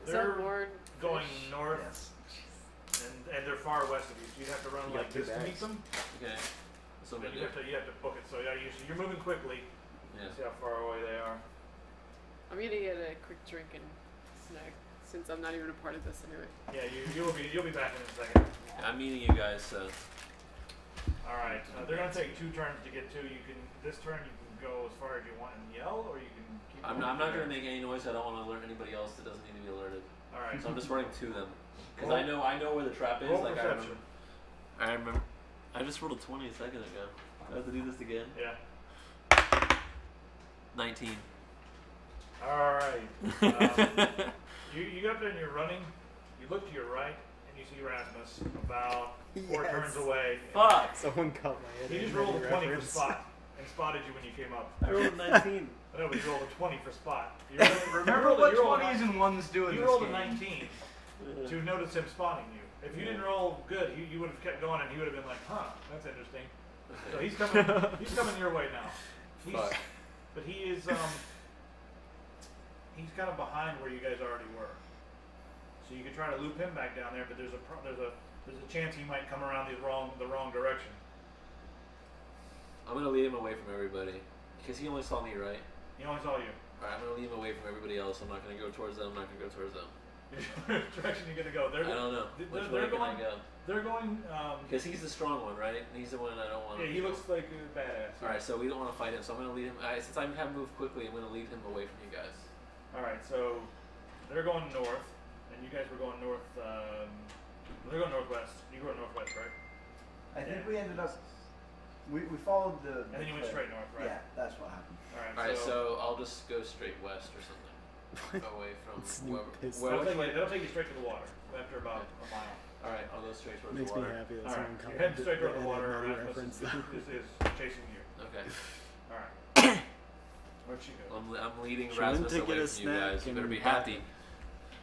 Is They're that more going north, yes. and they're far west of you, so you'd have to run You like got 2 this to meet bags. them. Okay. So And we you have to book it. So yeah, you're moving quickly. Yeah. See how far away they are. I'm gonna get a quick drink and snack since I'm not even a part of this anyway. Yeah, you'll be back in a second. I'm meeting you guys. So All right, they're gonna take 2 turns to get to. You can this turn you can go as far as you want and yell, or you can keep. I'm going. not gonna make any noise. I don't want to alert anybody else that doesn't need to be alerted. All right. So I'm just running to them because Roll- I know where the trap is. Roll Like perception. I remember. I just rolled a 20 a second ago. I have to do this again. Yeah. 19. All right. You get up there and you're running. You look to your right and you see Rasmus about 4 Yes. turns away. Fuck! Someone cut my head. He in just rolled a any 20 for reference. spot and spotted you when you came up. I rolled 19. No, but you rolled a 20 for spot. You Remember what 20s and 1s do in You this rolled a game. 19 to notice him spotting you. If you didn't roll good, you would have kept going and he would have been like, huh, that's interesting. So he's coming your way now. Fuck. But he is he's kind of behind where you guys already were. So you could try to loop him back down there, but there's a chance he might come around the wrong direction. I'm gonna lead him away from everybody because he only saw me, right? He only saw you. Alright, I'm gonna lead him away from everybody else. I'm not gonna go towards them. I'm not gonna go towards them. Which direction are you gonna go? I don't know. Which way can I go? They're going. Because he's the strong one, right? And he's the one I don't want. Yeah, he looks like a badass. Alright, so we don't want to fight him. So I'm gonna lead him. Since I can move quickly, I'm gonna lead him away from you guys. All right, so they're going north, and you guys were going north. They're going northwest. You were going northwest, right? I think we ended up. We followed the. And then you went straight north, right? Yeah, that's what happened. Alright, so I'll just go straight west or something. Away from Sneak peek. That'll take you straight to the water after about a mile. Alright, I'll go straight towards Makes the me water. happy that All right, someone you're heading straight toward the and water. another Rasmus reference. is chasing you. Okay. All right. Where'd she go? I'm leading She went Rasmus to get away a from you guys. You snack better be and happy.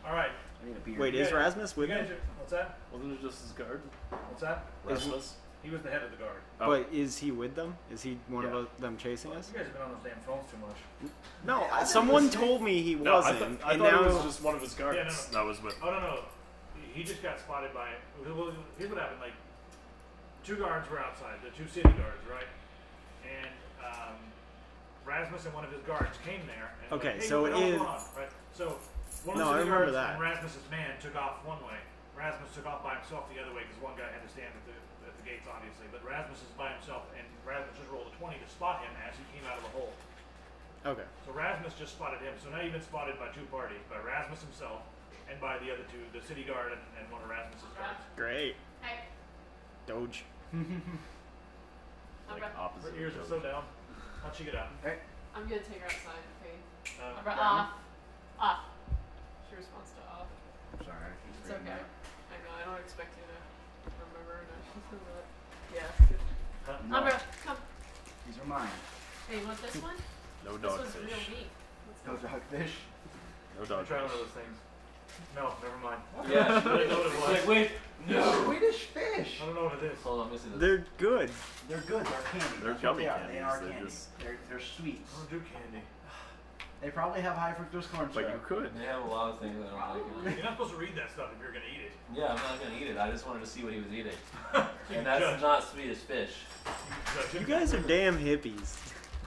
All right. I need a beer. Wait, is Rasmus with You guys him? what's that? Wasn't it just his guard? What's that? Rasmus? He was the head of the guard. Oh. But is he with them? Is he one Yeah. of them chasing us? You guys have been on those damn phones too much. No, Yeah, I think someone this- told me he No, wasn't. I and thought now it was just one of his guards Yeah, no. that was with. Oh no. He just got spotted by. Well, here's what happened. Like, 2 guards were outside, the 2 city guards, right? And Rasmus and one of his guards came there. And Okay, like, hey, so what the hell's it- going on, right? So one No, of I the city remember guards that. and Rasmus's man took off one way. Rasmus took off by himself the other way because one guy had to stand at the gates, obviously. But Rasmus is by himself, and Rasmus just rolled a 20 to spot him as he came out of the hole. okay. So Rasmus just spotted him. So now you've been spotted by 2 parties, by Rasmus himself and by the other 2, the city guard and one of Rasmus's guards. Great. Hey. Doge. Like Her opposite. ears are so down. How'd she get out? I'm gonna take her outside. Okay. Brown? Off. She responds to off. I'm sorry. It's okay. I know. I don't expect you to remember. No. Yeah. Huh? No. Umbra, come. These are mine. Hey, you want this one? No This one's dogfish. real neat. Let's No go. dogfish. No I'm trying one of dogfish. those things. No, never mind. Yeah, I didn't know what it was. like, wait, no. Swedish fish. I don't know what it is. Hold on, let me see this. They're good. They're good. They're candy. They're That's what gummy they are. candies. They are They're candy. just- They're sweet. I don't do candy. They probably have high fructose corn But you syrup. could. They have a lot of things I don't like. You're not supposed to read that stuff if you're gonna eat it. Yeah, I'm not gonna eat it. I just wanted to see what he was eating. You And that's judge. not Swedish fish. Judge You it. guys are damn hippies.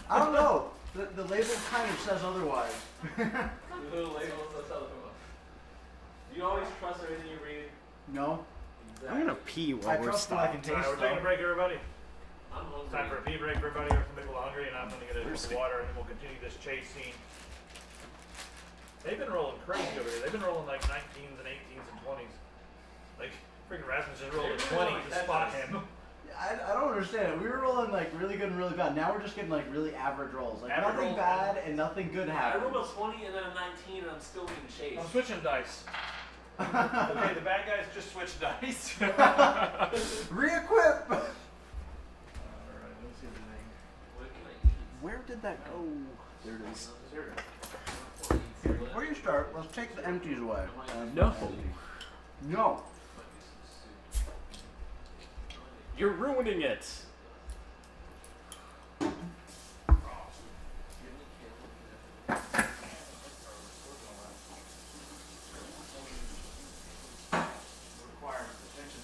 I don't know. The label kind of says otherwise. Little labels, that's how they come up. You always trust everything you read. No. I'm gonna pee while I we're trust what I stopped. can Alright, taste. we're taking a though. break, everybody. I'm hungry. Time for a pee break for everybody. Or some people are hungry, and I'm gonna get a drink of water, and then we'll continue this chase scene. They've been rolling crazy over here. They've been rolling like 19s and 18s and 20s. Like freaking Rasmus just rolled a 20 to spot him. I don't understand it. We were rolling like really good and really bad. Now we're just getting like really average rolls. Like Average nothing rolls. bad and nothing good I happened. rolled a 20 and then a 19 and I'm still being chased. I'm switching dice. Okay, the bad guys just switched dice. Re-equip. Alright, let me see the name. What can I eat? Where did that go? There it is. Before you start, let's take the empties away. No. No. You're ruining it. Requires attention.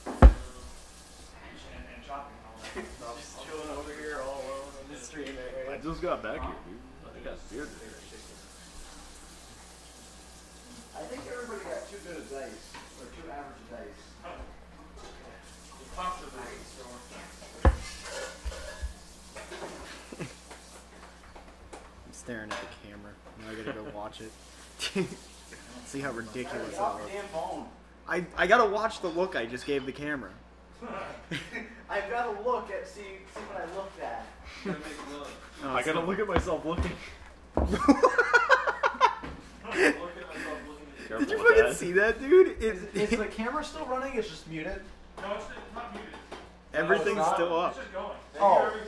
And chopping and all that stuff. Just chilling over here all alone on the stream I just got back here, dude. I got beard today. I think everybody got too good at dice. Or too average at dice. I'm staring at the camera. Now I gotta go watch it. See how ridiculous it Drop the looks. damn phone. I gotta watch the look I just gave the camera. I've got to look at see what I looked at. Oh, I gotta look at myself looking. Did you fucking see that, dude? Is the camera still running? It's just muted. No, it's not muted. Everything's not. still It's up. just going.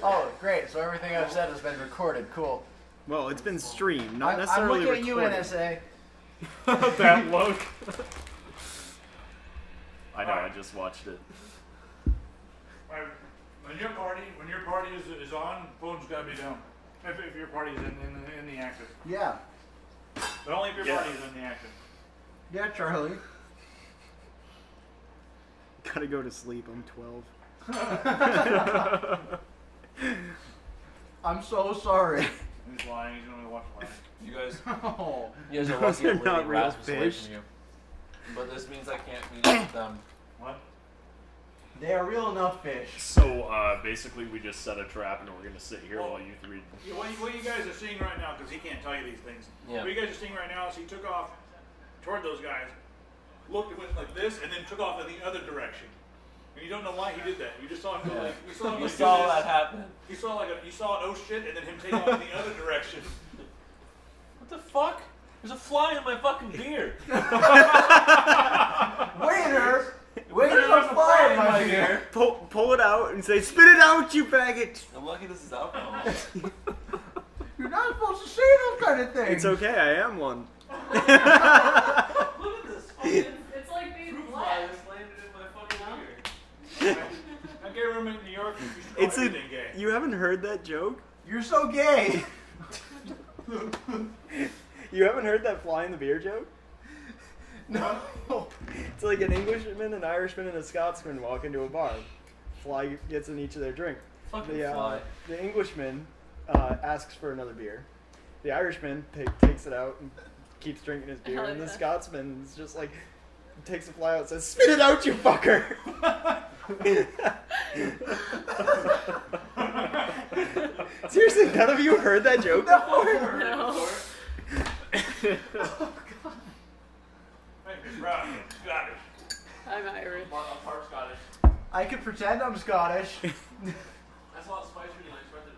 Oh, great. So everything I've said has been recorded. Cool. Well, it's been streamed, not I'm necessarily looking at you, recorded. NSA. That look. I know, I just watched it. Alright, when your party is on, phone's gotta be down. If your party is in the active. Yeah. But only if your Yeah. party is in the active. Yeah, Charlie. Gotta go to sleep. I'm 12. I'm so sorry. He's lying, he's gonna watch live. You guys, Oh. you guys are Those lucky are I'm not leaving real Rasmus away fish. from you. But this means I can't meet up with them. What? They are real enough fish. So, basically we just set a trap and we're gonna sit here while you three... What you guys are seeing right now, because he can't tell you these things. Yeah. What you guys are seeing right now is he took off toward those guys, looked and went like this, and then took off in the other direction. And you don't know why he did that. You just saw him go like, you saw him You like saw do this. that happen. You saw you saw an oh shit, and then him take off in the other direction. What the fuck? There's a fly in my fucking beard. Waiter! There's Waiter's a fly in my beer. Pull it out and say, "Spit it out, you faggot!" I'm lucky this is alcohol. You're not supposed to say those kind of things. It's okay. I am one. It's a. everything gay. You haven't heard that joke? You're so gay. You haven't heard that fly in the beer joke? No. It's like an Englishman, an Irishman, and a Scotsman walk into a bar. Fly gets in each of their drink. Fucking The, fly. the Englishman asks for another beer. The Irishman takes it out and keeps drinking his beer. Hell And the yeah. Scotsman is just like, takes the fly out and says, "Spit it out, you fucker!" Seriously, none of you have heard that joke before? No. Make me proud. Got it. I'm Irish. I'm part Scottish. I could pretend I'm Scottish. That's a lot spicier than I expected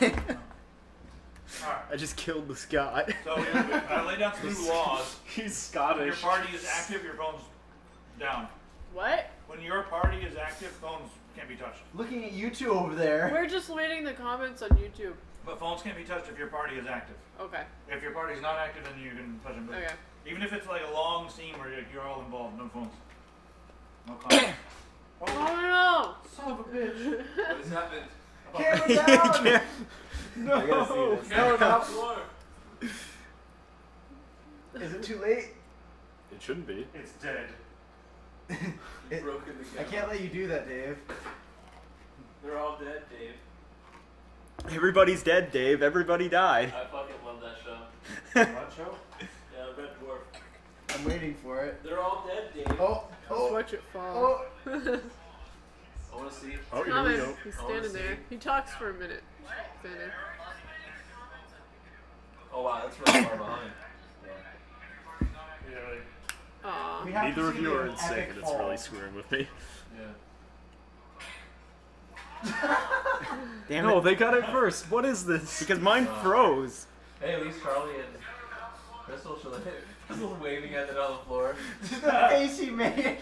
it to be. Alright. I just killed the Scot. So I laid down some new laws. He's When your Scottish. party is active, your phone's down. What? When your party is active, phones can't be touched. Looking at you two over there. We're just reading the comments on YouTube. But phones can't be touched if your party is active. Okay. If your party's not active, then you can touch them. Okay. Even if it's like a long scene where you're all involved, no phones. No comments. Oh Son of a bitch. What has happened? Camera down. No. I gotta see this. Camera on the floor. Is it too late? It shouldn't be. It's dead. You've broken the I camera. can't let you do that, Dave. They're all dead, Dave. Everybody's dead, Dave. Everybody died. I fucking love that show. What show? Yeah, the Red Dwarf. I'm waiting for it. They're all dead, Dave. Oh, no! Just oh, watch it fall. oh. I want to see. Oh, here we Coming. go. He's I wanna standing there. see. He talks for a minute. Standing. Oh wow, that's really far behind. Yeah, like, Aw. We have Neither to of see you the are in sync, epic and it's fall. really screwing with me. Yeah. Damn No, it. they got it first. What is this? Because mine froze. Hey, at least Charlie and Crystal should have Crystal's waving at it on the floor. The face he made.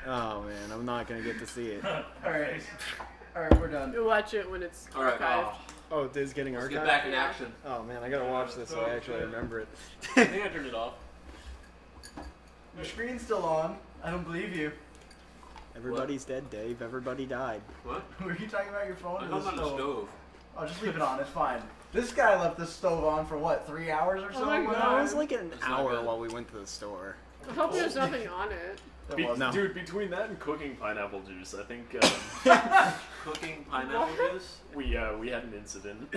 Oh man, I'm not gonna get to see it. Alright. Alright, we're done. You'll watch it when it's All right, archived. Oh, this is getting Let's archived? get back in Yeah. action. Oh man, I gotta watch this so I actually remember it. I think I turned it off. Your screen's still on. I don't believe you. Everybody's dead, Dave. Everybody died. What? Were you talking about your phone I'm or the talking about the stove? stove. Oh, just leave it on. It's fine. This guy left the stove on for what, 3 hours or so? Oh my one God. It time? was like an It's not hour good. while we went to the store. I hope there's nothing on it. There Be- was. No. Dude, between that and cooking pineapple juice, I think Cooking pineapple juice. we had an incident.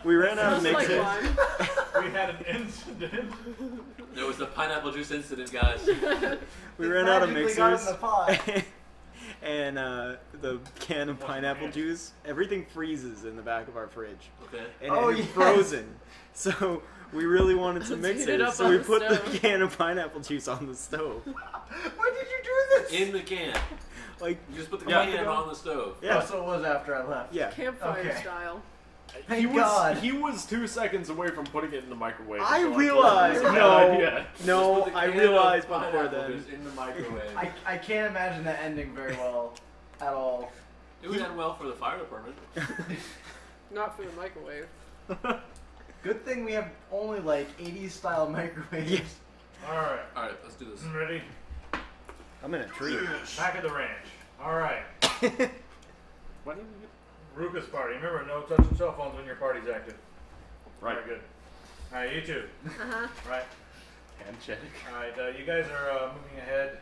We ran out of Smells like mixers. one. we had an incident. There was the pineapple juice incident, guys. We ran out of Magically got in mixers. the pot. And the can of pineapple juice, everything freezes in the back of our fridge. Okay. And Oh, it was yes. frozen. So we really wanted some Let's heat it mixers. up So on we the put the stove. can of pineapple juice on the stove. When did you do this? In the can. Like, You just put the Yeah. can on the stove. yeah. Oh, so it was after I left. Yeah. Campfire Okay. style. Thank God. He was 2 seconds away from putting it in the microwave. I so thought realized. it was a bad No. idea. No, Just put the I can realized of before pineapple then. juice in the microwave. I can't imagine that ending very well at all. It would end well for the fire department. Not for the microwave. Good thing we have only like 80s style microwaves. Yeah. Alright. All right, let's do this. Ready? I'm in a tree. Back at the ranch. Alright. Why didn't you Ruka's party. Remember, no touching cell phones when your party's active. Right. Alright, good. Alright, you two. Uh-huh. Right. handshake? Alright, you guys are moving ahead.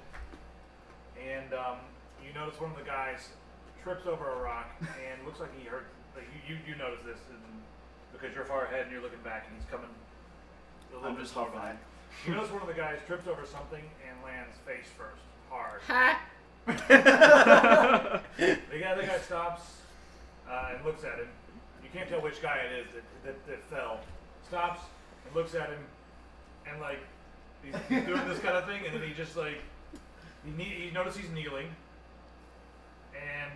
And you notice one of the guys trips over a rock and looks like he hurt. Like you notice this because you're far ahead and you're looking back and he's coming a little I'm bit just slower fine. behind. You notice one of the guys trips over something and lands face first, hard. Ha! The other guy stops and looks at him. You can't tell which guy it is that fell. Stops and looks at him, and like he's doing this kind of thing, and then he just like you notice he's kneeling, and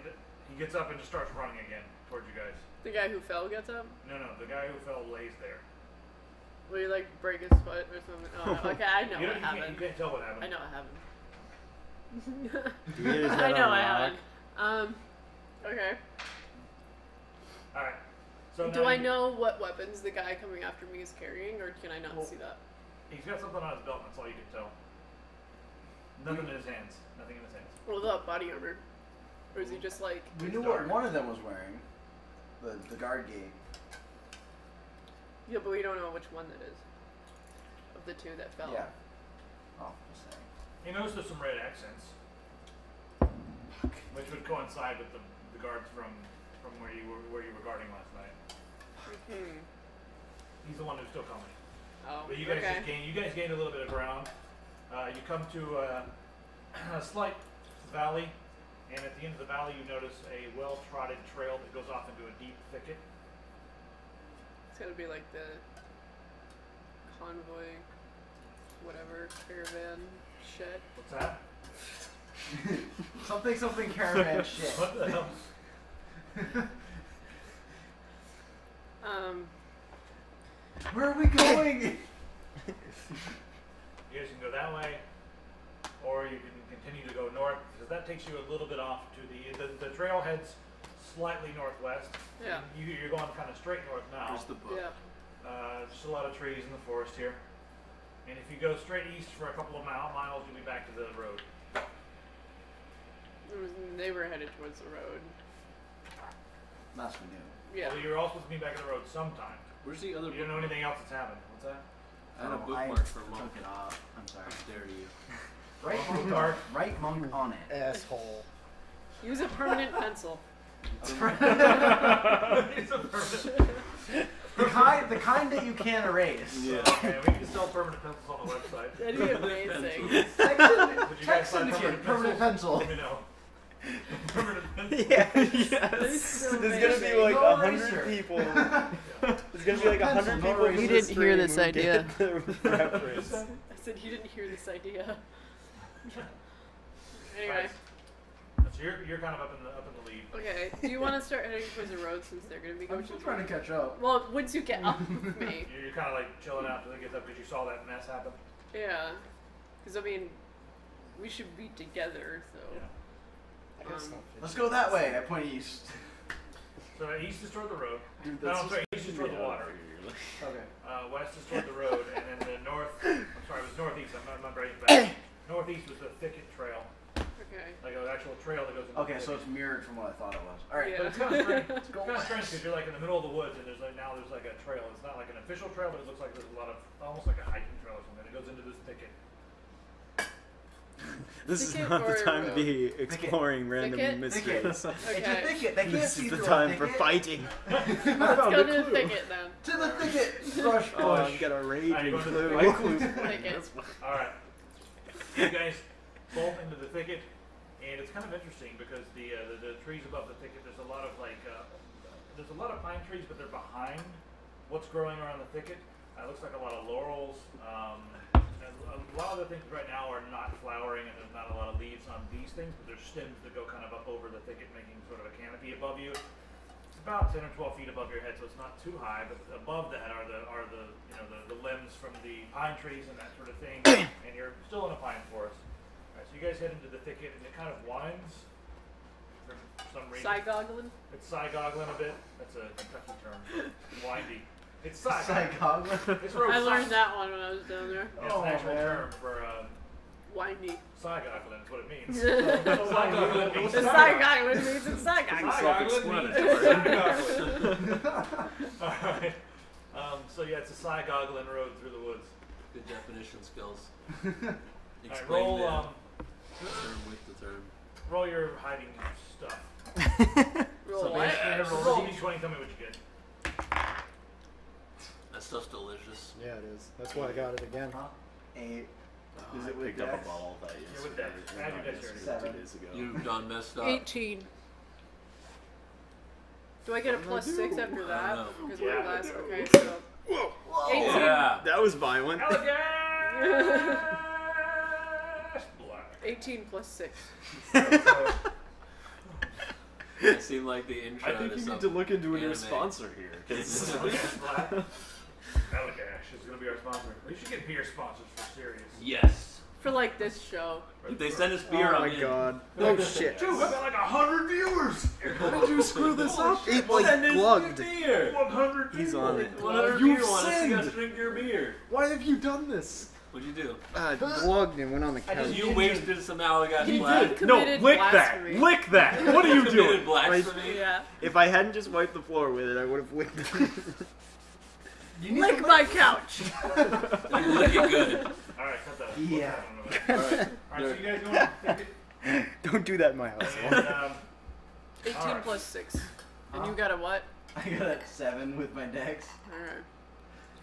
he gets up and just starts running again towards you guys. The guy who fell gets up? No, the guy who fell lays there. Will you like break his foot or something? Oh, no. Okay, I know you what can't, happened. you can't tell what happened. I know what happened. Do we hit his I head know on what a rock? happened. Okay. All right. So Do now I know what weapons the guy coming after me is carrying, or can I not Well, see that? He's got something on his belt. That's all you can tell. Nothing in his hands. Nothing in his hands. What about body armor? Or is he just like... We knew what one of them was wearing. The guard gate. Yeah, but we don't know which one that is. Of the two that fell. Yeah. Oh, just saying. You notice there's some red accents. Which would coincide with the guards from where you were guarding last night. Hmm. He's the one who's still coming. Oh, But you guys okay. gained a little bit of ground. You come to a slight valley, and at the end of the valley you notice a well-trodden trail that goes off into a deep thicket. It's gotta be like the convoy, whatever, caravan shit. What's that? something caravan shit. What the hell? Where are we going? You guys can go that way, or you can continue to go north, because that takes you a little bit off to the trail heads slightly northwest. Yeah. You're going kind of straight north now. Where's the book? Yeah. Just a lot of trees in the forest here. And if you go straight east for a couple of miles, you'll be back to the road. They were headed towards the road. That's we knew. Yeah. Well, you're all supposed to be back at the road sometime. Where's the other You don't know book? anything else that's happened. What's that? I had a Oh, bookmark for a monk. Took it off. I'm sorry. How dare you? Right Oh, monk, dark. right monk on it. Asshole. Use a permanent pencil. It's a permanent. The kind that you can't erase. Yeah. Okay, we can sell permanent pencils on the website. That'd be amazing. Would you guys Text buy syndicate, permanent pencil. Let me know. Permanent pencil. Yeah, That'd be yes. so There's gonna be amazing. like No 100 eraser. people. Yeah. There's gonna be like 100 Pencil, no people. eraser. in You this didn't hear stream this who get idea. the reference. I said you didn't hear this idea. Anyway, So you're kind of up in the lead. okay. Do you want to start heading towards the road since they're gonna be going? I'm still trying to catch up. Well, once you get up with me, You're kind of like chilling out till it gets up because you saw that mess happen. yeah. Because I mean, we should be together. So Yeah. I guess not. Let's go that way. I point east. So east is toward the road. Dude, No, that's I'm sorry, east is toward the water. Okay. West is toward the road, and then the north. I'm sorry, it was northeast. I'm not brain back. Northeast was the thicket trail, okay. like an actual trail that goes. Into Okay, the so thicket. it's mirrored from what I thought it was. All right. Yeah. But it's kind of strange. It's kind of strange because you're like in the middle of the woods, and there's like a trail. It's not like an official trail, but it looks like there's a lot of almost like a hiking trail or something. It goes into this thicket. This is Thicket not the or time to road? be exploring random Thicket? mysteries. It's a Okay. thicket. They can't This see is the through time a for thicket. fighting. Let's go to the thicket then. To the thicket. Brush Oh, bush. I've got a raging Alright, go to the clue. Thicket. All right. You guys bolt into the thicket, and it's kind of interesting because the trees above the thicket. There's a lot of there's a lot of pine trees, but they're behind what's growing around the thicket. It looks like a lot of laurels. And a lot of the things right now are not flowering, and there's not a lot of leaves on these things, but there's stems that go kind of up over the thicket, making sort of a canopy above you. It's about 10 or 12 feet above your head, so it's not too high. But above that are the limbs from the pine trees and that sort of thing. And you're still in a pine forest. All right, so you guys head into the thicket, and it kind of winds for some reason. Side-goggling? It's side-goggling a bit. That's a Kentucky term. Windy. It's side. Psychoglin. It's road I learned side. that one when I was down there. It's Oh, an actual man. term for Windy. side-goggling is what it means. The Side-goggling means side-goggling means it's side-goggling. Side-goggling means Alright. So yeah, it's a side-goggling road through the woods. Good definition skills. Alright, Explain roll the term with the term. roll your hiding stuff. Roll So what? basically, roll a d20, tell me what you get. That stuff's delicious. Yeah, it is. That's why I got it again. Huh? 8. Oh, Is I it with picked up a dex? bottle of that Yeah, with yesterday. dex. or Add not your dex yesterday, here. 2 days ago. You've done messed up. 18. Do I get a plus 6 after I that? don't know. Because Yeah. we're last. Okay, so. Whoa. 18. Yeah. That was violent. Alligator! Black. 18 plus 6. It seemed like the intro I think to you some need to look into a new anime. sponsor here. 'cause- Black. Allagash is going to be our sponsor. We should get beer sponsors for serious. Yes. For like this show. If they send us beer, Oh I'm my in. god. Oh shit. Dude, we've got like 100 viewers! How did you screw this up? It Send like us plugged. beer. 100 He's people. on it. 100 You've beer want us to sinned. guys drink your beer. Why have you done this? What'd you do? Logged and went on the I couch. just- You wasted some Allagash He black. did. No, Committed lick that! blasphemy. Lick that! What are you Committed doing? blasphemy. Yeah. If I hadn't just wiped the floor with it, I would have licked it. You need Lick to my couch. You lick it good. Alright, cut that. Yeah. Alright. Alright, so you guys going to take it? Don't do that in my house. And, 18 Alright. plus 6. And Huh? you got a what? I got a 7 with my dex. Alright.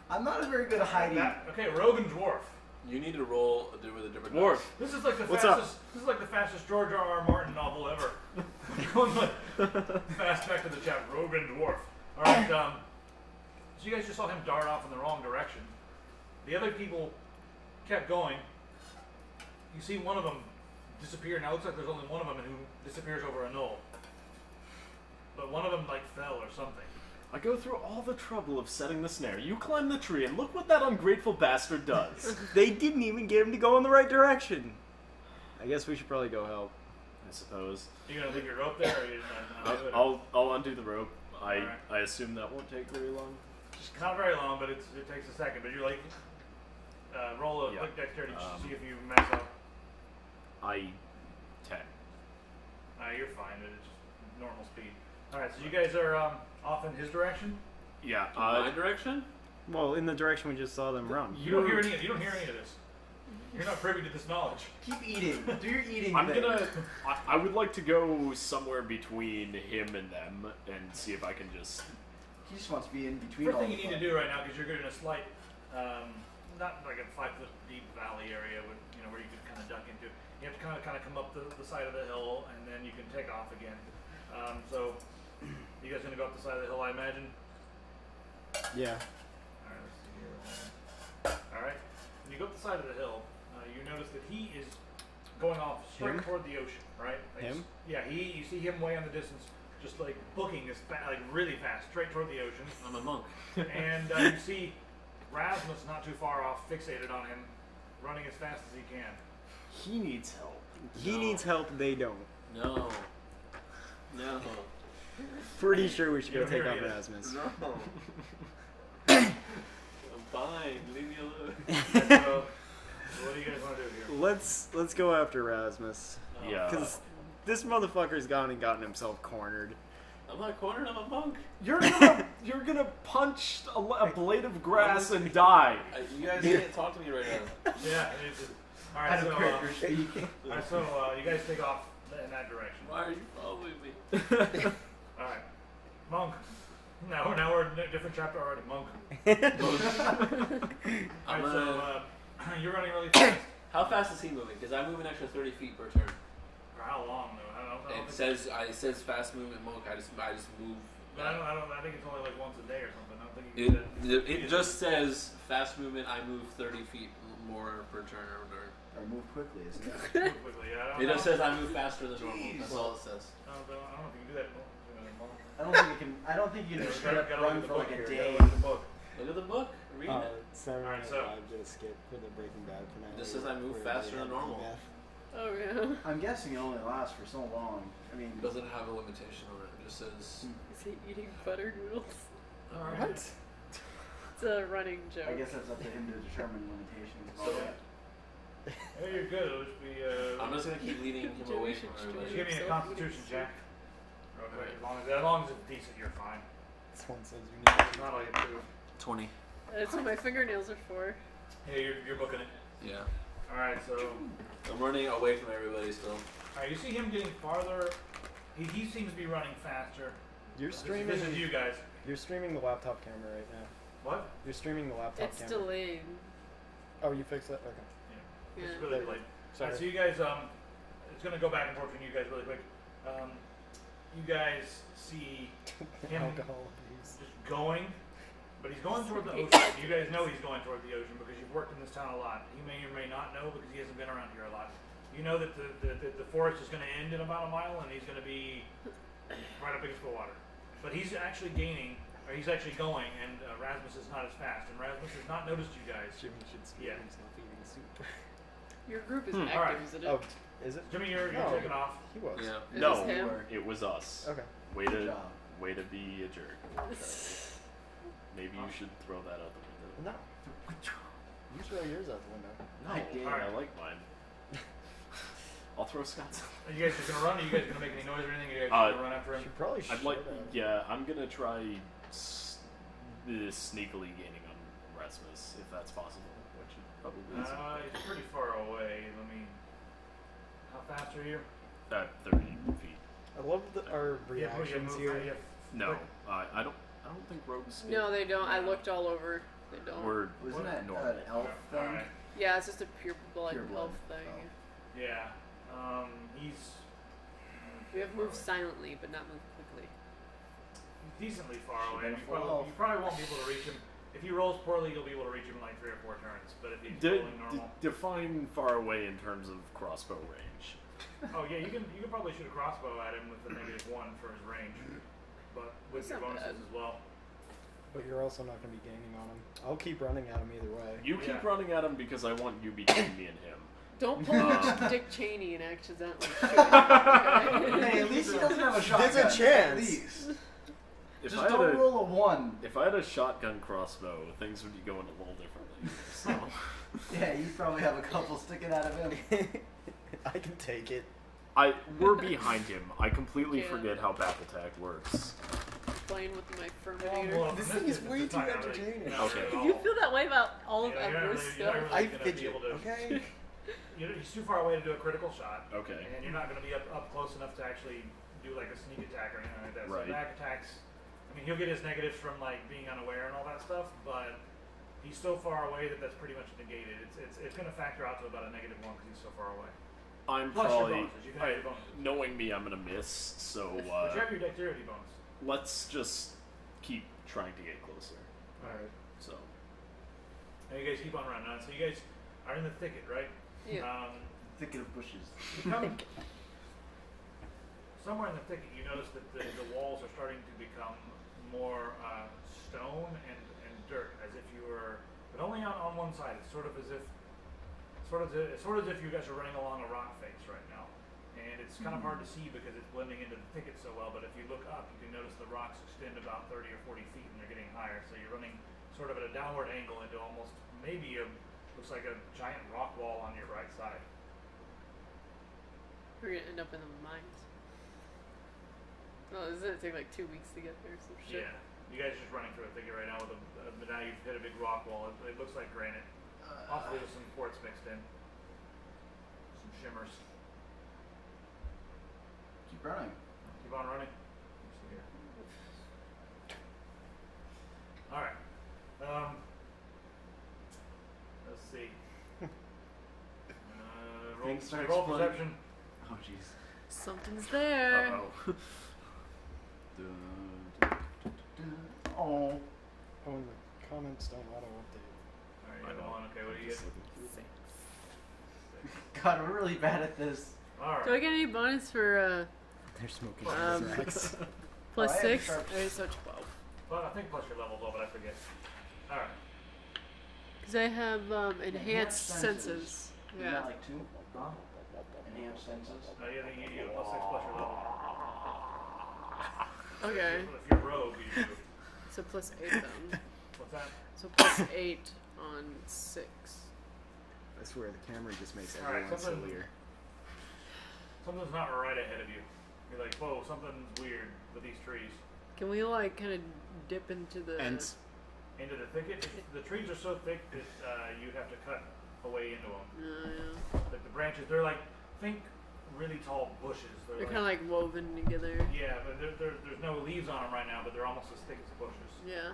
I'm not very good at hiding. okay, Rogue and Dwarf. You need to roll with a different Dwarf. This is like the What's up? fastest. This is like the fastest George R.R. Martin novel ever. Going like fast back to the chat. Rogue and Dwarf. All right. So you guys just saw him dart off in the wrong direction. The other people kept going. You see one of them disappear. Now it looks like there's only one of them who disappears over a knoll. But one of them like fell or something. I go through all the trouble of setting the snare. You climb the tree, and look what that ungrateful bastard does. They didn't even get him to go in the right direction. I guess we should probably go help. I suppose. You gonna leave your rope there, or you not do it? I'll undo the rope. Alright. I assume that won't take very long. Just not very long, but it takes a second. But you're like, roll a Yeah. quick dexterity to see if you mess up. 10. You're fine. It's just normal speed. All right, so you guys are off in his direction. Yeah. My direction? Well, in the direction we just saw them run. You don't hear any. You don't hear any of this. You're not privy to this knowledge. Keep eating. Do your eating I'm thing. gonna. I would like to go somewhere between him and them and see if I can just. He just wants to be in between First all thing you the need to fun. do right now, because you're in a slight, not like a 5-foot deep valley area, with, where you could kind of duck into. You have to kind of come up the side of the hill, and then you can take off again. So, you guys gonna go up the side of the hill, I imagine. Yeah. Alright, let's see here. Alright. When you go up the side of the hill, you notice that he is going off straight Him? toward the ocean, right? Like, Him? Yeah, you see him way in the distance, just like booking as like really fast, straight toward the ocean. I'm a monk. And you see Rasmus not too far off, fixated on him, running as fast as he can. He needs help. He No. needs help, they don't. No. No. Pretty sure we should You go don't take hear out any of Rasmus. No. I'm fine. Leave me alone. And so, what do you guys want to do here? Let's go after Rasmus. No. Yeah. Because this motherfucker's gone and gotten himself cornered. I'm not cornered. I'm a monk. You're gonna punch a blade of grass and die. You guys can't talk to me right now. Yeah. It's just, all right. Out So, of character speak. all right, so you guys take off in that direction. Why are you following me? All right, monk. Now we're in a different chapter already. Monk. All right, so you're running really fast. How fast is he moving? Because I move an extra 30 feet per turn. For how long though? I don't It says fast movement monk. I just move. But I think it's only like once a day or something. I don't think you can do that. It just says fast movement. I move 30 feet more per turn or whatever. Or move quickly, isn't it? Move quickly. Yeah, It just says I move faster than normal. That's all it says. I don't know if you can do that. I don't think you can. I don't think you can straight up Gotta run look at the for like book a here. day. Gotta look at the book. Look at the book. Read it. Samurai Alright, so- 5 did a skip for the Breaking Bad finale. This says I move where faster they than had normal. Beth. Oh, yeah. I'm guessing it only lasts for so long. I mean, It doesn't have a limitation on it. It just says. Is he eating buttered noodles? Alright. It's a running joke. I guess that's up to him to determine limitations. So, Hey, you're good. It'll just be. I'm just gonna keep leading him Joey away should from join Just everybody. give me a Constitution check. Okay, as long as it's decent, you're fine. This one says you need It's not like a 2. 20. That's what my fingernails are for. Yeah, you're booking it. Yeah. All right, so. I'm running away from everybody still. Alright, you see him getting farther. He seems to be running faster. You're streaming. This is you guys. You're streaming the laptop camera right now. What? You're streaming the laptop It's camera. delayed. Oh, you fixed that? Okay. Yeah. It's really late. Sorry. Alright, so you guys, it's gonna go back and forth between you guys really quick. You guys see him Alcohol abuse. just going, but he's going toward the ocean. You guys know he's going toward the ocean because you've worked in this town a lot. You may or may not know because he hasn't been around here a lot. You know that the forest is going to end in about a mile and he's going to be right up against the water. But he's actually gaining, or he's actually going, and Rasmus is not as fast. And Rasmus has not noticed you guys. Jimmy should speak Yeah. himself eating soup. Your group is Alright. active, isn't it? Oh, is it? Jimmy, you're No. taking off. He was. Yeah. Is No, this him? it was us. Okay. Way Good to job. be a jerk. Maybe you should throw that out the window. No. You throw yours out the window. No, I did. I like mine. I'll throw Scott's. Are you guys just gonna run? Are you guys gonna make any noise or anything? Are you guys gonna run after him? Should probably I'd like. shut up. Yeah, I'm gonna try sneakily gaining on Rasmus if that's possible, which it probably is. He's pretty far away. Let me. How fast are you? 30 feet. I love our reactions here. No, I don't think rogues. No, they don't. I looked all over. They don't. We're Wasn't that normal. an elf thing? Alright. Yeah, it's just a pure blood Pure blood. elf thing. Oh. Yeah. He's We have moved silently, but not moved quickly. decently far away. Should've You been probably, full. you probably won't be able to reach him. If he rolls poorly, you'll be able to reach him in like 3 or 4 turns. But if he's rolling normal, Define far away in terms of crossbow range. oh yeah, you can probably shoot a crossbow at him with the -1 for his range, but with That's your not bonuses bad. as well. But you're also not going to be gaining on him. I'll keep running at him either way. You keep Yeah. running at him because I want you between me and him. Don't pull Dick Cheney and accidentally shoot him. Okay? Hey, at least he doesn't have a shotgun. There's a chance. At least. If Just I had don't a, roll a 1. If I had a shotgun crossbow, things would be going a little differently. So Yeah, you probably have a couple sticking out of him. I can take it. we're behind him. I completely Yeah. forget how back attack works. Playing with my Well, Ferminator. This in thing is case, way it's too not really- entertaining. not Okay. really at You all. feel that way about all of Yeah, you're not Ever's really- you're not stuff? really I gonna be fidget, able to- okay? He's too far away to do a critical shot, Okay. and you're not going to be up close enough to actually do like a sneak attack or anything like that. Right. So back attacks, I mean, he'll get his negatives from like being unaware and all that stuff, but he's so far away that that's pretty much negated. It's going to factor out to about a -1 because he's so far away. I'm Plus your probably bonuses. You can have your bonuses. knowing me, I'm gonna miss. So But you have your dexterity bonus. let's just keep trying to get closer. Alright. So Now you guys keep on running on. So you guys are in the thicket, right? Yeah. Thicket of bushes. You come somewhere in the thicket, you notice that the walls are starting to become more stone and dirt, as if you were, but only on one side. It's sort of as if you guys are running along a rock face right now, and it's kind of hard to see because it's blending into the thicket so well. But if you look up, you can notice the rocks extend about 30 or 40 feet, and they're getting higher. So you're running sort of at a downward angle into almost maybe looks like a giant rock wall on your right side. We're gonna end up in the mines. Oh, doesn't it take like 2 weeks to get there or some shit? Yeah, you guys are just running through a thicket right now with but now you've hit a big rock wall. It looks like granite, possibly with some quartz mixed in, some shimmers. Keep running. Keep on running. Let's see here. All right. Let's see. Things start Roll exploding. perception. Oh, jeez. Something's there. uh-oh. Oh. Oh, and the comments don't auto-update. All right, you got one. Okay, what do you get? God, we're really bad at this. All right. Do I get any bonus for They're smoking plus Oh, I have 6? sharp- Alright, so 12. Well, I think plus your level, but I forget. All right. Because I have enhanced senses. You Yeah. got like 2? Huh? Enhanced senses. Yeah, you get a plus 6 plus your level. Okay. If you're rogue, you do. So plus 8 then. What's that? So plus 8 on 6. I swear, the camera just makes Alright, everyone something- sillier. Something's not right ahead of you. You're like, whoa, something's weird with these trees. Can we like kind of dip into the... Ents. Into the thicket, the trees are so thick that you have to cut a way into them. yeah. Like the branches, they're like, think really tall bushes. They're kind of like woven together. yeah, but there's no leaves on them right now, but they're almost as thick as bushes. Yeah.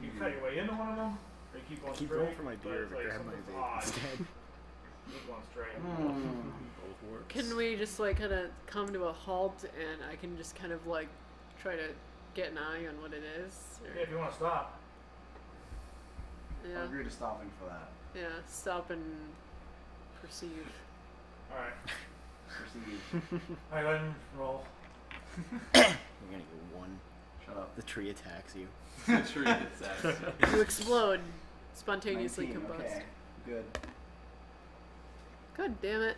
You cut your way into one of them, or you keep I going keep straight. going for my but beer, it's but like grab my something's vape odd. instead. Keep going straight. Both works. Can we just like kind of come to a halt and I can just kind of like try to get an eye on what it is? Or- Yeah, if you want to stop. yeah. I'll agree to stopping for that. Yeah. Stop and perceive. All right. Proceed. All right, go ahead and roll. You're gonna go 1. Shut up. The tree attacks you. The tree attacks. You explode. Spontaneously 19, combust. okay. Good. God damn it.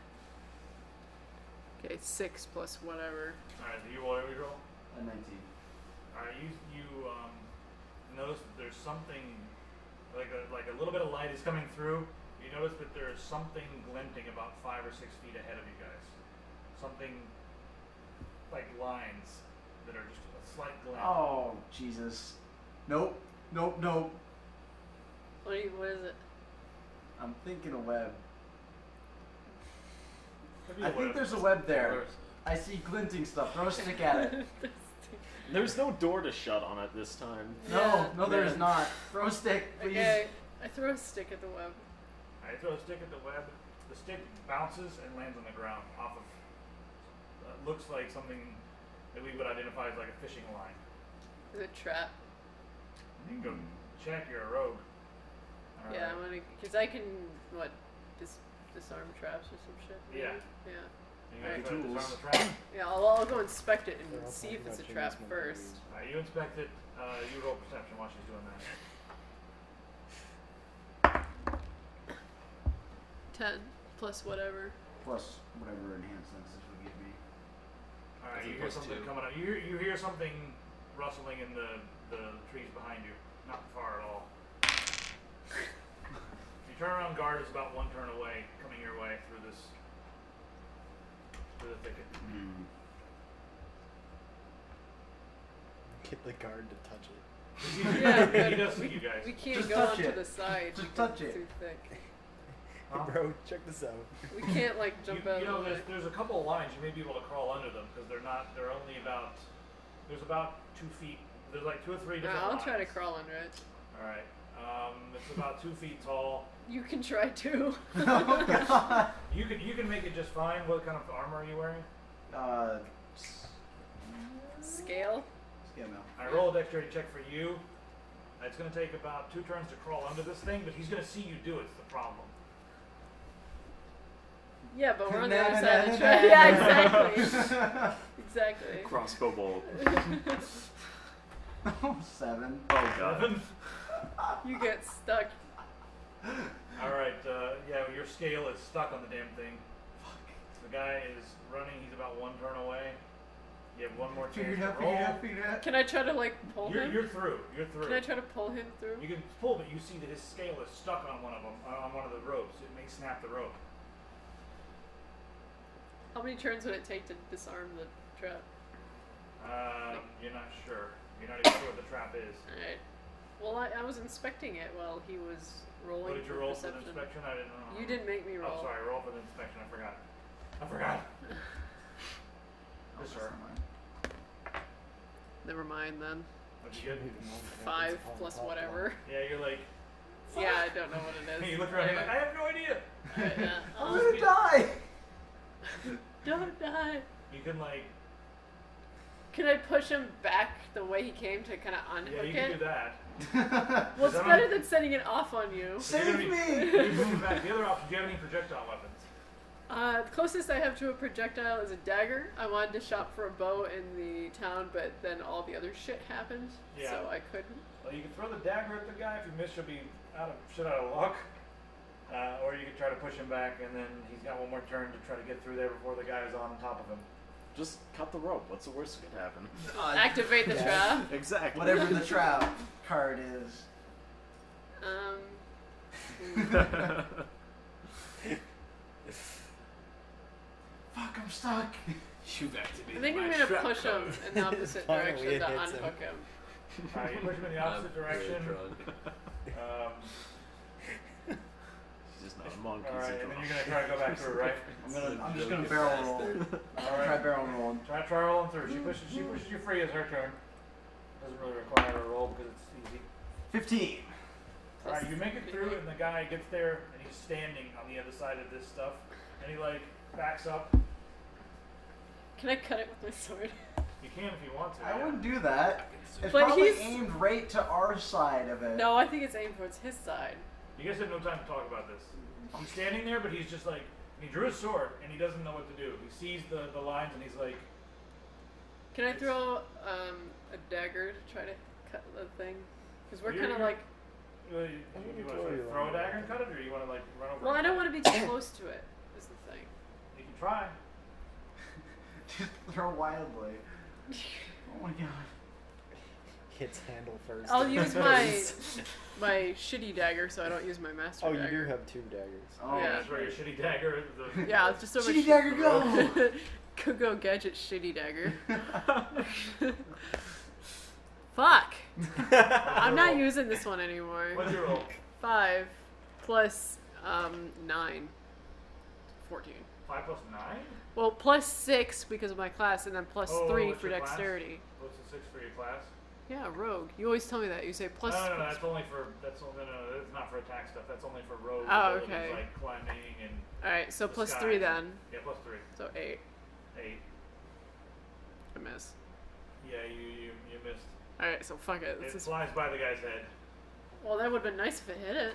Okay, 6 plus whatever. All right, so you roll every roll. A 19. All right, you notice that there's something like a little bit of light is coming through. You notice that there is something glinting about 5 or 6 feet ahead of you guys. Something like lines that are just a slight glint. Oh, Jesus. Nope. Nope, nope. What is it? I'm thinking a web. Could be I a think web. there's a web there. I see glinting stuff. Throw a stick at it. There's no door to shut on it this time. Yeah. No, there is not. Throw a stick, please. Okay, I throw a stick at the web. I throw a stick at the web. The stick bounces and lands on the ground off of. Looks like something that we would identify as like a fishing line. Is it trap? You can go check. You're a rogue. All Yeah, right. I'm gonna, cause I can disarm traps or some shit. maybe? Yeah. Yeah. You gonna Alright. try to disarm Tools. the trap? Yeah, I'll go inspect it They're and all see talking if it's a about trap James first. Alright, you inspect it. You roll perception while she's doing that. 10 plus whatever. Plus whatever enhancements this would give me. Alright, Is it you hear plus something 2? coming up. You hear something rustling in the trees behind you. Not far at all. You turn around, guard is about 1 turn away, coming your way through the thicket. Get the guard to touch it. Yeah, He but does see you guys. we can't Just go touch onto it. the side. Just because touch it's it. too thick. Huh? Bro, check this out. We can't like jump out You know, of the way. there's a couple of lines. You may be able to crawl under them because they're only about. There's about 2 feet. There's like 2 or 3 different I'll lines. try to crawl under it. All right. It's about 2 feet tall. You can try too. Oh God. You can make it just fine. What kind of armor are you wearing? Scale. Yeah, no. I roll a dexterity check for you. It's going to take about 2 turns to crawl under this thing, but he's going to see you do it. It's the problem. Yeah, but we're on the Na, other na, side of na, the track. na, Yeah, na. exactly. Exactly. Crossbow bolt. Oh, 7. Oh god. 7. You get stuck. All right. Yeah, your scale is stuck on the damn thing. The guy is running. He's about 1 turn away. You have 1 more chance Figure it to out, roll. figure it out, figure it out. Can I try to like pull him? You're through. You're through. Can I try to pull him through? You can pull, but you see that his scale is stuck on one of them, on one of the ropes. It may snap the rope. How many turns would it take to disarm the trap? You're not sure. You're not even sure what the trap is. Alright. Well, I was inspecting it while he was rolling What did you for roll for the perception. inspection? I didn't know. You didn't make me roll. Oh, sorry. Roll for the inspection. I forgot. Oh, Yes, sir. never mind. Never mind then. What'd you get? 5 plus whatever. Yeah, you're like. Yeah, I don't know what it is. You look around. You're like, I have no idea. Alright, yeah. I'm gonna die! Don't die. You can like. Can I push him back the way he came to kind of unhook Yeah, you it? can do that. Well, it's Is that better on- than sending it off on you. Save You're gonna me! You push it back. The other option. Do you have any projectile weapons? The closest I have to a projectile is a dagger. I wanted to shop for a bow in the town, but then all the other shit happened, Yeah. so I couldn't. Well, you can throw the dagger at the guy. If you miss, you'll be out of luck. Or you can try to push him back, and then he's got 1 more turn to try to get through there before the guy is on top of him. Just cut the rope. What's the worst that could happen? Activate the trap. Exactly. Whatever the trap card is. Fuck, I'm stuck. You've I activated think my I'm gonna trap push him code. in the opposite Finally direction it to hits him. unhook him. Alright, you push him in the opposite I'm very direction. drunk. He's just not a monk. Alright, He's a and then drunk. you're gonna try to go back through, right? I'm just gonna barrel roll. Alright. Try barrel rolling. Try rolling through. She pushes you free as her turn. Doesn't really require her to roll because it's easy. 15. Alright, you make it through, and the guy gets there, and he's standing on the other side of this stuff, and he like backs up. Can I cut it with my sword? You can if you want to. I yeah. wouldn't do that. It's But probably he's- aimed right to our side of it. No, I think it's aimed towards his side. You guys have no time to talk about this. He's standing there, but he's just like, he drew his sword, and he doesn't know what to do. He sees the lines, and he's like, Can I throw a dagger to try to cut the thing? Because we're You're- kind of you're- like. you want to throw a dagger and cut it, or you want to like run over? Well, I and don't cut want to be too close to it. Is the thing. it? You can try. Just throw wildly. Oh my god. hits handle first. I'll use my shitty dagger, so I don't use my master Oh, dagger. you do have 2 daggers. Oh, Yeah. That's where your shitty dagger. Yeah, it's just so much. Shitty dagger, go! Go gadget shitty dagger. Fuck. I'm not using this one anymore. What's your roll? 5 plus 9. 14. 5 plus 9? Well, plus 6 because of my class, and then plus Oh, 3 what's for your class? dexterity. What's the 6 for your class? Yeah, rogue. You always tell me that. You say plus. No, plus- that's only for that's not for attack stuff. That's only for rogue Oh, abilities okay. like climbing and All right, so plus Disguise. 3 then. yeah, plus 3, So 8. 8. I miss. Yeah, you missed. All right, so fuck it. This It is. flies by the guy's head. Well, that would have been nice if it hit it.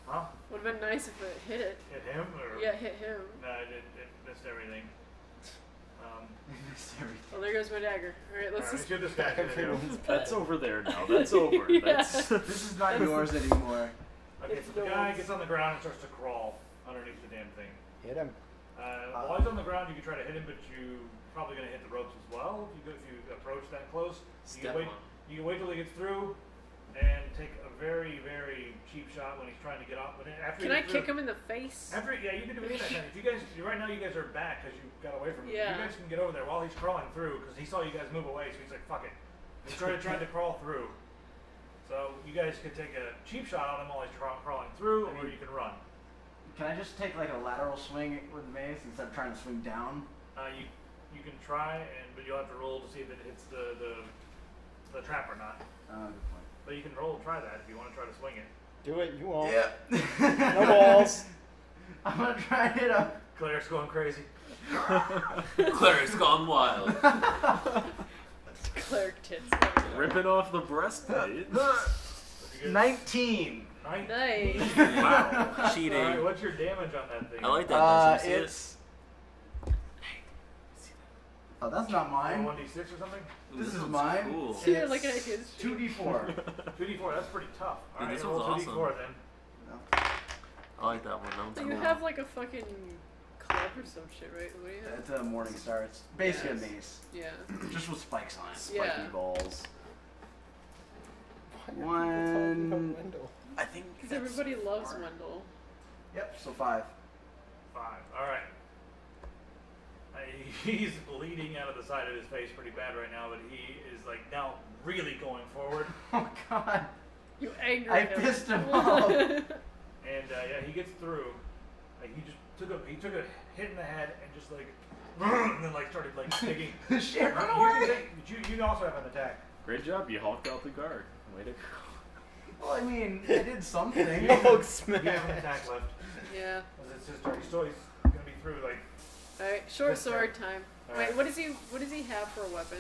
Huh? Would have been nice if it hit it. Hit him or? Yeah, hit him. No, it missed everything. Missed everything. Well, there goes my dagger. All right, let's Alright, just. shoot this guy. That's over there now. That's over. Yeah. That's This is not yours anymore. Okay, It's so the no guy one's. gets on the ground and starts to crawl underneath the damn thing. Hit him. While he's on the ground, you can try to hit him, but you probably gonna hit the ropes as well if you approach that close. You Step can wait. on. You can wait till he gets through, and take a very very cheap shot when he's trying to get off. But after Can he I gets kick through, him in the face? After yeah, you can do any of that. Kind of- If you guys right now you guys are back because you got away from him. Yeah. You guys can get over there while he's crawling through because he saw you guys move away, so he's like fuck it. He started trying to crawl through. So you guys could take a cheap shot on him while he's crawling through, or you can run. Can I just take like a lateral swing with the mace instead of trying to swing down? You can try, but you'll have to roll to see if it hits the trap or not. Good point. But you can try that if you want to try to swing it. Do it. You won't. Yeah. No balls. I'm gonna try it up. Cleric's going crazy. Cleric's gone wild. Cleric tits. ripping off the breastplate. 19. Nice. Wow. Cheating. Alright, what's your damage on that thing? I like that. Dustin. See it? It's. Oh, that's not mine. 1d6 or something? Ooh, This is one's mine. Cool. See, you're looking at his sheet. 2d4. 2d4, that's pretty tough. Dude, Alright, this roll one's 2d4 then. I like that one. That one's So cool. you have like a fucking club or some shit, right? What do you have? It's a morning star. It's basically Yes. a mace. Yeah. Just with spikes on it. Spiky Yeah. balls. One. I think Because everybody loves Wendell. Yep, so 5. 5. Alright. He's bleeding out of the side of his face pretty bad right now, but he is like now really going forward. Oh god. You angered I him. pissed him off. And yeah, he gets through. Like he took a hit in the head and just like and then like started like digging. Shit, run You away! can take, but you also have an attack. Great job, you hulked out the guard. Way to go. Well, I mean, I did something. Hulk You have an smash. attack left. Yeah. Because it's his turn. He's gonna be through like Alright, short This turn. sword time. Alright. Wait, what does he have for a weapon?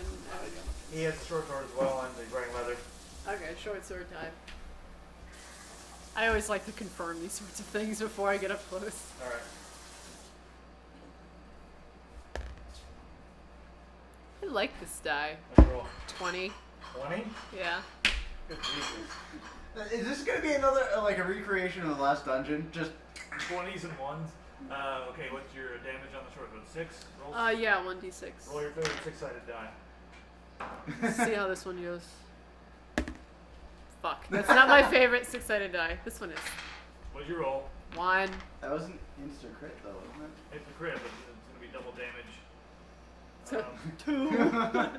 he has a short sword as well and he's wearing leather. Okay, short sword time. I always like to confirm these sorts of things before I get up close. Alright. I like this die. Let's roll. 20. 20? Yeah. Good Jesus. Is this gonna be another, like a recreation of the last dungeon? Just 20s and 1s. Okay, what's your damage on the short sword? 6? Roll, Yeah, 1d6. roll your third 6-sided die. See how this one goes. Fuck. That's not my favorite 6-sided die. This one is. What'd you roll? 1. that was an insta crit though, wasn't It's a crit, but it's gonna be double damage. So- it?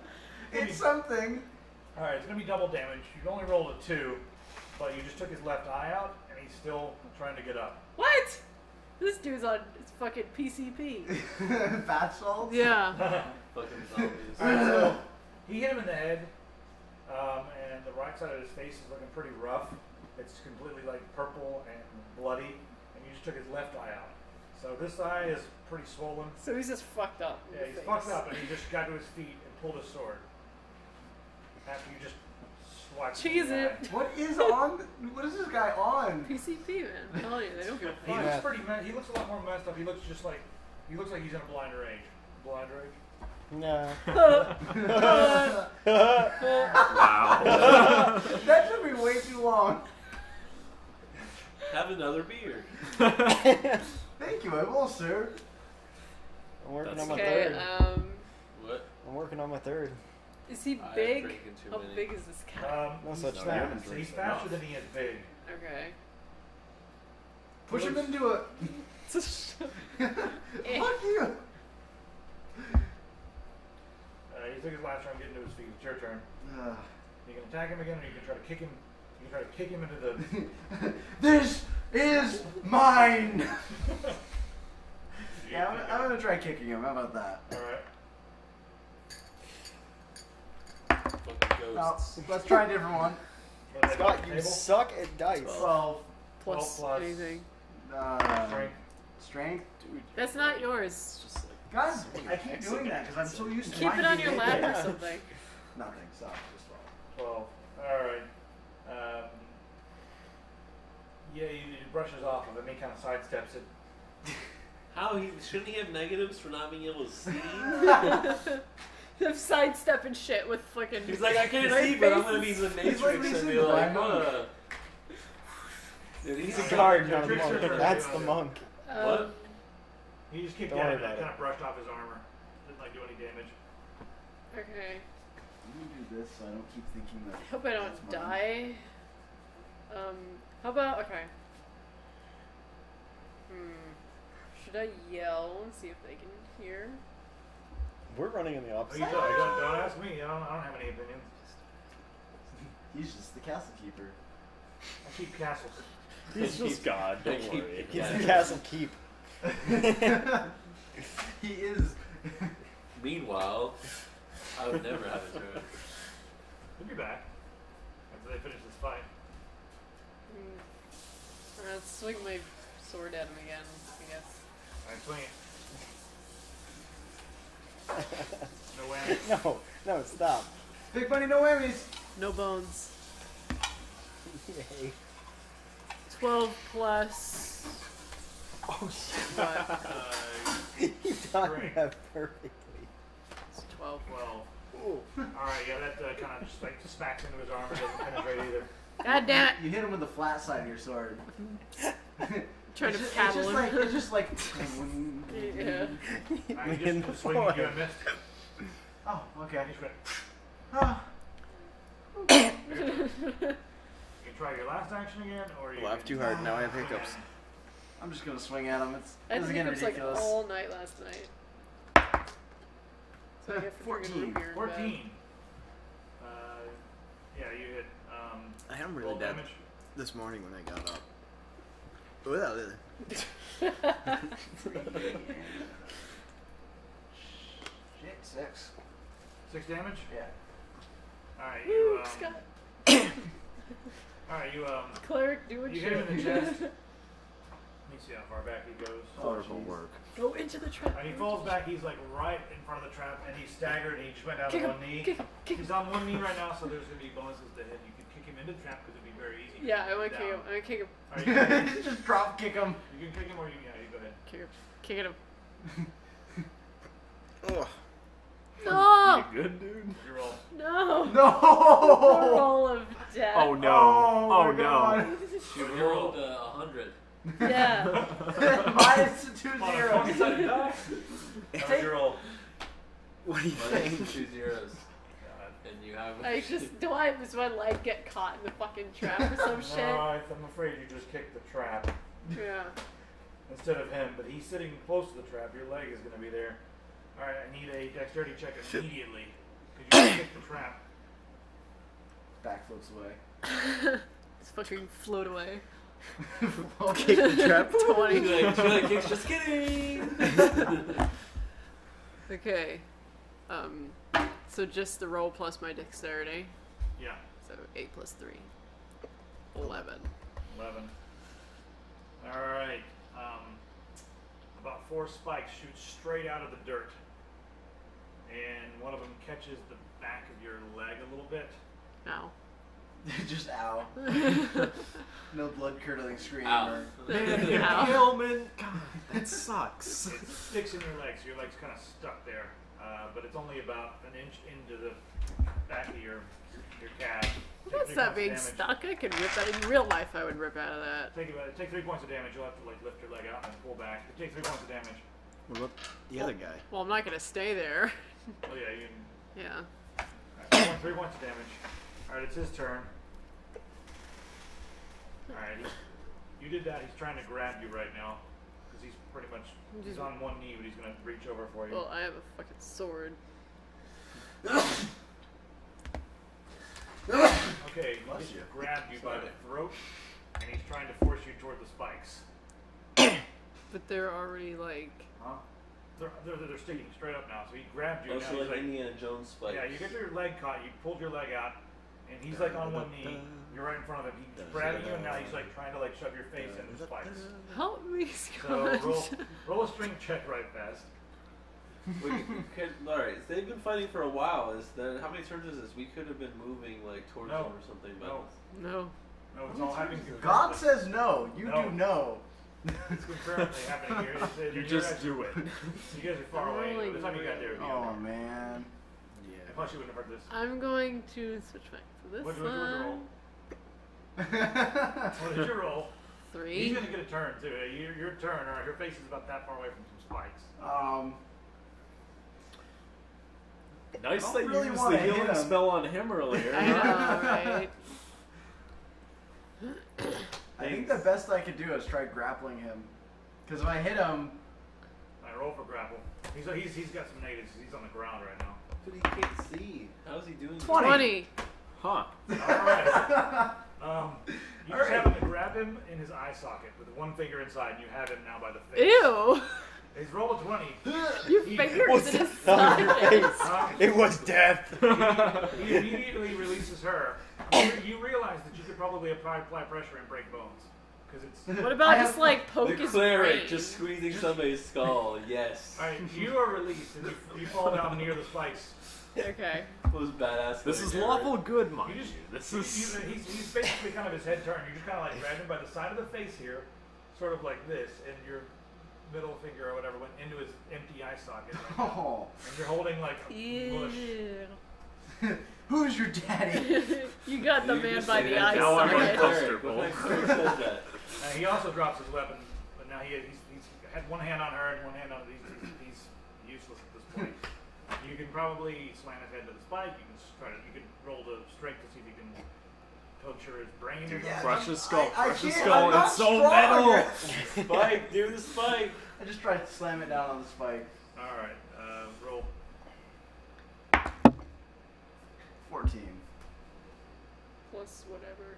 It's something. Alright, it's gonna be double damage. You only rolled a 2, but you just took his left eye out, and he's still trying to get up. What? This dude's on his fucking PCP. Bath salts. Yeah. Fucking zombies. Alright, so he hit him in the head, and the right side of his face is looking pretty rough. It's completely like purple and bloody, and you just took his left eye out. So this eye is pretty swollen. So he's just fucked up. in Yeah, the he's face. fucked up, and he just got to his feet and pulled his sword. After you just swiped him in Cheese the it. eye. What is on? What is this guy on? PCP, man. I'm telling you, they don't give a He fuck. looks pretty. He looks a lot more messed up. He looks just like. He looks like he's in a blind rage. Blind rage. No. Wow. That took me way too long. Have another beer. Thank you, I will, sir. I'm working That's on my Okay, third. What? I'm working on my third. Is he I'm big? drinking too How many. big is this cat? No He's such fast. thing. So he's faster than he is big. Okay. Push him into it. Eh. Fuck you. He took his last turn getting to his feet. It's your turn. Ugh. You can attack him again, or you can try to kick him. You can try to kick him into the. This is mine. Yeah, I'm gonna try kicking him. How about that? All right. Fucking No, ghosts. let's try a different one. What is that, Scott, on the you table? suck at dice. 12. Plus 12 plus. anything. Strength. Strength. Dude, That's not yours. it's just like God, swing I keep doing that because I'm so used to Keep mine it on being your big. lap or something. Nothing. So just 12. 12. All right. Yeah, he brushes off of him. He kind of sidesteps it. How shouldn't he have negatives for not being able to see? The sidestepping shit with fucking. He's like, I can't My see, but I'm face gonna be is- the He's like Matrix and Lisa be like, Blind. Dude, He's he's a guard, Your not a tricks monk. are- That's the monk. What? He just kicked Don't down worry and about kind it. of brushed off his armor. Didn't like do any damage. Okay. Let me do this so I don't keep thinking that. I hope I that's don't mine. die. How about okay? Should I yell and see if they can hear? We're running in the Oh, opposite you direction. don't ask me. I don't have any opinions. He's just the castle keeper. I keep castles. He's just God, don't Keep- worry. He's yeah. the castle keep. He is. Meanwhile, I would never have a turn. He'll be back after they finish this fight. I'll swing my sword at him again, I guess. Alright, swing it. No whammy. No, stop. Big money, no whammies. No bones. Yay. 12 plus. Oh shit. What? You timed Great. that perfectly. It's 12. 12. Ooh. Alright, yeah, that kind of just like smacks into his armor. Doesn't penetrate either. God damn it! You hit him with the flat side of your sword. Trying It's to just- paddle it's him. just like, it's just like. Yeah. Alright, In you the just swing and you forest. missed. Oh, okay. You just went. Ah. You can try your last action again, or you Laugh can too hard, now I have swing at hiccups. him. I'm just gonna swing at him. It's I this is had getting hiccups like ridiculous. all night last night. So I get for 14. freaking root beer in 14. bed. Yeah, you hit. I am roll really dead damage. this morning when I got up. Without it. Shit, 6. 6 damage. Yeah. All right, Woo, you Scott. all right, you Cleric, do what you you hit him in the chest. Let me see how far back he goes. Horrible jeez. work. Go into the trap. And he falls back. He's like right in front of the trap, and he's staggered. And he just went down Kick on him, one knee. kick him, kick him. He's on one knee right now, so there's gonna be bonuses to hit. You can kick him into the trap because it'd be very easy. Yeah, I want to Down. kick him. I want to kick him. All right, you can, Just drop kick him. you can kick him, or you go ahead. Kick him. Kick at him. Oh, No! You good, dude? You roll. No! No! The roll of death. Oh no! Oh, Oh, my no! God. You rolled 100. Yeah. Minus 2 On a zeros. 20-sided die. How was your roll? what do you Minus think? 2 zeros. And you have. I just, does my leg get caught in the fucking trap or some shit? No, I'm afraid you just kicked the trap Yeah. instead of him. But he's sitting close to the trap. Your leg is gonna be there. All right, I need a dexterity check immediately because you kicked the trap. Backflips away. Just fucking float away. Kick the trap. 20. Like, kicks, just kidding! Okay. So just the roll plus my dexterity. Yeah, So 8 plus 3. 11. 11. All right. About 4 spikes shoot straight out of the dirt, and one of them catches the back of your leg a little bit. Ow. Just ow. No blood curdling scream. Ow. Or, Ow. Hellman, God, that sucks. It sticks in your leg, so your leg's kind of stuck there. But it's only about an inch into the back of your calf. What's Take 3 that points being of damage. stuck? I could rip that. In real life, I would rip out of that. Take 3 points of damage. You'll have to like lift your leg out and pull back. Take 3 points of damage. What about the other guy? Well, I'm not gonna stay there. Oh yeah, you can. Yeah. 3 points of damage. Alright, it's his turn. Alright, you did that. He's trying to grab you right now. Because he's pretty much, he's on one knee, but he's going to reach over for you. Well, I have a fucking sword. Okay, he just grabbed you by the throat, and he's trying to force you toward the spikes. But they're already like... Huh? They're sticking straight up now, so he grabbed you. Oh, now so he's like Indiana Jones spikes. Yeah, you get your leg caught, you pulled your leg out, and he's like on one knee, you're right in front of him, he's grabbing you, and now he's like trying to like shove your face into the spikes. Help me, So Scott. roll a strength check right fast. Alright, they've been fighting for a while. How many turns is this? We could have been moving like towards them or something, but No. No, it's all happening concurrently. God says no. You do no. It's concurrently happening here. You just do it. You guys are far away. By the time you got there, it'd be Oh over. man. Yeah. Plus, you wouldn't have heard this. I'm going to switch back to this What'd you roll? one. What did you roll? 3. He's gonna get a turn too. Your turn. All right, your face is about that far away from some spikes. Nice don't that really you used wanna the hit healing him. spell on him earlier. I know, right? I think the best I could do is try grappling him. Because if I hit him, I roll for grapple. He's got some natives. He's on the ground right now. But he can't see. How's he doing? 20. Huh. All right. You just happen to grab him in his eye socket with one finger inside, and you have him now by the face. Ew! He's rolled a 20. Your fingers in his side. It was death. He immediately releases her. You realize that you could probably apply pressure and break bones. Because it's... What about just like poke The his cleric brain? just squeezing somebody's skull. Yes. Alright, you are released, and you fall down near the spikes. Okay. Was badass. This is cleric lawful ever. good, mind You just, you. This is... he's basically kind of his head turned. You just kind of like grab him by the side of the face here, sort of like this, and your middle finger or whatever went into his empty eye socket. Right now. oh, And you're holding like a bush. Ew. who's your daddy? You got the You man just by say the that. eye Now I'm socket. uncomfortable. What kind of cleric says that? He also drops his weapon, but now he's had one hand on her and one hand on he's useless at this point. You can probably slam his head to the spike. You can roll the strength to see if you can puncture his brain or Yeah, something. Crush his skull, I crush his can't, skull. I'm not It's so strong. metal. Spike, do the spike. I just tried to slam it down on the spike. Alright, roll. 14. Plus whatever.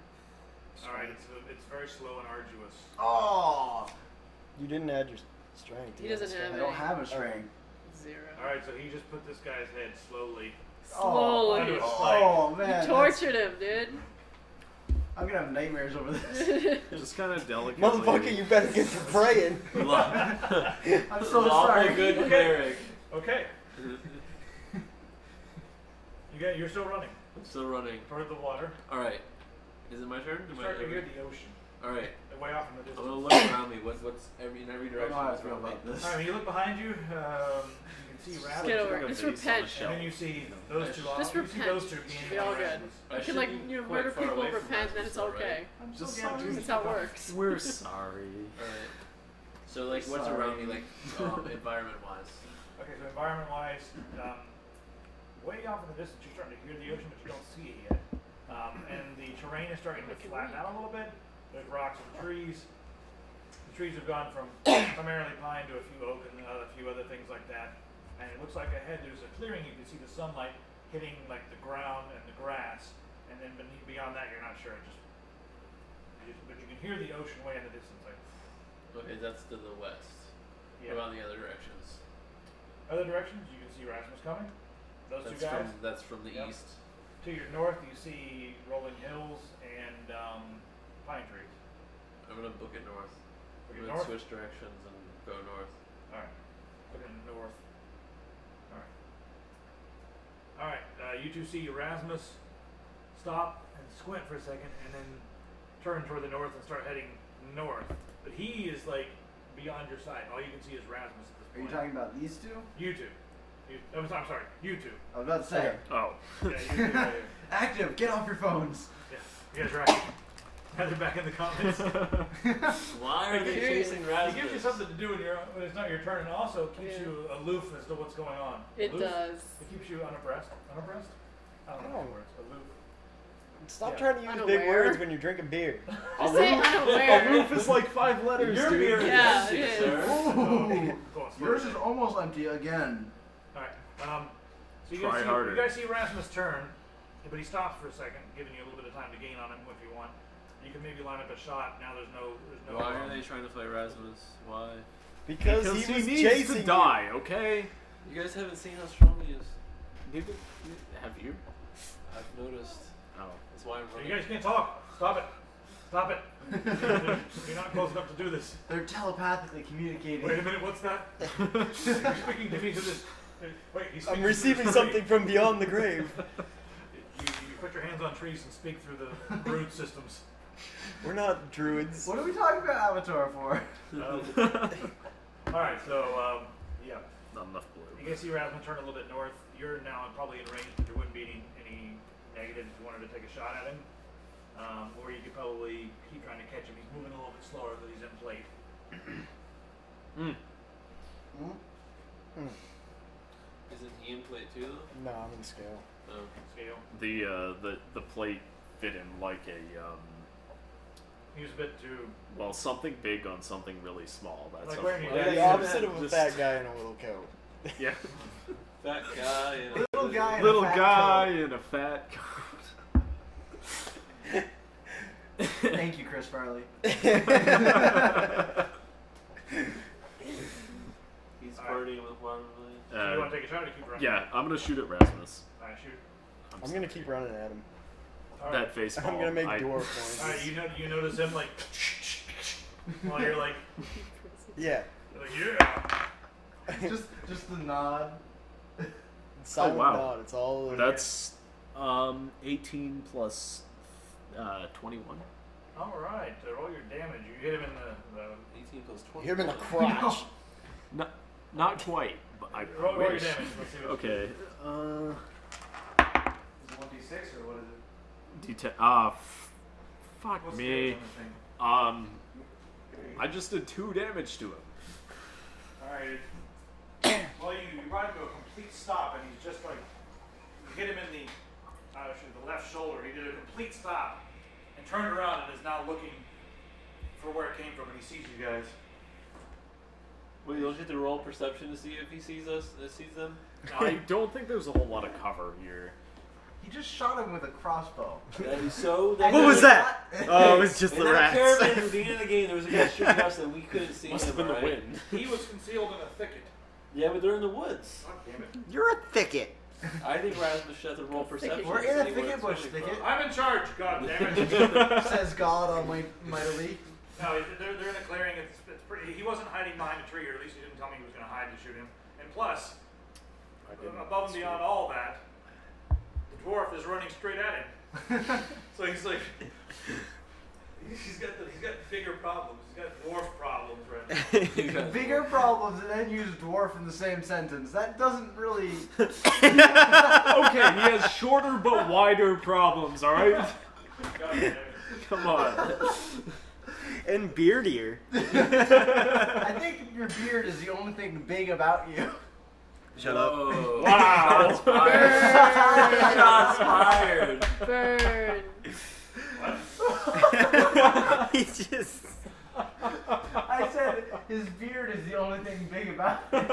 Alright, it's very slow and arduous. Oh, You didn't add your strength. He doesn't I have don't have a strength. 0. Alright, so he just put this guy's head slowly. Slowly. Onto a spike. Oh man, You tortured him, dude. I'm gonna have nightmares over this. Just kind of delicately. Motherfucker, you better get to praying. I'm so Lawful sorry. good cleric. Okay. You're still running I'm still running. toward the water. Alright. Is it my turn? You start to hear the ocean. Alright. Way off in the I'm distance. gonna look around me. What's in every I don't direction? know how I What's feel around me? about this. Alright, when you look behind you, you can see Just rabbits. get over like it. a Just vase on repent. a shelf. And then you see those two off. Just You see repent. those two being Be all good. Erasmus. I You should can like be you quite murder far people, away from repent, then it's Rasmus, though, okay. I'm Just so sorry. That's how it works. We're sorry. Alright. So like, what's Sorry. around me, like, environment-wise? Okay, so environment-wise, way off in the distance, you're starting to hear the ocean, but you don't see it yet. And the terrain is starting to flatten out a little bit. There's rocks and trees. The trees have gone from primarily pine to a few oak and a few other things like that. And it looks like ahead there's a clearing. You can see the sunlight hitting like the ground and the grass. And then beyond that, you're not sure. But you can hear the ocean way in the distance. Like, Okay, that's to the west. yeah. What about the other directions? Other directions, you can see Rasmus coming. Those two guys. That's from the Yep. east. To your north, you see rolling hills and pine trees. I'm gonna book it north. Look I'm at gonna north. switch directions and go north. All right. Looking north. All right. All right. You two see Erasmus stop and squint for a second, and then turn toward the north and start heading north. But he is like beyond your sight. All you can see is Rasmus at this Are you point. talking about these two? You two. I'm sorry. You two. I was about to say. Oh. Yeah, you two right here. Active, get off your phones. Yeah, you guys are right. Guys are back in the comments. Why are they Curious. chasing It Rasmus? gives you something to do when it's not your turn, and also keeps Yeah. you aloof as to what's going on. It Aloof? does. It keeps you unabreast. Unabreast? I don't know words. Aloof. Stop Yeah. trying to use big Unaware. words when you're drinking beer. Just say unaware. Aloof is like 5 letters, Your dude. beer is Yeah, empty, it is. sir. Ooh. Go on, Yours is almost empty again. Alright. So you Try guys, harder. you guys see Rasmus turn, but he stops for a second, giving you a little bit of time to gain on him if you want. You can maybe line up a shot. Now there's no. Why are they trying to fight Rasmus? Why? Because Because he he was needs chasing to you. die, okay? You guys haven't seen how strong he is. Have you? I've noticed. Oh. That's why I'm So running. you guys can't talk. Stop it. Stop it. You're not close enough to do this. They're telepathically communicating. Wait a minute. What's that? You're speaking to me to this. Wait, he's I'm speaking receiving through the something tree. from beyond the grave. You put your hands on trees and speak through the brood systems. We're not druids. What are we talking about Avatar for? Alright, so, yeah. Not enough blue. You guys see Rasmus turn a little bit north. You're now probably in range, but there wouldn't be any negatives if you wanted to take a shot at him. Or you could probably keep trying to catch him. He's moving a little bit slower because he's in plate. Isn't he in plate too though? No, I'm in scale. Oh. Scale. The plate fit him like a He was a bit too. well, something big on something really small. That's Like a wearing plate. your The Yeah, opposite of a just- fat guy in a little coat. Yeah. Fat guy. And Little guy. in a Little fat guy coat. in a fat coat. Thank you, Chris Farley. he's Alright. partying with Watermelon. So you want to take a shot or keep running? Yeah, I'm gonna shoot at Rasmus. Alright, shoot. I'm gonna keep running at him. Alright. That face. I'm gonna make dwarf noises. Alright, you notice him like. While you're like. Yeah. You're like, yeah. just the nod. Silent wow. nod. It's all. That's 18 plus 21. Alright, so roll your damage. You hit him in the 18 plus 20. Hit him in the crotch. Not quite, but I roll your wish. damage. Let's see what Okay. Is it 1d6 or what is it? D10. Fuck What's me. the on this thing? I just did 2 damage to him. Alright. Well, you brought him to a complete stop, and he's just like. You hit him in the left shoulder. He did a complete stop and turned around and is now looking for where it came from, and he sees you guys. Wait, don't you have to roll perception to see if he sees us? Sees them? I don't think there's a whole lot of cover here. He just shot him with a crossbow. That is so. What was that? Oh, it was just In the that rats. caravan at the beginning of the game, there was a guy shooting us that we couldn't see Must have him. been the alright? wind. He was concealed in a thicket. Yeah, but they're in the woods. God damn it. You're a thicket. I think Rasmus should have to roll perception. We're to in a see where thicket it's bush coming thicket. from. I'm in charge. God damn it. Says God Almightily. No, they're in a clearing. It's pretty. He wasn't hiding behind a tree, or at least he didn't tell me he was going to hide to shoot him. And plus, above and beyond all that, the dwarf is running straight at him. So he's like, he's got bigger problems. He's got dwarf problems right now. Bigger problems and then use dwarf in the same sentence. That doesn't really. Okay, he has shorter but wider problems, alright? God damn it. Come on. And beardier. I think your beard is the only thing big about you. Shut up. Whoa. Wow. Shots fired. Shots fired. Burn. He just. I said his beard is the only thing big about him.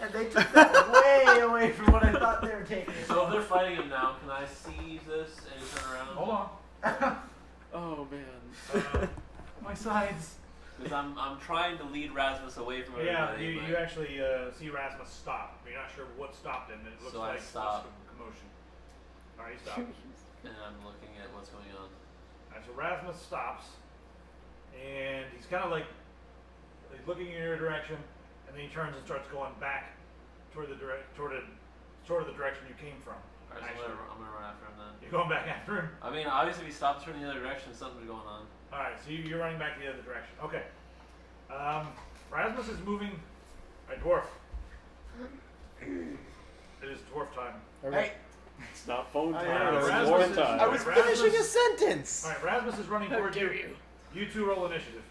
And they took that way away from what I thought they were taking. So if they're fighting him now, can I see this and turn around? Hold on. Oh, man. My sides. Because I'm trying to lead Rasmus away from Yeah, everybody. you but- actually see Rasmus stop. You're not sure what stopped him. It looks So I like stop. some commotion. Alright, he stopped. And I'm looking at what's going on. Alright, so Rasmus stops, and he's kind of like he's looking in your direction, and then he turns and starts going back toward the direction you came from. Alright, so Actually, I'm gonna run after him then. you're going back after him. I mean, obviously, if he stops turning the other direction, something's going on. Alright, so you're running back the other direction. Okay. Rasmus is moving. Alright, dwarf. It is dwarf time. Hey, It's not phone I time. know, It's Rasmus war is- time. I was Rasmus- finishing a sentence. Alright, Rasmus is running How toward dare you. you? You two roll initiative.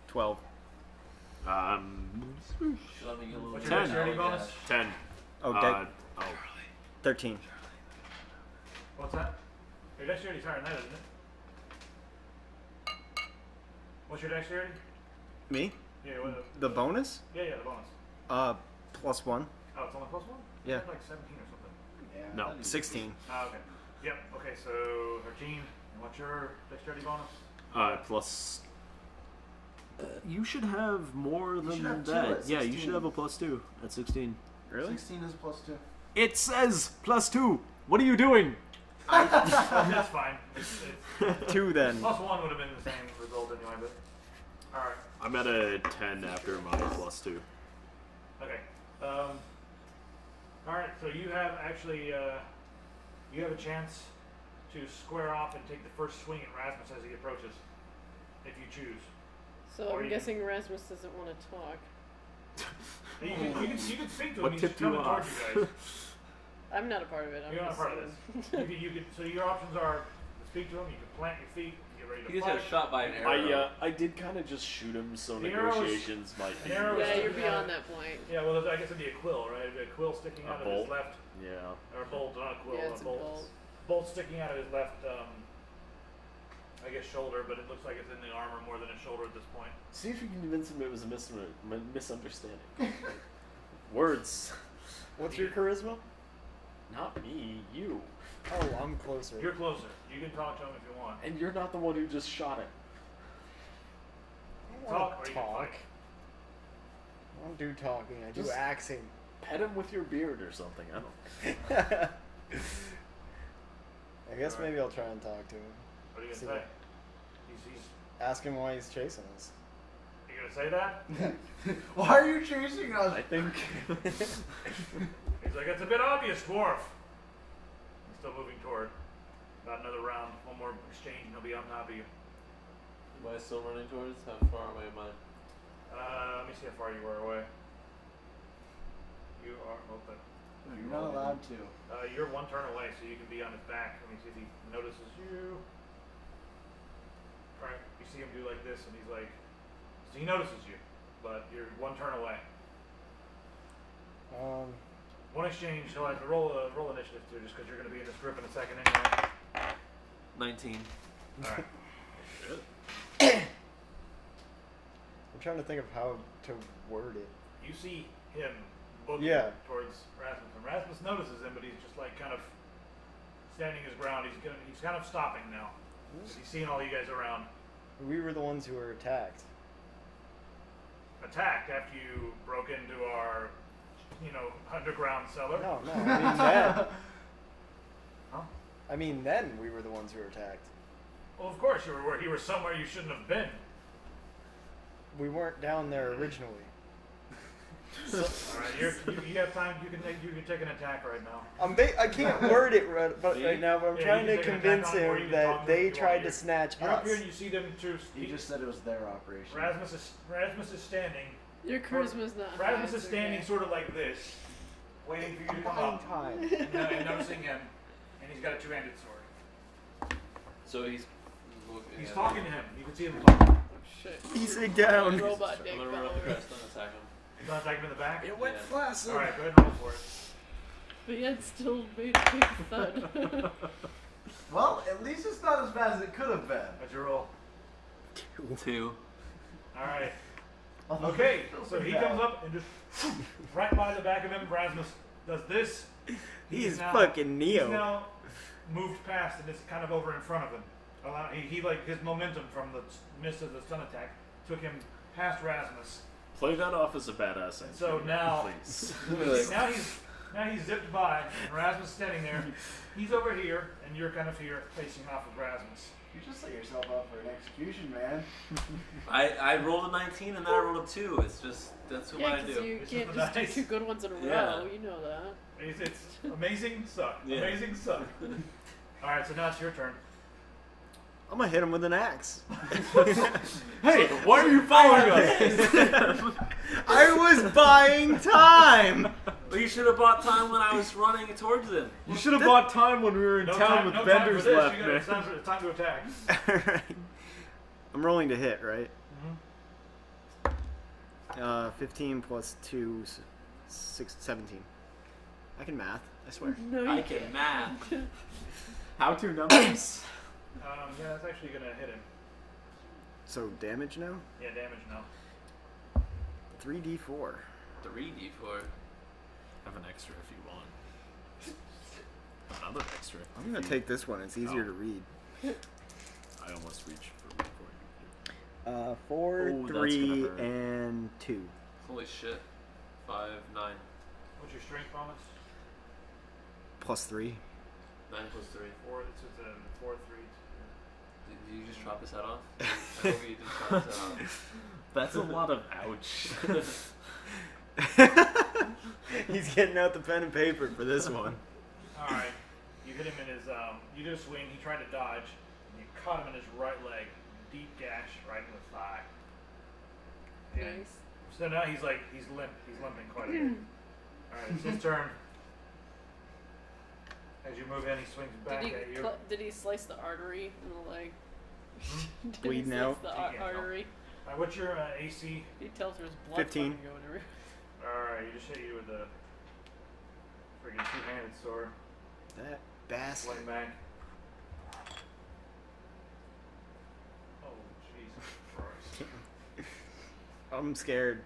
12. Should let me get a little What's bit your of dexterity knowledge, bonus? 10. Oh, Oh. 13. What's that? Your dexterity's higher than that, isn't it? What's your dexterity? Me? Yeah, The bonus? Yeah, the bonus. Plus 1. Oh, it's only plus 1? Yeah. It's like 17 or something. Yeah. No. 16. Ah, okay. Yep, okay, so 13. And what's your dexterity bonus? Plus. You should have more than should have 2 that. at Yeah, you 16. should have a plus 2 at 16. Really? 16 is plus 2. It says plus 2. What are you doing? That's fine. It's 2 then. plus 1 would have been the same result anyway, but... Alright, I'm at a 10 after my plus 2. okay. Alright, so you have actually, you have a chance to square off and take the first swing at Rasmus as he approaches, if you choose. So Or I'm you guessing Rasmus doesn't want to talk. You can speak to him, What he's tipped you coming towards off? you guys. I'm not a part of it. I'm You're not a just part of this. So your options are to speak to him, you can plant your feet, get ready to He just fight. got shot by an arrow. I did kind of just shoot him, so The arrow is- negotiations might be. an arrow is Yeah, you're sticking beyond out. that point. Yeah, well, I guess it'd be a quill, right? It'd be a quill sticking A out of bolt? his left, Yeah. or a bolt, not a quill, Yeah, a it's a bolt. bolt. Bolt sticking out of his left, I guess shoulder, but it looks like it's in the armor more than his shoulder at this point. See if you can convince him it was a misunderstanding. Words. What's your charisma? Not me, you. Oh, I'm closer. You're closer. You can talk to him if you want. And you're not the one who just shot him. I Talk don't or you talk. fight. I don't do talking. I do Just- axing. Pet him with your beard or something. I don't. I guess Alright. maybe I'll try and talk to him. What are you See gonna say? what- He's Ask him why he's chasing us. you gonna say that? Why are you chasing us? I think. He's like, it's a bit obvious, dwarf. He's still moving toward. About another round, one more exchange, and he'll be on top of you. Am I still running towards? How far away am I? Let me see how far you were away. You are open. You're not allowed to. You're one turn away, so you can be on his back. Let me see if he notices you. Alright, you see him do like this, and he's like, so he notices you, but you're one turn away. One exchange, he'll have to roll initiative too, just because you're going to be in this group in a second anyway. 19. Alright. I'm trying to think of how to word it. You see him looking Yeah. towards Rasmus, and Rasmus notices him, but he's just like kind of standing his ground. He's kind of stopping now. He's seeing all you guys around. We were the ones who were attacked. Attacked after you broke into our, underground cellar. No, I mean then. Huh? I mean then we were the ones who were attacked. Well, of course you were somewhere you shouldn't have been. We weren't down there originally. All right, you have time. You can take an attack right now. I can't word it right now, but I'm Yeah, trying you to can take an convince attack on it, or you him can talk that to him they if you want. tried to You're- snatch You're up us. here and you see them too. He just said it was their operation. Rasmus is standing. Your charisma's not. Rasmus high, is it's standing okay. sort of like this, waiting for you to I'm come buying up. time. And noticing him, and he's got a two-handed sword. So he's looking He's at talking me. to him. You can see him talking. Oh, shit. He's down. Robot dick I'm gonna fell run up the over. crest and attack him. You want to attack him in the back? It went flaccid. All right, go ahead and roll for it. But yet still made a big thud. Well, at least it's not as bad as it could have been. What'd you roll? 2. All right. Although Okay, it's still so pretty he bad. comes up and just right by the back of him. Rasmus does this. He's now- fucking Neo. He's now moved past and is kind of over in front of him. He like his momentum from the miss of the stun attack took him past Rasmus. Play that off as a badass. And so entry, now, please. now he's zipped by, and Rasmus is standing there. He's over here, and you're kind of here, facing off of Rasmus. You just set yourself up for an execution, man. I rolled a 19 and then I rolled a 2. It's just, that's what Yeah, I because do. you It's can't just just do nice. 2 good ones in a row. Yeah. You know that. It's amazing suck. Yeah. Amazing suck. All right, so now it's your turn. I'm gonna hit him with an axe. Hey, why are you following us? I was buying time. But you should have bought time when I was running towards them. You should have bought time when we were in town with no vendors time for this. left, You man. gotta, it's time to attack. Alright. I'm rolling to hit, right? 15 plus 2, 17. I can math, I swear. No, you I can't. can math. How to numbers? Yeah, that's actually gonna hit him. So damage now? Yeah, damage now. 3d4. 3d4. Have an extra if you want. Another extra. I'm gonna take this one, it's easier to read. I almost reached for you. 4, Oh, that's 3, gonna hurt. and 2. Holy shit. 5, 9. What's your strength bonus? Plus 3. 9 plus 3. 4. It's a 4, 3. Did you just chop his head off? I hope you didn't chop his head off. That's a lot of ouch. He's getting out the pen and paper for this one. Alright. You hit him in his, you did a swing, he tried to dodge, and you caught him in his right leg. Deep gash right in the thigh. And Nice. so now he's limping quite a bit. Alright, it's his turn. As you move in, he swings back at you. Did he slice the artery in the leg? Did Bleeding he out? slice the He can't tell. artery? Alright, what's your AC? He tells her his blood 15. fucking going everywhere. Alright, you just hit you with the friggin' two-handed sword. That bastard. Sling back. Oh, Jesus Christ. I'm scared.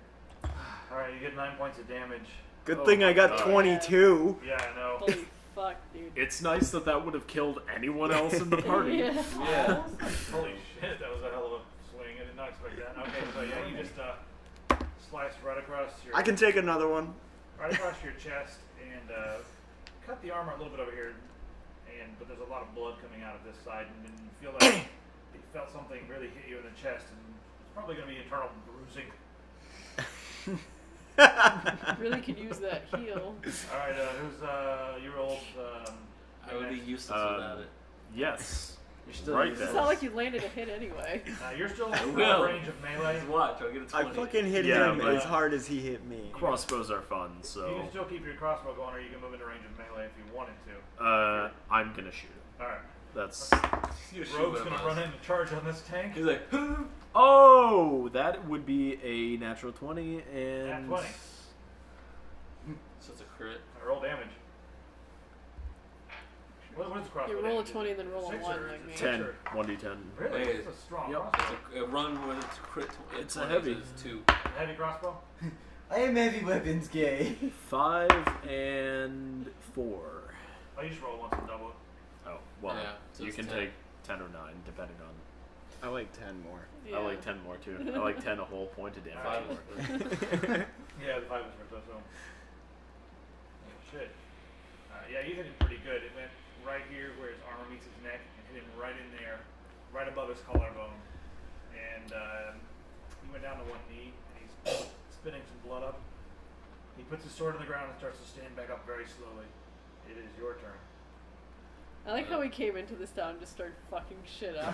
Alright, you get 9 points of damage. Good Oh thing I my got God. 22. Yeah, I know. Holy fuck, dude. It's nice that would have killed anyone else in the party. Yeah. Yeah. Holy shit, that was a hell of a swing. I did not expect that. Okay, so yeah, you just slice right across your I can take another one. right across your chest and cut the armor a little bit over here. But there's a lot of blood coming out of this side, and then you feel like you felt something really hit you in the chest, and it's probably going to be internal bruising. Really could use that heal. All right, who's you rolled? I would be next. useless without it. Yes. You're still Right useless. It's not like you landed a hit anyway. You're still I in will. range of melee. Just watch, I'll get a 20. I fucking hit Yeah, him but- as hard as he hit me. Crossbows are fun, You so can still keep your crossbow going, or you can move into range of melee if you wanted to. I'm gonna shoot him. All right, That's You shoot Rogue's him going to on run us. in to charge on this tank. He's like, oh, that would be a natural 20 and Nat 20. so it's a crit. Roll damage. What is the crossbow You roll a damage? 20 and then roll a 6 1 or like me. 10, 1d10. Really? Wait. It's a strong Yep. crossbow. It's a run with it's crit. It's a 20, heavy. so it's 2. Heavy crossbow? I am heavy weapons gay. 5 and 4. Oh, you just roll once and double it. Oh, well, Yeah, so you it's can 10. take 10 or 9, depending on. I like 10 more. I like 10 more too. I like 10 a whole point of damage. 5 more. is crit. Yeah, the 5 is worth so. Oh, shit. Yeah, you hit him pretty good. It went right here where his armor meets his neck and hit him right in there, right above his collarbone. And he went down to one knee and he's spitting some blood up. He puts his sword on the ground and starts to stand back up very slowly. It is your turn. I like how we came into this town and just started fucking shit up.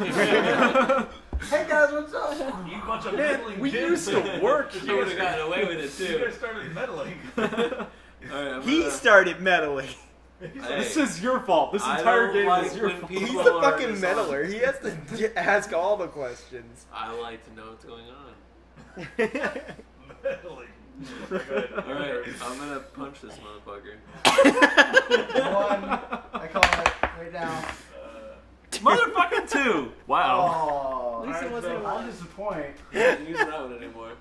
Hey guys, what's up? You bunch of Man, meddling we kids. used to work You would have gotten away with it You too. guys started meddling. Alright, He started meddling. This is your fault. This I entire don't game like is your when fault. people He's the are fucking dishonest. meddler. He has to ask all the questions. I like to know what's going on. Meddling. Good. Alright, I'm gonna punch this motherfucker. 1. I call it right now. Motherfucking 2. Wow. Oh, At least it wasn't so a I'll 1. disappoint. I'm not using that one anymore.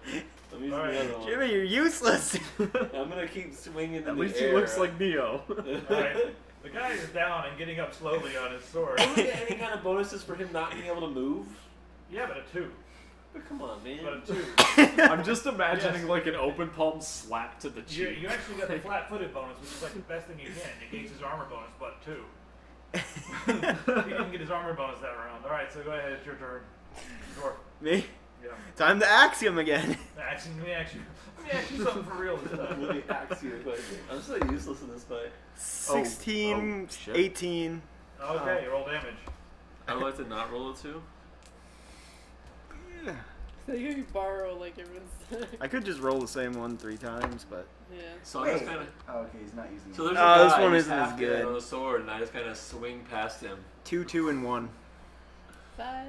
I'm using Alright. the other one. Jimmy, you're useless. I'm gonna keep swinging in At the least air. he looks like Neo. Alright. The guy is down and getting up slowly on his sword. Do we get any kind of bonuses for him not being able to move? Yeah, but a 2. But come on, man. But a 2. I'm just imagining Yes. like an open palm slap to the You, cheek. you actually got the flat-footed bonus, which is like the best thing you can. It gains his armor bonus, but 2. He didn't get his armor bonus that round. Alright, so go ahead, it's your turn. Dwarf. Me? Yeah. Time to axe him again. Actually, let me ask you something for real this time. Let me axe you a question. I'm so useless in this fight. 16, oh, shit. 18. Okay, roll damage. I would like to not roll a 2. Yeah. So you borrow like everyone's. I could just roll the same one 3 times, but Yeah. So I'm Wait. just kind of. Oh, okay, he's not using So it. there's a Oh, guy this one who's isn't as half good. dead on a sword, and I just kind of swing past him. 2, 2, and 1. 5.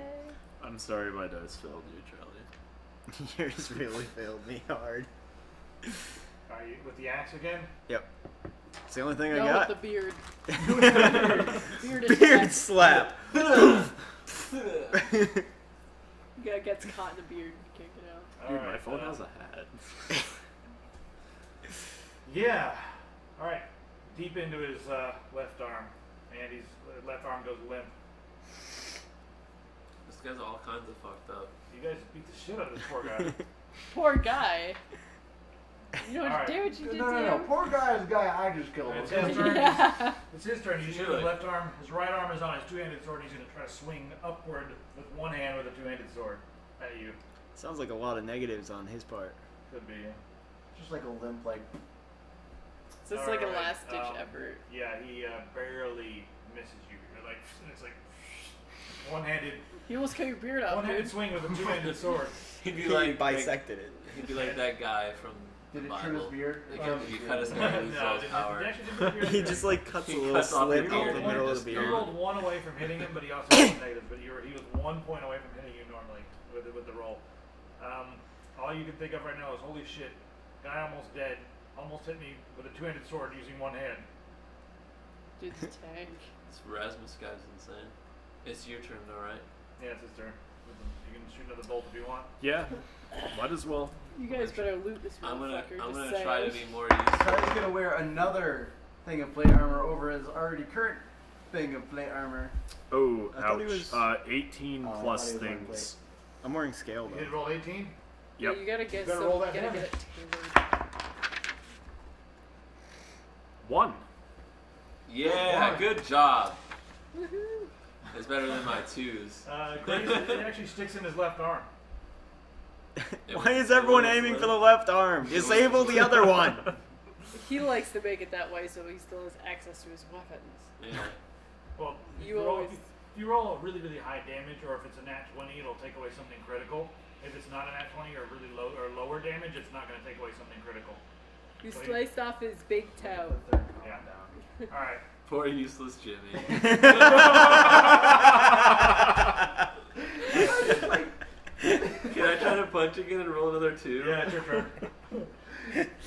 I'm sorry my dice failed you, Charlie. Yours really failed me hard. Are you with the axe again? Yep. It's the only thing No, I got. with the beard. Beard, Beard slap. Yeah, gets caught in the beard. Can't get out. Dude, All my right, phone has a hat. Yeah. All right. Deep into his left arm, and his left arm goes limp. This guy's all kinds of fucked up. You guys beat the shit out of this poor guy. Poor guy. You know All what right. damage you did No, to no, him? no. Poor guy is the guy I just killed. It's Okay? his turn. Yeah. It's his turn. He's using Should. his left arm. His right arm is on his two-handed sword. He's going to try to swing upward with one hand with a two-handed sword at you. Sounds like a lot of negatives on his part. Could be. Just like a limp, like. So it's like a Alright, last-ditch effort. Yeah, he barely misses you. You're like, it's like one-handed You almost cut your beard off, one-handed dude. swing with a two-handed sword. He'd be He like bisected it. He'd be like that guy from Did the it trim his Bible. beard? Like, Oh, if you cut his hair, he loses all his power. it actually didn't appear He to- just like cuts He a little cuts off slip the up beard the and middle of just the He beard. rolled one away from hitting him, but he also had negatives. But he was 1 point away from hitting you normally with the roll. All you can think of right now is, holy shit, guy almost dead. Almost hit me with a two-handed sword using one hand. Dude's a tank. This Rasmus guy's insane. It's your turn though, right? Yeah, it's his turn. You can shoot another bolt if you want. Yeah, might as well. You guys better loot this I'm gonna motherfucker. I'm just gonna try to saying. be more useful. Tyler's gonna wear another thing of plate armor over his already current thing of plate armor. Oh, I thought he ouch. was- 18 Oh, I plus thought he was wearing things. I'm wearing scale You though. did roll 18? Yeah, Yep. you gotta get You gotta some. roll that You gotta damage. get it tailored. 1. Yeah, One. good job. Woohoo! It's better than my twos. Grace, it actually sticks in his left arm. Why is everyone aiming for the left arm? Disable the other one. He likes to make it that way so he still has access to his weapons. Yeah. Well, if You roll, always- if you roll a really, really high damage, or if it's a nat 20, it'll take away something critical. If it's not a nat 20 or really low or lower damage, it's not going to take away something critical. You sliced off his big toe. Yeah. All right. Poor useless Jimmy. Can I try to punch again and roll another 2? Yeah, it's your turn.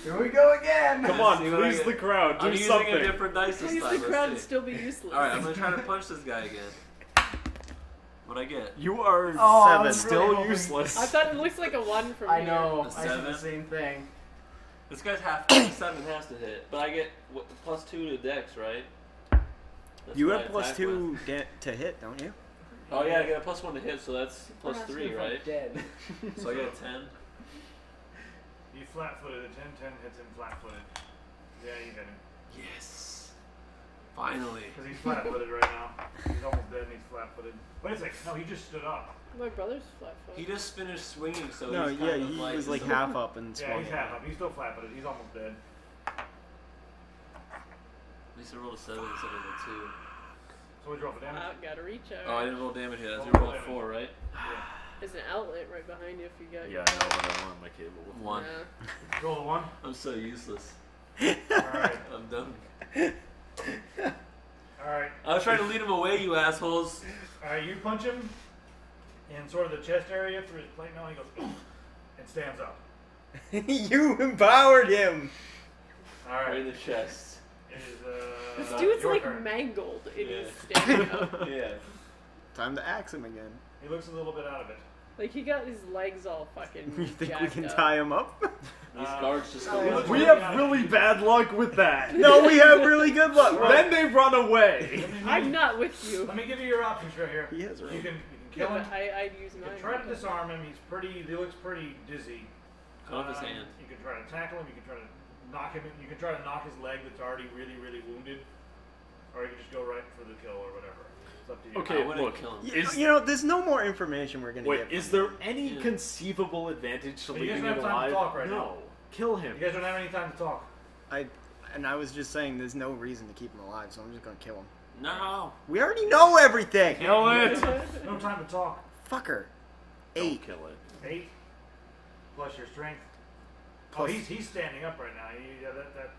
Here we go again. Come on, See what I please get. the crowd. Do I'm using something. a different dice this Please time. the crowd Let's would see. still be useless. Alright, I'm gonna try to punch this guy again. What'd I get? You are Oh, I was 7. really Still hoping- useless. I thought it looks like a 1 from I here. know. A I said the 7? same thing. This guy's half 7 has to hit, but I get plus 2 to Dex, right? That's You what I have plus attack 2 to hit, don't you? with. Oh yeah, I get a plus 1 to hit, so that's plus We're 3, asking if I'm right? Dead. So I get a 10. You flat-footed. A 10-10 hits him flat-footed. Yeah, you hit him. Yes. Finally. Because he's flat-footed right now. He's almost dead and he's flat-footed. Wait a second. No, he just stood up. My brother's flat foot. He just finished swinging, so No, he's yeah, kind of he like, was like half up and Yeah, swung. he's half up. He's still flat-footed. He's almost dead. At least I rolled a 7 instead of a 2. So what'd you roll for damage? Gotta reach out. Oh, I didn't roll damage yet. I Roll rolled damage. 4, right? There's an outlet right behind you if you got. Yeah, I know what I want on my cable. 1. Yeah. Roll a 1. I'm so useless. Alright. I'm done. Alright. I was trying to lead him away, you assholes. Alright, you punch him in sort of the chest area through his plate mail. He goes, and stands up. You empowered him. Right in Alright. the chest. It is, This dude's your like turn. mangled in his Yeah. standing up. Yeah. Time to axe him again. He looks a little bit out of it. Like he got his legs all fucking. You think we jacked can up. tie him up? These guards just go he run looks We away. have really bad luck with that. No, we have really good luck. Then they run away. I'm not with you. Let me give you your options right here. He has a You can Yeah, kill him. but I'd use You mine. can try to disarm him. He's pretty. He looks pretty dizzy. Cut off his hand. You can try to tackle him. You can try to knock him. You can try to knock his leg that's already really, really wounded, or you can just go right for the kill or whatever. It's up to you. Okay, I wouldn't look. kill him. Is- You know, there's no more information we're gonna Wait, get. is from there him. any Yeah. conceivable advantage to But you guys leaving don't it have time to alive? talk right no. now. Kill him. You guys don't have any time to talk. I was just saying, there's no reason to keep him alive, so I'm just gonna kill him. No. We already know everything. Kill it. No time to talk. Fucker. Don't 8. kill it. 8 plus your strength. Plus- Oh, he's standing up right now.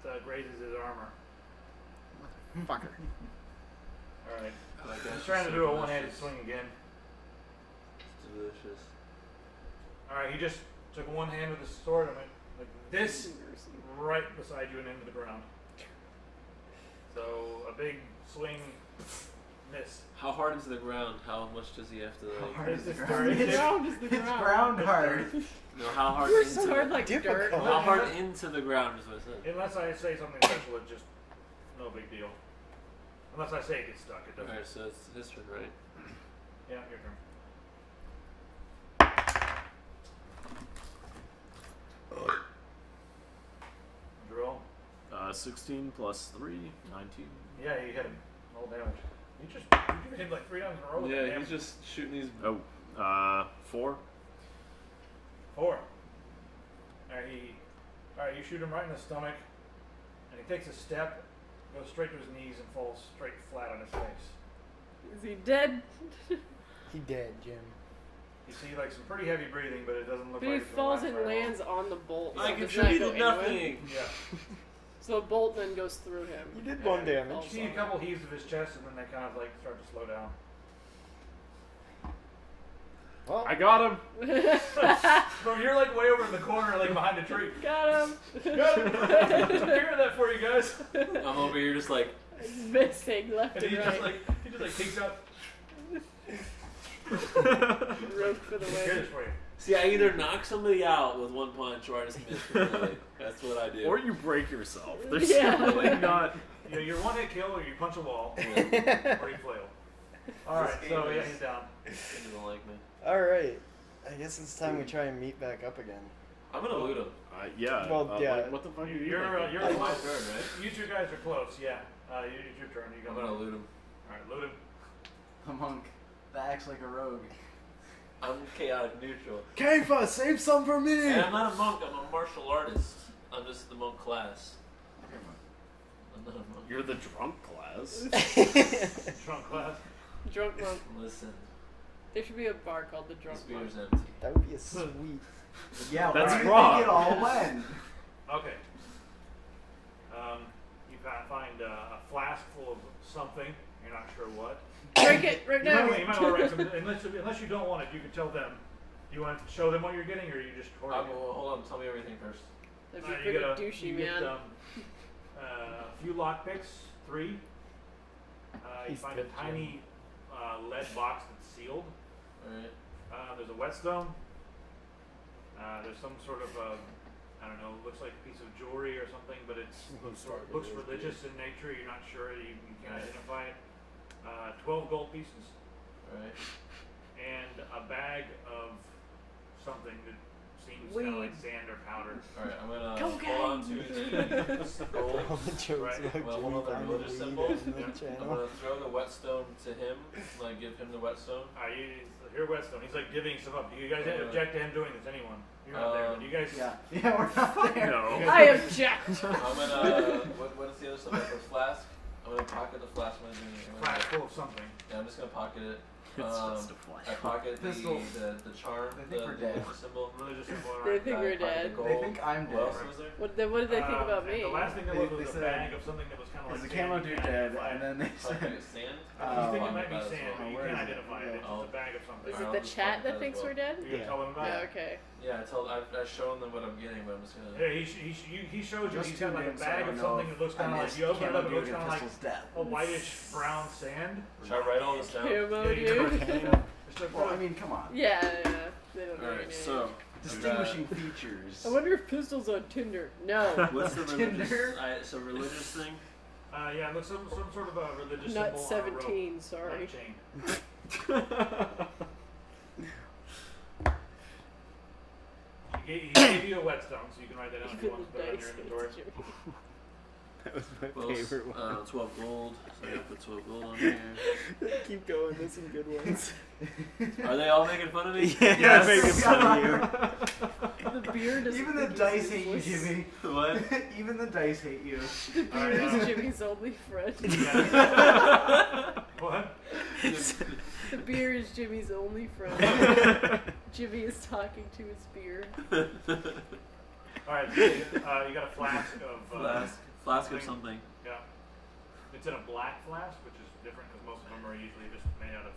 That grazes his armor. Fucker. All right. Oh, He's trying to do a one-handed swing again. It's delicious. Alright, he just took one hand with his sword and went like this, right beside you and into the ground. So a big swing, miss. How hard into the ground? How much does he have to like? Hard is the It's ground. dirt. The ground is the It's ground. ground hard. No, how hard You're into so hard like dirt. Difficult. How hard into the ground is what I said. Unless I say something special, it's just no big deal. Unless I say it gets stuck, it doesn't. Alright, so it's his turn, right? Yeah, your turn. Drill. 16 plus 3, 19. Yeah, you hit him. All damage. You hit him like 3 times in a row with that Yeah, damage. he's just shooting these. Oh, 4. 4. Alright, you shoot him right in the stomach, and he takes a step, goes straight to his knees, and falls straight flat on his face. Is he dead? He dead, Jim. You see like some pretty heavy breathing, but it doesn't look But like he it's gonna falls last and very long. lands on the bolt. I so does that contributed go into him? nothing. Yeah. So the bolt then goes through him. You did Yeah, 1 you damage. You see a couple heaves of his chest, and then they kind of like start to slow down. Well, I got him! So you're like way over in the corner, like behind a tree. Got him. Got him. Took care of that for you guys. I'm over here just like. He's missing left And and he just right. takes out. Rope for the Here it win. is for you. See, I either knock somebody out with 1 punch or I just miss completely. That's what I do. Or you break yourself. There's Yeah. really not. You're one hit kill, or you punch a wall, or Yeah, you flail. Alright, This so game yeah, is- he's down. he doesn't like me. alright. I guess it's time we try and meet back up again. I'm gonna loot him. Yeah. Well, yeah. Like, what the fuck are you You're doing? you're It's my close. turn, right? You two guys are close, yeah. It's your turn. You I'm go. gonna loot him. Alright, loot him. The monk that acts like a rogue. I'm chaotic neutral. Kaifa, save some for me! And I'm not a monk, I'm a martial artist. I'm just the monk class. I'm not a monk. You're the drunk class. Drunk class. Drunk monk. Listen, There should be a bar called the Drunk this Monk. beer's empty. That would be a sweet. Yeah, That's where do you wrong. think it all went? Okay. You find a flask full of something. You're not sure what. Drink it right You now. might want to write some. Unless you don't want it, you can tell them. Do you want to show them what you're getting, or you just hoard it? Well, hold on, tell me everything first. That'd You be pretty get douchey, you get, man. a few lockpicks, 3. You He's find good, a tiny lead box that's sealed. Alright. There's a whetstone. There's some sort of I don't know, looks like a piece of jewelry or something, but it looks religious in nature. You're not sure. You can't identify it. 12 gold pieces Alright. and a bag of something that seems kind of like sand or powder. Alright, I'm gonna Cocaine. hold on to the gold. All the jokes Right. about Well, Jimmy hold on, the finding religious weed symbol. on the Yeah. I'm channel. gonna throw the whetstone to him, like give him the whetstone. Here, whetstone. He's like divvying stuff up. Do you guys object to him doing this? Anyone? You're not there. But you guys. Yeah, yeah, we're not there. No. I object. I'm gonna. What is the other stuff? Like the flask? I'm gonna pocket the flask when I'm doing it. Flask full of something. Yeah, I'm just gonna pocket it. It's just a flash. I pocket Pistol. the charm, They the think we're dead. symbol. Religious symbol. They Alright. think I we're pocket the dead. gold. They think I'm What else dead. was there? What did they think about and me? The last thing there They- was they a said- bag of something that was kind of like There's a sand. camo You dude can't dead, identify and it. then they Like said, sand? You think it might be That as sand, well. but you Where can't is it? identify it. It's Oh. just a bag of something. Is Alright, it I'll the just chat pocket that as thinks well. we're dead? You're gonna tell them about Yeah, it? okay. Yeah, I've shown them what I'm getting, but I'm just gonna. Yeah, he showed you. just He's two got like a names, so I bag don't of know something if that looks I kind of like missed you open it camo up, it dude looks and kind of like Pistol's death. a whitish brown sand. Should I write all this down? Camo, Yeah, you dude. can- Just Well, I mean, come on. Yeah, yeah. They don't know Alright, your name. so. Distinguishing features. I wonder if Pistol's on Tinder. No. What's the religious? Tinder? So religious thing. Yeah, it looks some sort of a religious Not symbol on a rope, 17, not a sorry. chain. He gave you a whetstone, so you can write that down if you Even want the to put it on dice your hate inventory. Jimmy. That was my Well, favorite one. 12 gold. So I gotta put 12 gold on here. Keep going, there's some good ones. Are they all making fun of me? Yeah, making fun of you. The beer doesn't Even the think dice he's hate you, useless. Jimmy. What? Even the dice hate you. The beer is Jimmy's only friend. What? The beer is Jimmy's only friend. Jimmy is talking to his beer. Alright, so you got a flask of Flask of something. yeah. It's in a black flask, which is different because most of them are usually just made out of,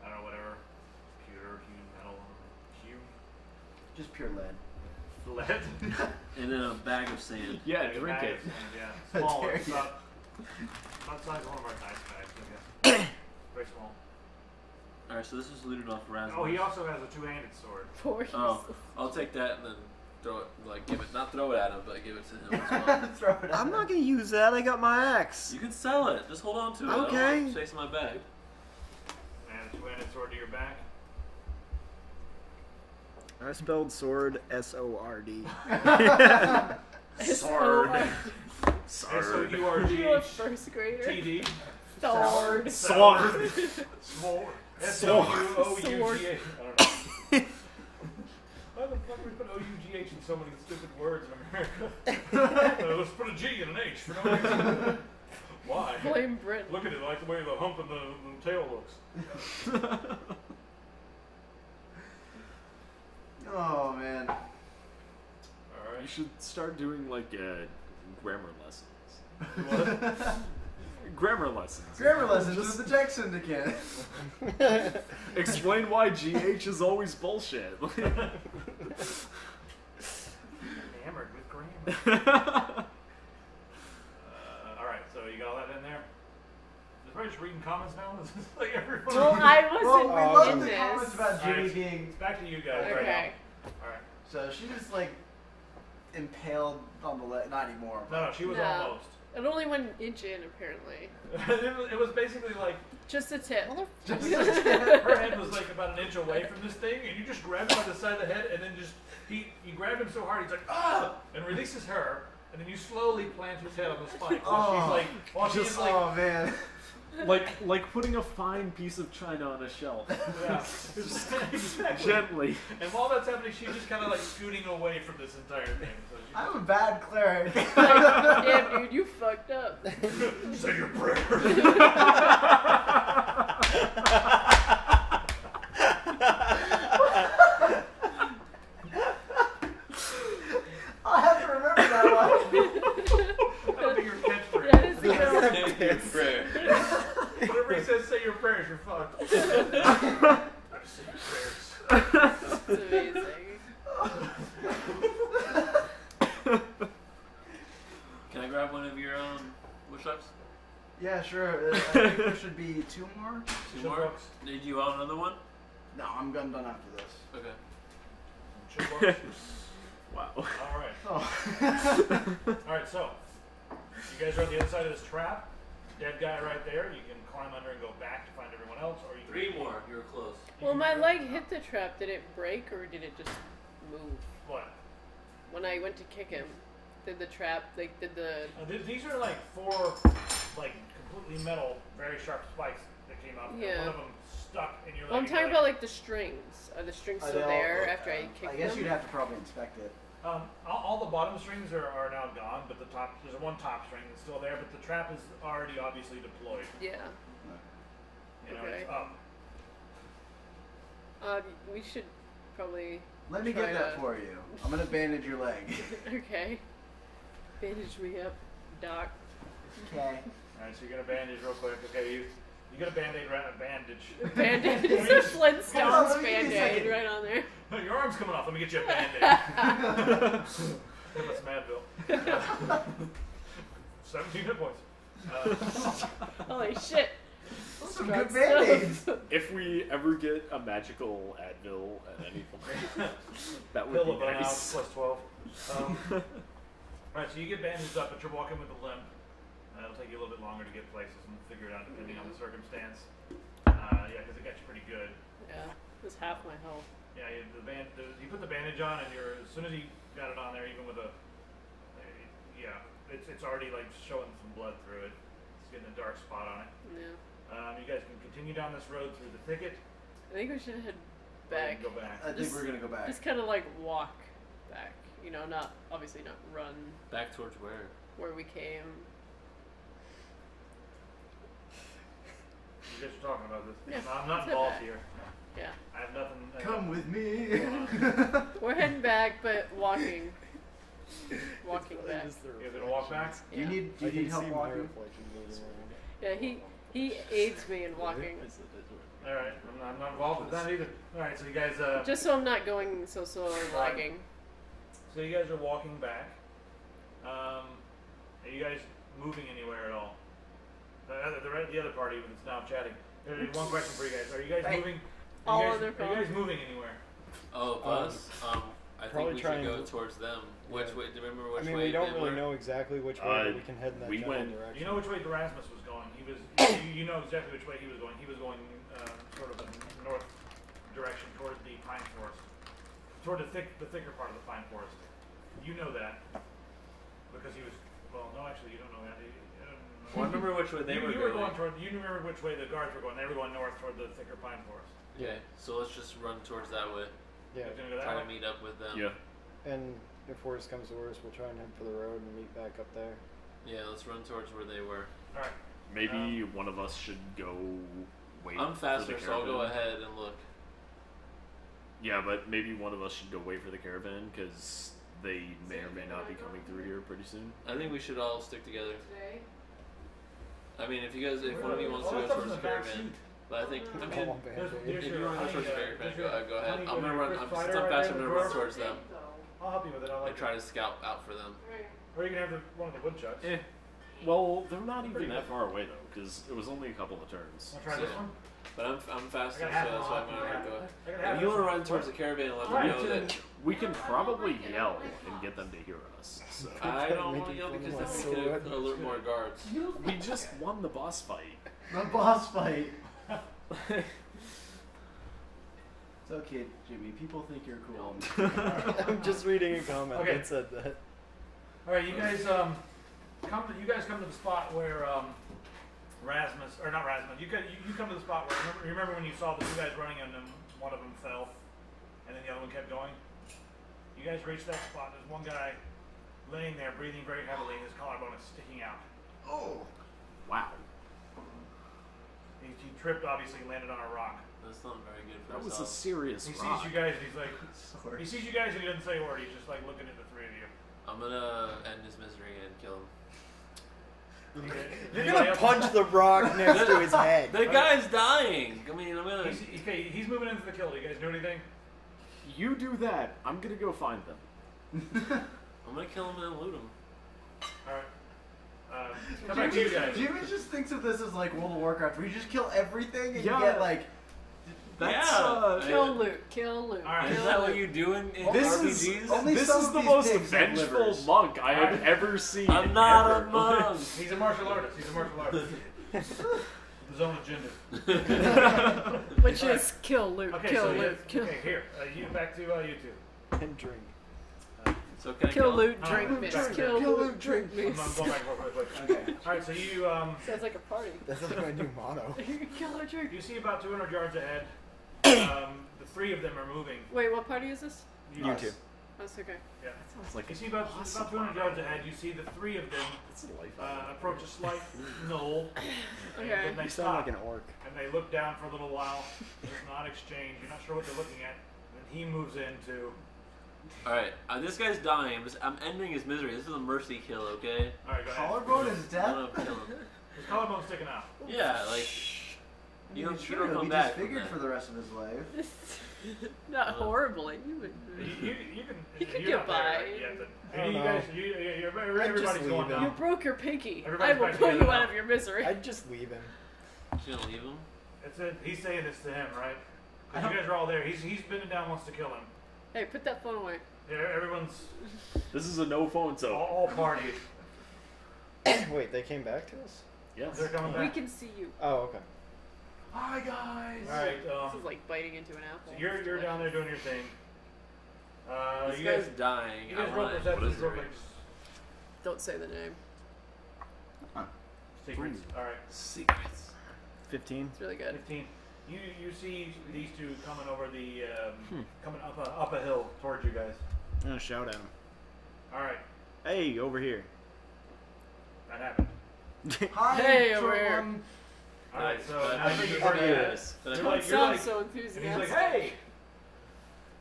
I don't know, whatever, pewter, hewn metal, hewn. Just pure lead. Lead. And then a bag of sand. Yeah, drink it. Yeah, small. Dare It's you. about the size of one of our dice bags, I guess. Very small. Alright, so this is looted off Rasmus. Oh, he also has a two-handed sword. Poor Oh, I'll take that and then throw it, like, give it, not throw it at him, but give it to him as well. Throw it I'm out. not gonna use that. I got my axe. You can sell it. Just hold on to it. I Okay. don't want it chasing my bag. And a two-handed sword to your back. I spelled sword S-O-R-D. Sword. S-O-U-R-G. You a first grader? T-D. Sword. Sword. Sword. S-O-U-O-U-G-H. I don't know. Why the fuck we put O-U-G-H in so many stupid words in America? Let's put a G and an H for no reason. Why? Blame Britain. Look at it, like the way the hump in the tail looks. Oh man. Alright. You should start doing like grammar lessons. What? Grammar lessons. Grammar lessons with the Tech Syndicate. Explain why GH is always bullshit. Hammered with grammar. Alright, so you got all that in there? Is everybody just reading comments now? This is like everybody. Well, I Well, wasn't we in love the this. comments about Jimmy Alright. being. It's back to you guys right Okay. now. Alright. So she was like impaled on the leg. Not anymore. No, she was No. almost. It only went an inch in, apparently. it was basically like Just a tip. her head was like about an inch away from this thing, and you just grab him by the side of the head, and then just you grab him so hard he's like and releases her, and then you slowly plant his head on the spike. While she's like, while she's like, Oh man. like putting a fine piece of china on a shelf. yeah, exactly. Gently. And while that's happening, she's just kind of like scooting away from this entire thing. So she, I'm a bad cleric. Damn, dude, you fucked up. say your prayer. I'll have to remember that one. That'll be your catchphrase. That is the Good prayer. Whenever he says say your prayers, you're fucked. I just say your prayers. It's amazing. Can I grab one of your push-ups? Yeah, sure. I think there should be 2 more. Two more? Chipmunks. Did you want another one? No, I'm done after this. Okay. Chipmunks. Wow. Alright. Oh. Alright, so you guys are on the other side of this trap. Dead guy right there. You can climb under and go back to find everyone else, or you can 3 more. You were close. Well, my leg hit the trap. Did it break or did it just move? What? When I went to kick him, did the trap, like, did the... These are like 4 like completely metal, very sharp spikes that came up. And Yeah. one of them stuck in your leg. Well, I'm and talking you're about, like, the strings. Are the strings Are still they all- there after I kicked I guess them? you'd have to probably inspect it. all the bottom strings are now gone, but the top, there's one top string that's still there, but the trap is already obviously deployed. Yeah. You know, Okay. it's up. We should probably... Let me Try get that to- for you. I'm gonna bandage your leg. Okay. Bandage me up, doc. Okay. Alright, so you're gonna bandage real quick. Okay, you get a bandage. Bandage. It's a Hold on, Flintstones let me give you a band-aid second. right on there. Your arm's coming off. Let me get you a band-aid. That's Madville. 17 hit points. Holy shit. Some Drug good band-aids. stuff. If we ever get a magical Advil at any point, that would Pill be of an ounce nice. plus 12. Alright, so you get bandaged up, but you're walking with a limp. It'll take you a little bit longer to get places and figure it out depending on the circumstance. Yeah, because it got you pretty good. Yeah, it was half my health. Yeah, you put the bandage on, and as soon as you got it on there, even with it's already like showing some blood through it. It's getting a dark spot on it. Yeah. You guys can continue down this road through the thicket. I think we should head or you back. can go back. I think we're gonna go back. Just kind of like walk back. You know, not obviously not run Back towards where? where we came. You guys are talking about this. Yeah, I'm not let's head involved back. here. Yeah. I have nothing. Come with me. We're heading back, but walking. Walking back. You're gonna walk back. Yeah. Do you need help walking? Yeah, he aids me in walking. All right, I'm not involved with that either. All right, so you guys. Just so I'm not going so slow or lagging. So you guys are walking back. Are you guys moving anywhere at all? The other party that's now chatting. There's one question for you guys. Are you guys moving? All Are on their you guys moving anywhere? Oh, us? I think probably we should go trying to- towards them. Which way? Do you remember which I mean, way we don't they really were? know exactly which way, but we can head in that we general went- direction. You know which way Erasmus was going. He was. You know exactly which way he was going. He was going sort of the north direction towards the pine forest, toward the thicker part of the pine forest. You know that because he was. Well, no, actually, you don't know that. Well, I remember which way they were You were going. going toward. You remember which way the guards were going. They were going north toward the thicker pine forest. Okay, so let's just run towards that way. Yeah, You're gonna go that Try way? to meet up with them. Yeah. and if worse comes to worse, we'll try and head for the road and meet back up there. Yeah, let's run towards where they were. All right. Maybe one of us should go wait. I'm for faster, the so I'll go caravan. ahead and look. Yeah, but maybe one of us should go wait for the caravan because they may or may not be coming through here pretty soon. I think we should all stick together. Today? I mean, if one of you wants to go towards the caravan, but I think I mean, Oh, man, if you want to go towards the caravan, go ahead. honey I'm gonna run. Since I'm right faster, there I'm in gonna the run drawer. towards them I'll help you with it. I'll and try to scout out for them. Or you can have one of the woodchucks. Eh. Well, they're not even that far away though, because it was only a couple of turns. I'll try this one. But I'm faster, so I got half that's one. why I'm gonna go. I got half If you this want to one. run towards the caravan and let them Alright, know that We can probably yell and get them to hear us. So. I don't want to Making yell fun of because my then we sword. could alert more guards. We just won the boss fight. The boss fight. It's okay, Jimmy. People think you're cool. I'm just reading a comment Okay. that said that. All right, you guys come to the spot where Rasmus or not Rasmus. You come to the spot where remember when you saw the two guys running and then one of them fell, and then the other one kept going. You guys reach that spot. There's one guy laying there, breathing very heavily, and his collarbone is sticking out. Oh. Wow. He tripped, obviously, landed on a rock. That's not very good for That was a ourselves. serious He rock. sees you guys, and he's like, Sorry. he sees you guys, and he doesn't say a word. He's just like looking at the three of you. I'm gonna end his misery and kill him. You're gonna punch the rock next to his head. The guy's dying. I mean, I'm gonna. He's moving into the kill. Do you guys do anything? You do that. I'm gonna go find them. I'm gonna kill him and then loot him. All right. Come back to you guys. Jimmy just thinks of this as like World of Warcraft, where you just kill everything and Yeah. you get like. That's Yeah. Kill loot, kill loot. All right. Is kill that what loot. you do in This RPGs? is Only this some is of the these most pigs have vengeful livers. monk I have Alright. ever seen. I'm not ever. a monk. He's a martial artist. He's a martial artist. His own agenda. Which is kill loot, Okay, kill so loot, kill, okay, here. You back to you two. And drink. So can I kill him? loot, Oh, drink miss, drink, kill kill loot, loot, drink drink. I'm miss. going back real quick. Okay. All right, so you Sounds like a party. That's like my new motto. Kill or drink. you see about 200 yards ahead. The three of them are moving. Wait, what party is this? You two. That's okay. Yeah. It's like You see about 200 yards ahead. You see the three of them it's a life. approach a slight knoll. Okay. And then they You sound stop. like an orc. And they look down for a little while. There's not exchange. You're not sure what they're looking at. And he moves into. All right, this guy's dying. I'm ending his misery. This is a mercy kill, okay? All right, go ahead. Collarbone is I'm death. gonna kill him. His collarbone's sticking out. Yeah, like you don't He'll come be back from disfigured that. for the rest of his life. Not horribly. You can. You could you're get not there by. yet, but I don't you know. guys, I'd everybody's just going leave him. You down. broke your pinky. Everybody's I will back pull you together out now. of your misery. I'd just leave him. You gonna leave him? It's it. He's saying this to him, right? Because you guys are all there. He's bending down, wants to kill him. Hey, put that phone away. Yeah, everyone's This is a no phone zone. all parties. Wait, they came back to us? Yes. They're coming We back. can see you. Oh, okay. Hi guys. All right. This is like biting into an apple. So you're down there doing your thing. This You guy's guys, dying. you guys I'm roll running. perceptions is it? real quick. Don't say the name. Secrets. All right. Secrets. 15. It's really good. 15. You see these two coming over the coming up a hill towards you guys. I'm gonna shout at him. All right. Hey, over here. That happened. Hi. Hey, short over here. one. All right. So But now I you think heard you're that. yes. But I You're think- like- Don't sound like- so And he's like, enthusiastic. "Hey!"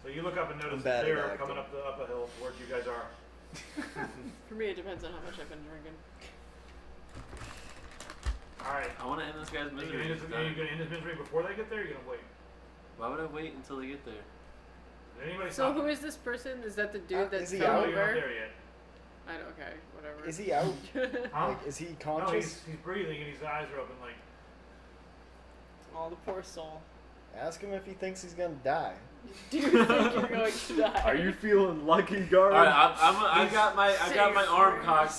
So you look up and notice I'm that bad at they're acting. coming up a hill towards you guys are. For me, it depends on how much I've been drinking. All Alright. I want to end this guy's Are you misery. going He's to done. end his misery before they get there, or are you going to wait? Why would I wait until they get there? Did anybody So stop who him? is this person? Is that the dude that is he fell No, out? you're not over? there yet. I don't. Okay, whatever. Is he out? Huh? Like, is he No, conscious? he's breathing and his eyes are open like... Oh, the poor soul. Ask him if he thinks he's gonna die. Do you think you're going to die? Are you feeling lucky, guard? All right, I got my arm cocked.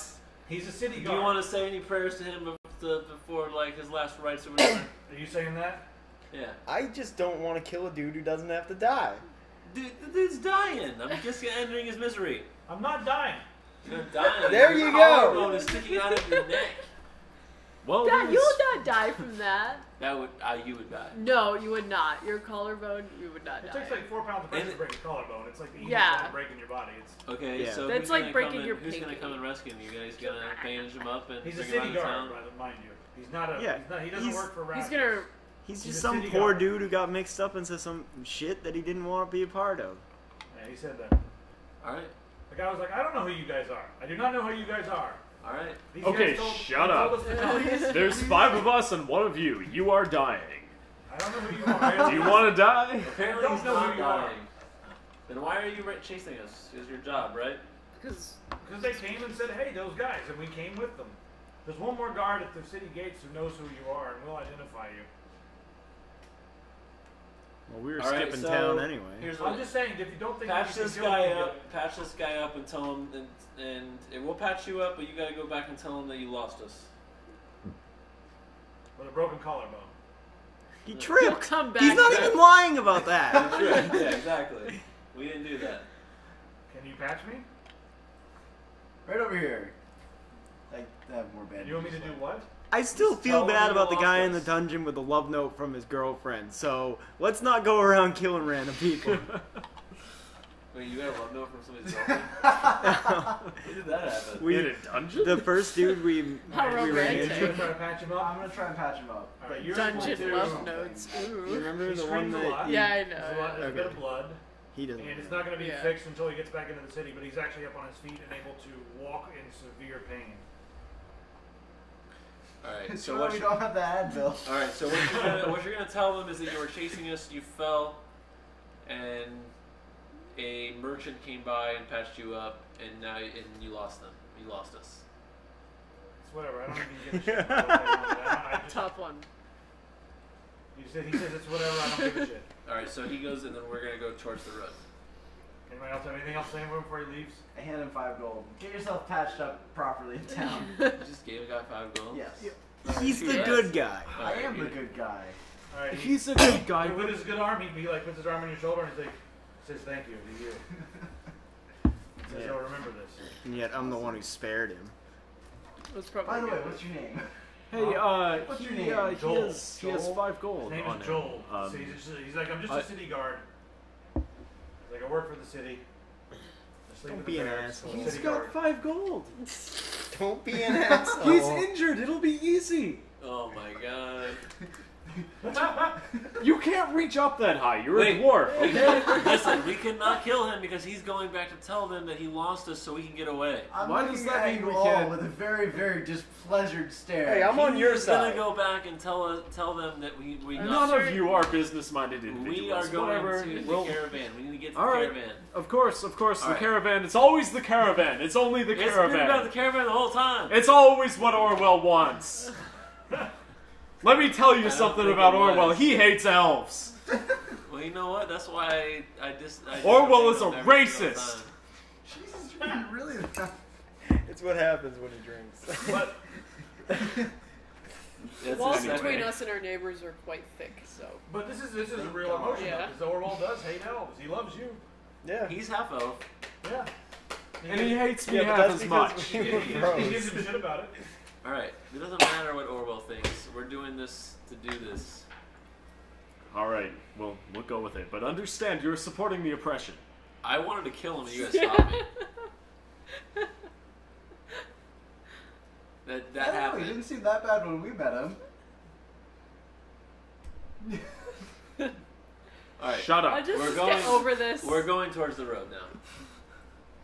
He's a city Do guard. you want to say any prayers to him before like his last rites or whatever? Are you saying that? Yeah. I just don't want to kill a dude who doesn't have to die. Dude, the dude's dying. I'm just entering his misery. I'm not dying. You're dying. There Your you go. collarbone is sticking out of your neck. Well, Dad, there's- you will not die from that. That would you would die. No, you would not. Your collarbone, you would not It die. takes like 4 pounds of pressure And to break your collarbone. It's like the easiest Yeah. thing to break in your body. It's, Okay, Yeah. so That's who's like gonna breaking come your Who's gonna pinky. come and rescue him? You guys gonna bandage him up and he's a bring him out city of guard, town? mind you. He's not a. Yeah, He doesn't he's- work for He's Raptor. gonna. He's He's just a some city poor guard. dude who got mixed up into some shit that he didn't want to be a part of. Yeah, he said that. All right, The guy was like, I don't know who you guys are. I do not know who you guys are. all right. These Okay, guys told, shut they up. Told us to tell you. There's 5 of us and 1 of you. You are dying. I don't know who you are. Do you want to die? Apparently don't he's know who not you are. dying. Then why are you chasing us? It's your job, right? Because Because they came and said, hey, those guys, and we came with them. There's one more guard at the city gates who knows who you are and will identify you. Well, we were All right, skipping so town anyway. Here's I'm what. just saying, if you don't think Patch you can this kill guy him, up. Patch this guy up and tell him, and we'll patch you up, but you gotta go back and tell him that you lost us. with a broken collarbone. He he'll tripped. come back. He's not even lying about that. Yeah, exactly. We didn't do that. Can you patch me? Right over here. I have more bandages. You want me to do what? I still Just feel tell him bad you about the lost guy in the us. dungeon with the love note from his girlfriend. So let's not go around killing random people. Wait, you got a love note from somebody's girlfriend? How did that happen? In a dungeon? The first dude we How we ran romantic. You gonna into. try to patch him I'm up? gonna try and patch him up. Alright, you're Dungeon going to- love notes. You Ooh. remember He the one screams a that? lot. Yeah, I There's a know. lot, there's a bit of Okay. blood, He doesn't. and it's not going to be Yeah. fixed until he gets back into the city. But he's actually up on his feet and able to walk in severe pain. Alright, So so what we you, don't have the Advil. alright, so what you're gonna tell them is that you were chasing us, you fell, and a merchant came by and patched you up, and now you lost them. You lost us. It's whatever. I don't even give a shit. About what they want. I just, Top one. he says it's whatever. I don't give a shit. Alright, so he goes, and then we're gonna go towards the road. Anybody else have anything else to say before he leaves? I hand him 5 gold. Get yourself patched up properly in town. You just gave a guy 5 gold? Yes. He's the Yes. good guy. I am the good guy. All right. He's a good guy. With his good arm, he like puts his arm on your shoulder and he's like, says thank you to you. He says, Yeah. "Oh, remember this." And yet I'm the one who spared him. That's probably By the way, good. what's your name? Hey, What's your he, name? he Joel. has 5 gold His name on is him. Joel. So he's like, I'm just a city guard. He's like, I work for the city. I sleep Don't in be the an barracks. asshole. I'm a He's city got guard. 5 gold. Don't be an asshole. He's injured. It'll be easy. Oh my god. You can't reach up that high. You're Wait. a dwarf. Okay, listen, we cannot kill him because he's going back to tell them that he lost us so we can get away. I'm Why looking does that at mean you we all can't- with a very, very displeasured stare. Hey, I'm on your He's gonna side. go back and tell them that we None of you are business-minded individuals. we are going Whatever. to the Well, caravan. We need to get to all the right. caravan. Of course, All the right. caravan. It's always the caravan. It's only the It's been caravan. about the caravan the whole time. It's always what Orwell wants. Let me tell you don't something think about it was. Orwell. He hates elves. Well, you know what? That's why I Orwell is don't a every single racist. time. Jesus, you're really not. It's what happens when he drinks. But It's Walls a second. between us and our neighbors are quite thick, so. but this is a real emotion. Yeah. Because Orwell does hate elves. He loves you. Yeah. He's half elf. Yeah. And he hates me Yeah, but half that's as because much. we He were gives bros. him shit about it. All right. It doesn't matter what Orwell thinks. We're doing this to do this. All right, well, we'll go with it. But understand, you're supporting the oppression. I wanted to kill him, and you guys stopped me. That I don't know, happened. he didn't seem that bad when we met him. All right. Shut I up. just We're get going- over this. We're going towards the road now.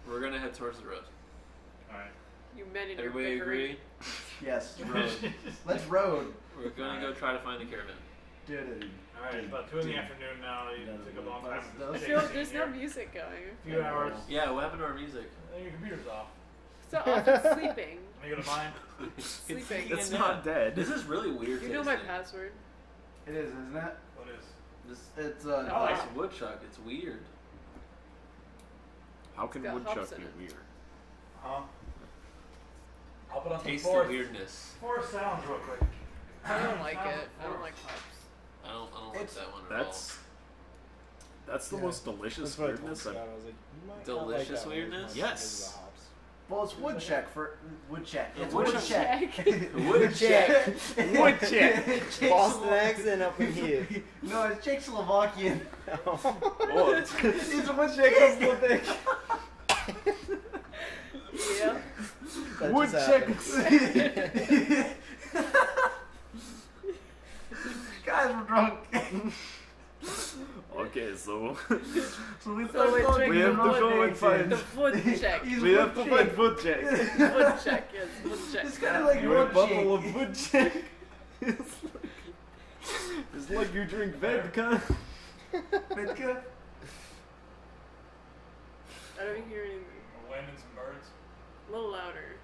We're gonna head towards the road. All right. You men and your Everybody bickering. agree? Yes, road. Let's road. We're gonna go try to find the caravan. Alright, it's about 2 in the afternoon now. You took a long time. I feel there's no music going. A few hours. Yeah, what happened to our music? Your computer's off. So often sleeping. Are you gonna mind? Sleeping. It's not dead. This is really weird. You know my tasting. password. It is, isn't it? What is? This It's Oh, nice woodchuck. It's weird. How can It's got woodchuck hops be in it. weird? Huh? I'll put on some Taste the forest, weirdness. forest sounds real quick. I don't like it. I don't like hops. I don't like It's- that one at That's the most delicious That's what I weirdness. told Scott. I was like, you might not Delicious like that one as weirdness? much Yes. because of the hops. well, it's woodchuck for woodchuck. Yeah, It's woodchuck. woodchuck. Woodchuck. Boston accent up in here. No, it's Czechoslovakian. Oh, It's a woodchuck. Yeah. That Woodchuck. just happened. Guys, we're drunk. okay, so So we So we're start we have to go and find. The woodchuck. He's We have to woodchuck. find woodchuck. Woodchuck, yes, woodchuck. It's kind of like You're a woodchuck. bottle of woodchuck. It's like you drink vodka. Vodka? I don't hear anything. A wind and some birds. A little louder.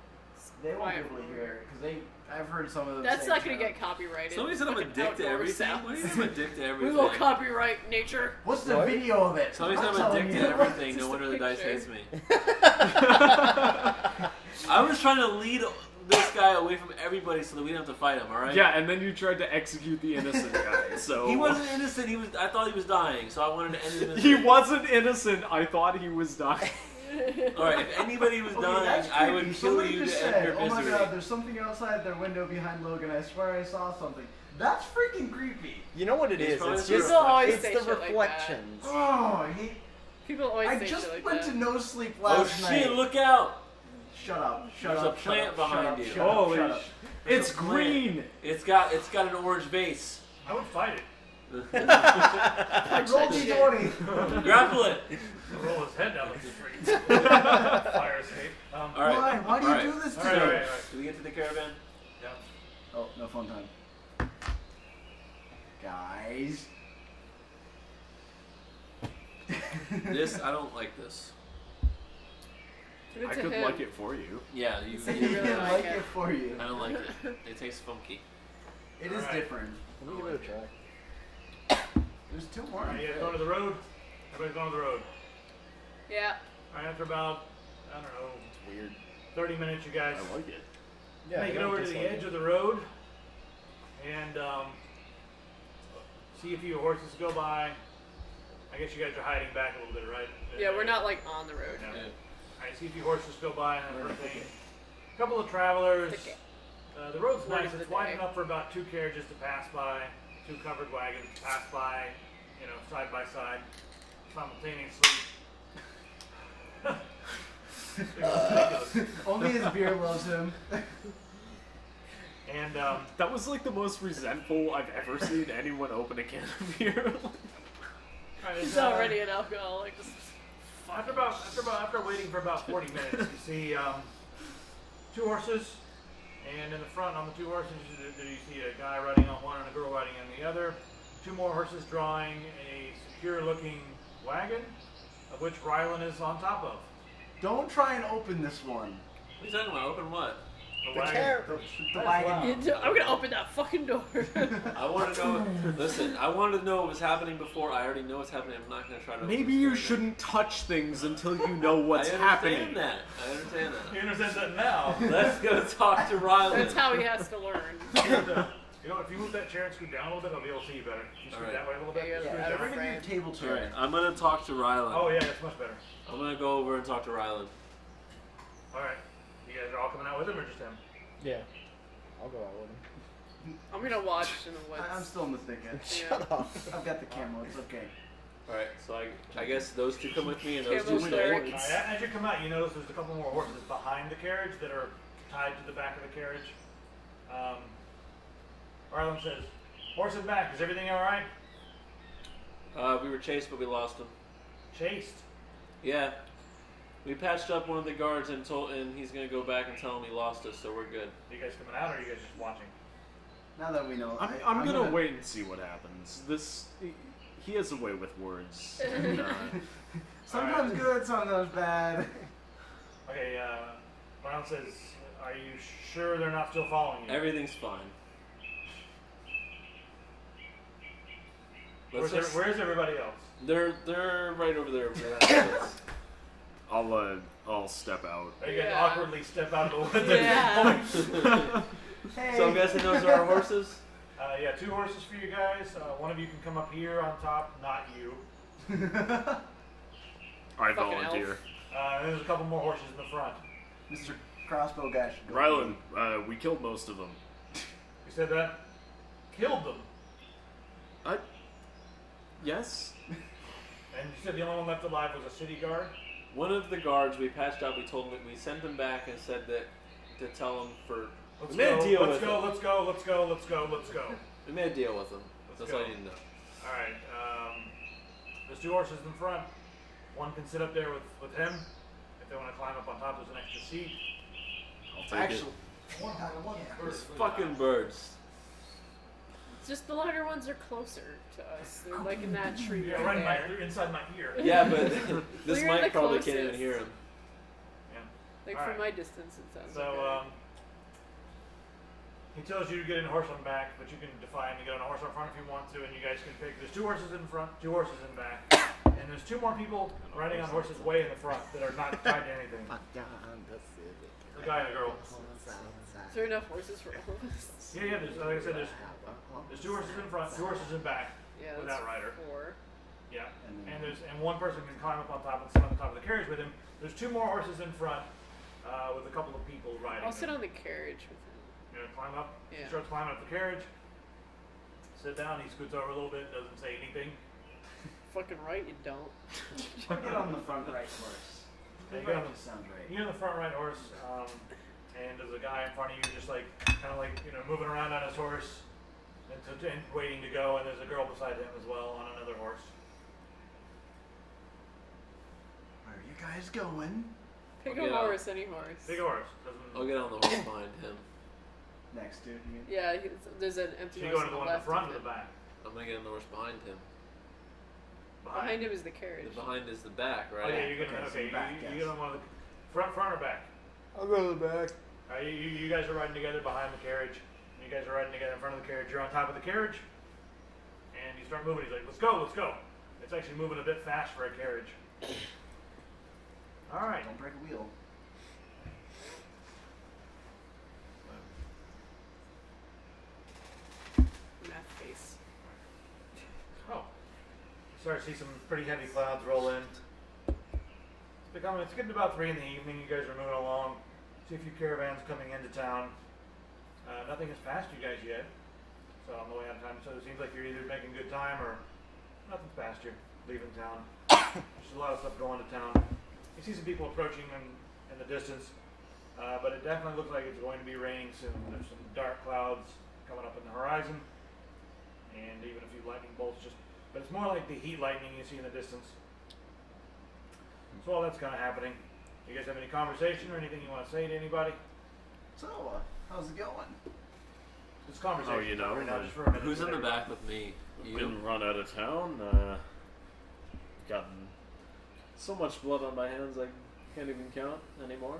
They won't Quiet be able to room. hear it because I've heard some of them. That's say not gonna it. get copyrighted. Somebody said I'm a Fucking dick to outdoor everything. sounds. What do you mean I'm a dick to We everything? will copyright nature. What's the What? video of it? Somebody said I'm a telling dick you. to everything. No Just a wonder the dice picture. hates me. I was trying to lead this guy away from everybody so that we didn't have to fight him. All right? Yeah, and then you tried to execute the innocent guy. So He wasn't innocent. I thought he was dying, so I wanted to end his misery. He wasn't innocent. I thought he was dying. All right. If anybody was Okay, dying, that's I would creepy. kill Somebody you just to end said, your "Oh my misery. god, there's something outside their window behind Logan. I swear I saw something." That's freaking creepy. You know what it It's is? probably It's the just People always it's say the shit like that. reflections. Oh, I hate. People always I say just shit like went that. to no sleep Oh last night. shit! Look out! Shut up! Shut There's a up! shut plant up, behind shut up, you. Shut up, Holy shut up. It's a plant. green. It's got an orange vase. I would fight it. Roll that shit. d20. Grapple it. Roll his head down the street. Fire escape. All right. Why? Why do you All right. do this to All right, me? all right, all right. Did we get to the caravan? Yeah. Oh, no fun time. Guys. This I don't like this. Give it I to could him. like it for you. Yeah, you. So you you really I like like it. it for you. I don't like it. It tastes funky. It is Alright. different. Let me give it a try. There's two more. Alright, you guys going to the road? Everybody's going to the road. Yeah. Alright, after about, I don't know, It's weird. 30 minutes, you guys I like it. Yeah, make it no, over to just the like edge it. of the road and see a few horses go by. I guess you guys are hiding back a little bit, right? Yeah, we're not like on the road. No. Yeah. I see a few horses go by and that sort of thing. A couple of travelers. Okay. The road's Word nice. of It's the wide day. enough for about 2 carriages to pass by, 2 covered wagons to pass by, you know, side by side, simultaneously. It was ridiculous. Only his beer loves him. And That was like the most resentful I've ever seen anyone open a can of beer. He's already an alcoholic. after waiting for about 40 minutes, you see 2 horses, and in the front on the 2 horses, you see a guy riding on one and a girl riding on the other. 2 more horses drawing a secure-looking wagon, of which Rylan is on top of. Don't try and open this one. What are you talking about? Open what? The The wagon. car- The wagon. I'm gonna open that fucking door. I want to know. Listen, I wanted to know what was happening before. I already know what's happening. I'm not going to try to. Maybe you shouldn't touch things until you know what's I happening. understand that. I understand You that. understand that now. Let's go talk to Rylan. That's how he has to learn. You know, if you move that chair and scoot down a little bit, I'll be able to see you better. You scoot Alright. that way a little bit. Yeah, Scoot yeah, that yeah. way. Bring your table All chair. right, I'm going to talk to Rylan. Oh yeah, that's much better. I'm going to go over and talk to Rylan. Alright. You guys are all coming out with him or just him? Yeah. I'll go out with him. I'm gonna watch in the woods. I'm still in the thicket. Shut up. I've got the camera. It's okay. All right, so I guess those 2 come with me and those 2 Camo stay. cleric. Alright, as you come out, you notice there's a couple more horses behind the carriage that are tied to the back of the carriage. Arlen says, "Horses back. Is everything alright?" We were chased, but we lost them. Chased. Yeah. We patched up one of the guards and he's gonna go back and tell him he lost us, so we're good. Are you guys coming out, or are you guys just watching? Now that we know, I'm gonna wait and see what happens. He has a way with words. And, sometimes good, sometimes bad. Okay, Brown says, are you sure they're not still following you? Everything's fine. Where's everybody else? They're right over there. I'll step out. Are you guys awkwardly step out of the window? Yeah. Hey. So I'm guessing those are our horses? Yeah, 2 horses for you guys. One of you can come up here on top, not you. I Fucking volunteer. And there's a couple more horses in the front. Mr. Crossbow guy should go. Rylan, we killed most of them. You said that? Killed them. Yes? And you said the only one left alive was a city guard? One of the guards we patched up, we told him, we sent him back and said that to tell him for... Let's we made a deal go, with him. let's go. We made a deal with him. That's go. all you need to know. Alright, there's 2 horses in front. One can sit up there with him. If they want to climb up on top, there's an extra seat. I'll take Actually, One Those fucking birds. Just the longer ones are closer to us. They're like in that tree Yeah, right right there. they're inside my ear. Yeah, but this We're mic the probably can't closest. even hear him. Like Alright. from my distance, it sounds So, okay. he tells you to get in a horse on back, but you can defy him to get on a horse on front if you want to, and you guys can pick. There's 2 horses in front, 2 horses in back, and there's 2 more people riding on horses way in the front that are not tied to anything. The guy and the girl. Is there enough horses for all of us? Yeah, there's, like I said, there's 2 horses in front, 2 horses in back, Yeah, with that's that rider. 4. Yeah, and one person can climb up on top and sit on the top of the carriage with him. There's 2 more horses in front, with a couple of people riding. I'll sit them. on the carriage with him. You know, climb up. Yeah. He starts climbing up the carriage. Sit down. He scoots over a little bit. Doesn't say anything. Fucking right, you don't. get on the front right horse. Yeah, you That get on just sounds right. You're in the front right horse, and there's a guy in front of you, just like kind of like moving around on his horse, and waiting to go. And there's a girl beside him as well on another horse. Where are you guys going? Pick I'll a get out. horse, any horse. Big horse. Doesn't. I'll get on the horse behind him. Next, dude. You mean? Yeah, there's an So empty you horse going to on the one in the the left. front of or the it. back? I'm gonna get on the horse behind him. Behind him is the carriage. The behind is the back, Oh right? yeah, you're gonna Okay, so okay. back, You yes. get on one of the front or back. I'll go to the back. You guys are riding together behind the carriage. You guys are riding together in front of the carriage. You're on top of the carriage, and you start moving. He's like, "Let's go, let's go." It's actually moving a bit fast for a carriage. All right. Don't break a wheel. Math face. Oh. You start to see some pretty heavy clouds roll in. It's getting about 3 in the evening. You guys are moving along. See a few caravans coming into town. Nothing has passed you guys yet. So on the way out of time. So it seems like you're either making good time or nothing's passed you. Leaving town. There's a lot of stuff going to town. You see some people approaching in the distance. But it definitely looks like it's going to be raining soon. There's some dark clouds coming up in the horizon. And even a few lightning bolts but it's more like the heat lightning you see in the distance. So all that's kind of happening. You guys have any conversation or anything you want to say to anybody? So, how's it going? It's conversation. Oh, you know, right now, just for a minute. Who's in the back with me? You? Been run out of town. Gotten so much blood on my hands I can't even count anymore.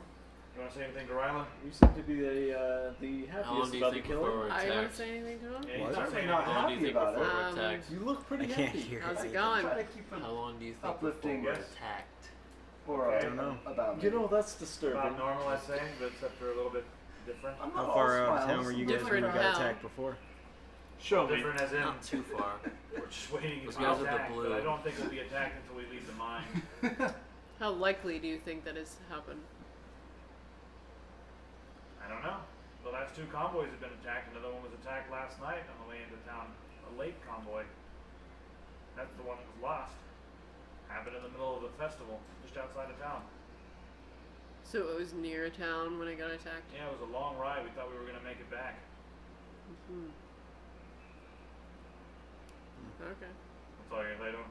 You want to say anything to Rylan? You seem to be the How long happiest do you about the think before killing. we're I don't attacked? say anything to him. Yeah, Well, he's not certainly saying not How long do you happy think about before it. we're attacked? You look pretty I can't happy. hear. How's it Try going? to keep it How long do you think uplifting, before we're yes. attacked? or Okay. I don't know. about You me. know, that's disturbing. about normal, I'd say, but except for a little bit different. I'm How not far all out of town smiles. were you I'm guys when Different you different. got how? attacked before? Show me. Different as in, Not too far. we're just waiting Those to be guys with the attacked, blue. but I don't think we'll be attacked until we leave the mine. How likely do you think that has happened? I don't know. The last 2 convoys have been attacked. Another one was attacked last night on the way into town. A late convoy. That's the one that was lost. Happened in the middle of the festival, just outside of town. So it was near town when I got attacked? Yeah, it was a long ride. We thought we were going to make it back. Hmm. Okay. That's all you're going to say to him?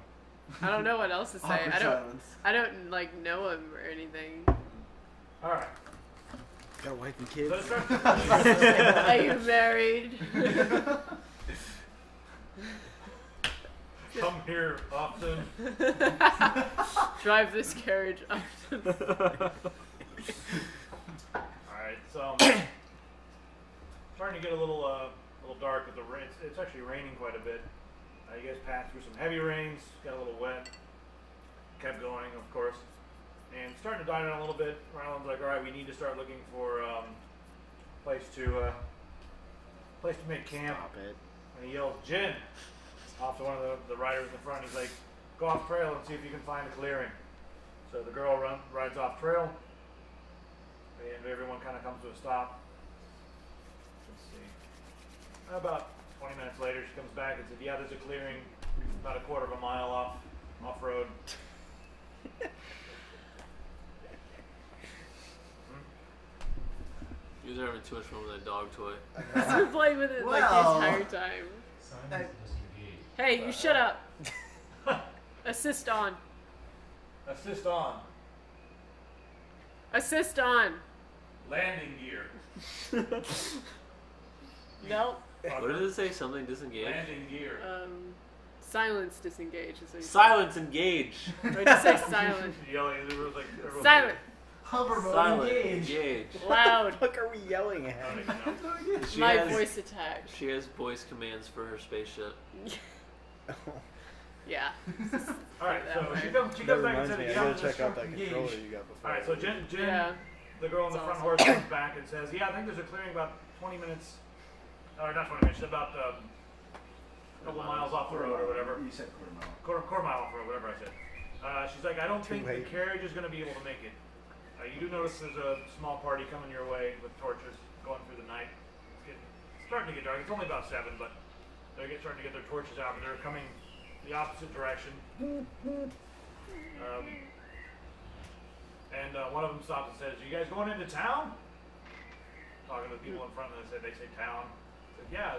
I don't know what else to say. Awkward silence. I don't like know him or anything. All right. Got a wife and kids. So it starts. Are you married? Come here often. Drive this carriage often. Alright, so starting to get a little dark with the rain. It's actually raining quite a bit. You guys passed through some heavy rains, got a little wet, kept going, of course, and starting to die down a little bit. Ryland's like, all right, we need to start looking for place to make camp. Stop it. And he yells, "Jin!" off to one of the riders in the front. He's like, "Go off trail and see if you can find a clearing." So the girl rides off trail, and everyone kind of comes to a stop. Let's see. About 20 minutes later, she comes back and said, "Yeah, there's a clearing about a quarter of a mile off road." You guys are having too much fun with that dog toy. He's been playing with it like the Well. entire time. Hey, you shut up. Assist on. Assist on. Assist on. Landing gear. Nope. What did it say? Something disengage? Landing gear. Silence disengage. Is what you Silence engage. said. Or just say silent. Yelling. Everyone's like, everyone's Silent. Hover mode Silent engage. engage. Loud. What are we yelling I at? don't even know. She My has, voice attack. She has voice commands for her spaceship. Yeah. Alright, That so way. she comes That back and reminds said, me, I "Yeah, gotta let's check out start that engage." controller you got before. Alright, so Jen, Yeah. the girl on the That's front awesome. horse comes back and says, "Yeah, I think there's a clearing about 20 minutes, or not 20 minutes, about a couple miles off the road or whatever. You said quarter mile. Quarter mile off the road, whatever I said." She's like, "I don't think the late. carriage is going to be able to make it. You do notice there's a small party coming your way with torches going through the night. It's starting to get dark. It's only about 7, but they're starting to get their torches out, and they're coming the opposite direction. One of them stops and says, "You guys going into town?" Talking to the people in front of them, they say town. I said, "Yeah,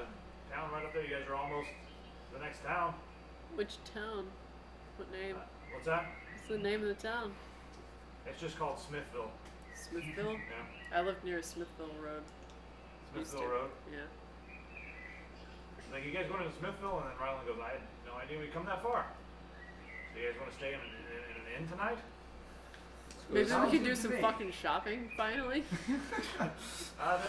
town right up there. You guys are almost to the next town." Which town? What name? What's that? What's the name of the town? It's just called Smithville. Smithville? Yeah, I lived near Smithville Road. Smithville Eastern. Road. Yeah. Like, "You guys going to Smithville?" And then Ryland goes, "I had no idea we'd come that far. So you guys want to stay in an inn tonight?" Maybe we Sounds could good do to some me. fucking shopping finally. They're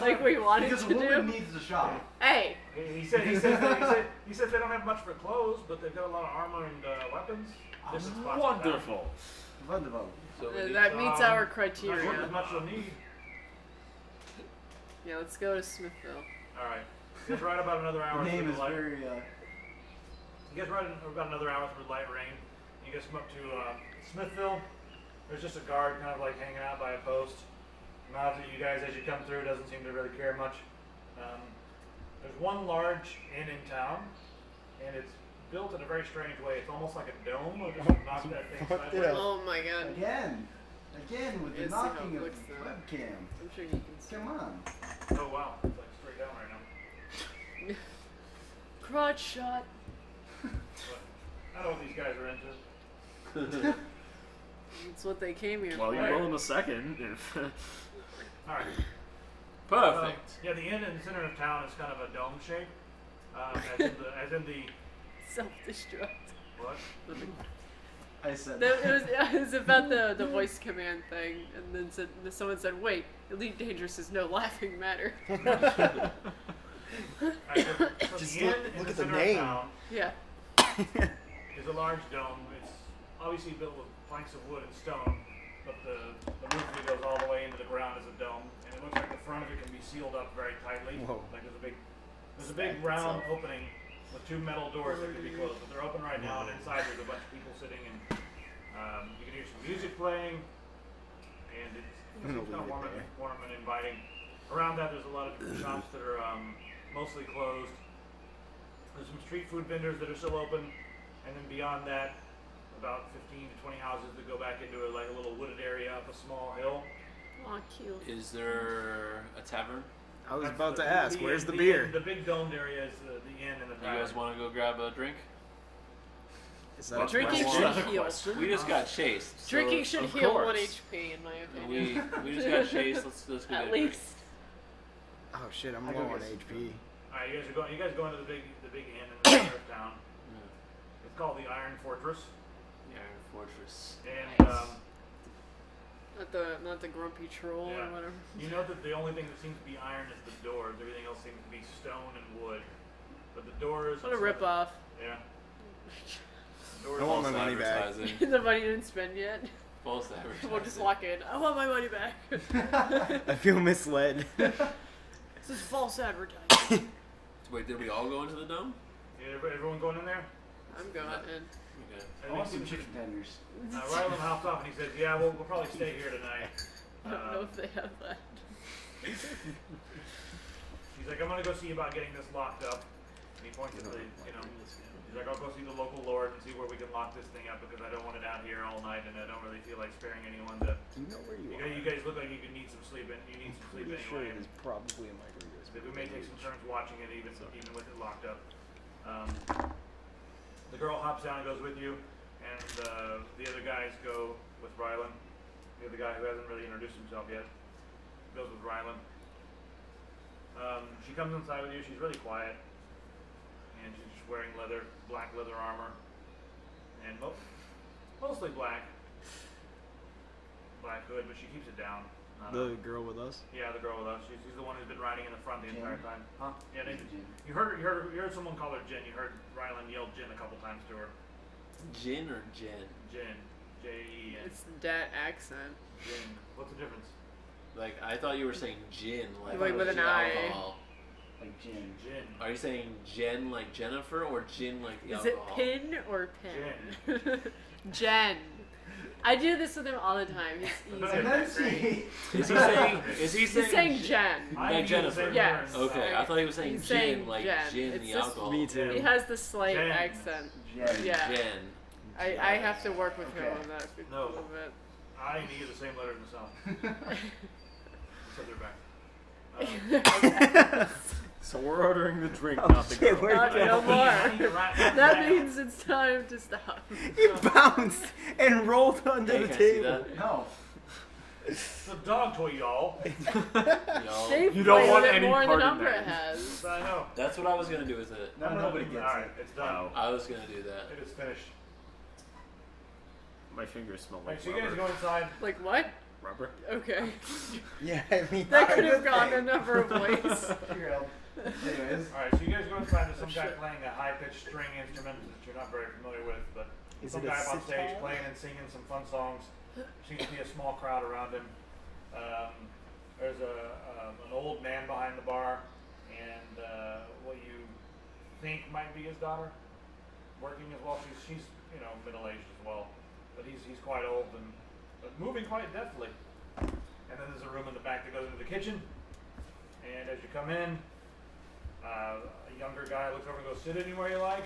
Like not- we wanted Because to a woman do. needs to shop. Hey! He said they don't have much for clothes, but they've got a lot of armor and weapons. This is spots Wonderful. Wonderful. So we need That meets Um, our Not criteria. as much you'll need. Yeah, let's go to Smithville. All right. You guys ride about another The hour name through is the light. very. You guys ride about another hour through the light rain. You guys come up to Smithville. There's just a guard kind of like hanging out by a post. Nods at you guys as you come through. Doesn't seem to really care much. There's one large inn in town, and it's built in a very strange way. It's almost like a dome, or just knocked that thing What sideways. the- Oh my god. Again with the Let's see how it knocking of looks, the though. webcam. I'm sure you can see. Come on. Oh wow, it's like straight down right now. Crotch shot. But I don't know what these guys are into. That's what they came here Well, for. you will in a second. If All right. Perfect. Yeah, the inn in the center of town is kind of a dome shape. As in the Self-destruct. what? I said It was about the voice command thing, and then someone said, "Wait, Elite Dangerous is no laughing matter." Alright, so Just the inn look in at the the center name. of town Yeah. is a large dome. It's obviously built with planks of wood and stone, but the roof of it goes all the way into the ground as a dome, and it looks like the front of it can be sealed up very tightly. Whoa. Like there's a big round opening with 2 metal doors that can be closed, but they're open right now, and inside there's a bunch of people sitting, and you can hear some music playing, and it's kind of warm and inviting. Around that, there's a lot of different shops that are mostly closed. There's some street food vendors that are still open, and then beyond that, about 15 to 20 houses that go back into like a little wooded area up a small hill. Aw, cute. Is there a tavern? I was That's about to the- ask, where's the beer? The big domed area is the inn and the You tavern. guys want to go grab a drink? Is that a Drinking question? should heal. We just got chased. so Drinking should of heal course. 1 HP, in my opinion. We just got chased. Let's go At get a drink. least. Oh shit, I'm I low go on get some HP. Alright, you guys go into the big inn in the center of town. It's called the Iron Fortress. The Iron Fortress. And Not the grumpy troll Yeah. or whatever. you know that the only thing that seems to be iron is the doors. Everything else seems to be stone and wood. But the doors. What a ripoff. Yeah. The doors I want my False money back. advertising. The money didn't spend yet. False advertising. We'll just walk in. I want my money back. I feel misled. This is false advertising. Wait, did we all go into the dome? Yeah, everyone going in there? I'm going in. Okay. I want some chicken tenders. Rylan hops off and he says, "Yeah, we'll probably stay here tonight." I don't know if they have that. He's like, "I'm gonna go see about getting this locked up." And he points at the, he's like, "I'll go see the local lord and see where we can lock this thing up because I don't want it out here all night and I don't really feel like sparing anyone to." Do you know where you are? You guys look like you could need some sleep. You need some sleep Pretty sure anyway. it is probably a micro USB. We may take some turns watching it, even with it locked up. The girl hops down and goes with you, and the other guys go with Rylan. The other guy who hasn't really introduced himself yet goes with Rylan. She comes inside with you. She's really quiet, and she's just wearing black leather armor, and mostly black hood, but she keeps it down. The girl with us? Yeah, the girl with us. She's the one who's been riding in the front the Jen? entire time. Huh? Yeah, Nathan. Jen. You heard someone call her Jen. You heard Rylan yell Jen a couple times to her. Jin or Jen? Jen. J-E-N. It's that accent. Jen. What's the difference? Like, I thought you were saying gin, like with an gin I. alcohol. Like gin. Jen. Are you saying Jen like Jennifer or gin like the Is it alcohol? pin or pin? Jen. I do this with him all the time. He's And then she. Is he saying? Is he he's saying? saying Jen. I Like use Jennifer. the same Yes. words. Okay, I thought he was saying He's gin, saying like Jen. gin, It's the just- alcohol. Me too. He has the slight Jen. accent. Jen. Yeah. Jen. I have to work with him Okay. on that a No. little bit. I need to use the same letter myself. Except they're back. So we're ordering the drink, Oh, not the shit, girl. where'd Not you no go? more. I need to write that That down. means it's time to stop. He bounced and rolled under Hey, the can I see table. that? No. It's a dog toy, y'all. Y'all. They've You don't played want it any more than part in Umbra that. has. I know. That's what I was gonna do with it. No, nobody gets Alright, it. it's done. Oh, I was gonna do that. It is finished. my fingers smell Alright, like so you guys rubber. go inside. Like what? Rubber? Okay. Yeah, I mean, That could have good gone thing. a number of ways. Here, anyways. Alright, so you guys go inside. There's some Oh, guy shit. playing a high-pitched string instrument that you're not very familiar with, but Is some it a guy up on stage sitar? playing and singing some fun songs. Seems to be a small crowd around him. There's an old man behind the bar, and what you think might be his daughter, working as well. She's middle-aged as well, but he's quite old and but moving quite deftly. And then there's a room in the back that goes into the kitchen. And as you come in, a younger guy looks over and goes, "Sit anywhere you like."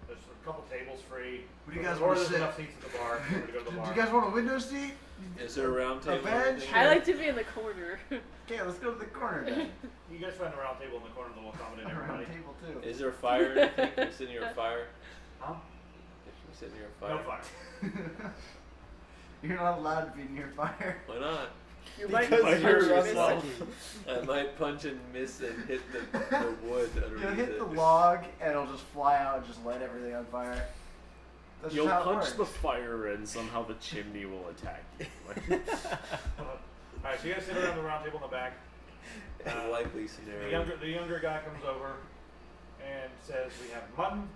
There's a couple tables free. Where do you guys Or wanna there's sit? enough seats at the bar. If you want to go to the Do bar. you guys want a window seat? Is there a round table? or bench? anything? I like to be in the corner. Okay, let's go to the corner then. You guys find a round table in the corner that will accommodate A round everybody. table too. Is there a fire? or anything? Can we sit near a fire? Huh? Can we sit near a fire? No fire. You're not allowed to be near fire. Why not? You might Because punch you're and miss Russell. it. I might punch and miss and hit the wood underneath You'll hit it. the log and it'll just fly out and just light everything on fire. That's You'll just how it punch works. the fire and somehow the chimney will attack you. Alright, so you guys sit around the round table in the back. A likely The scenario. younger guy comes over and says, "We have mutton,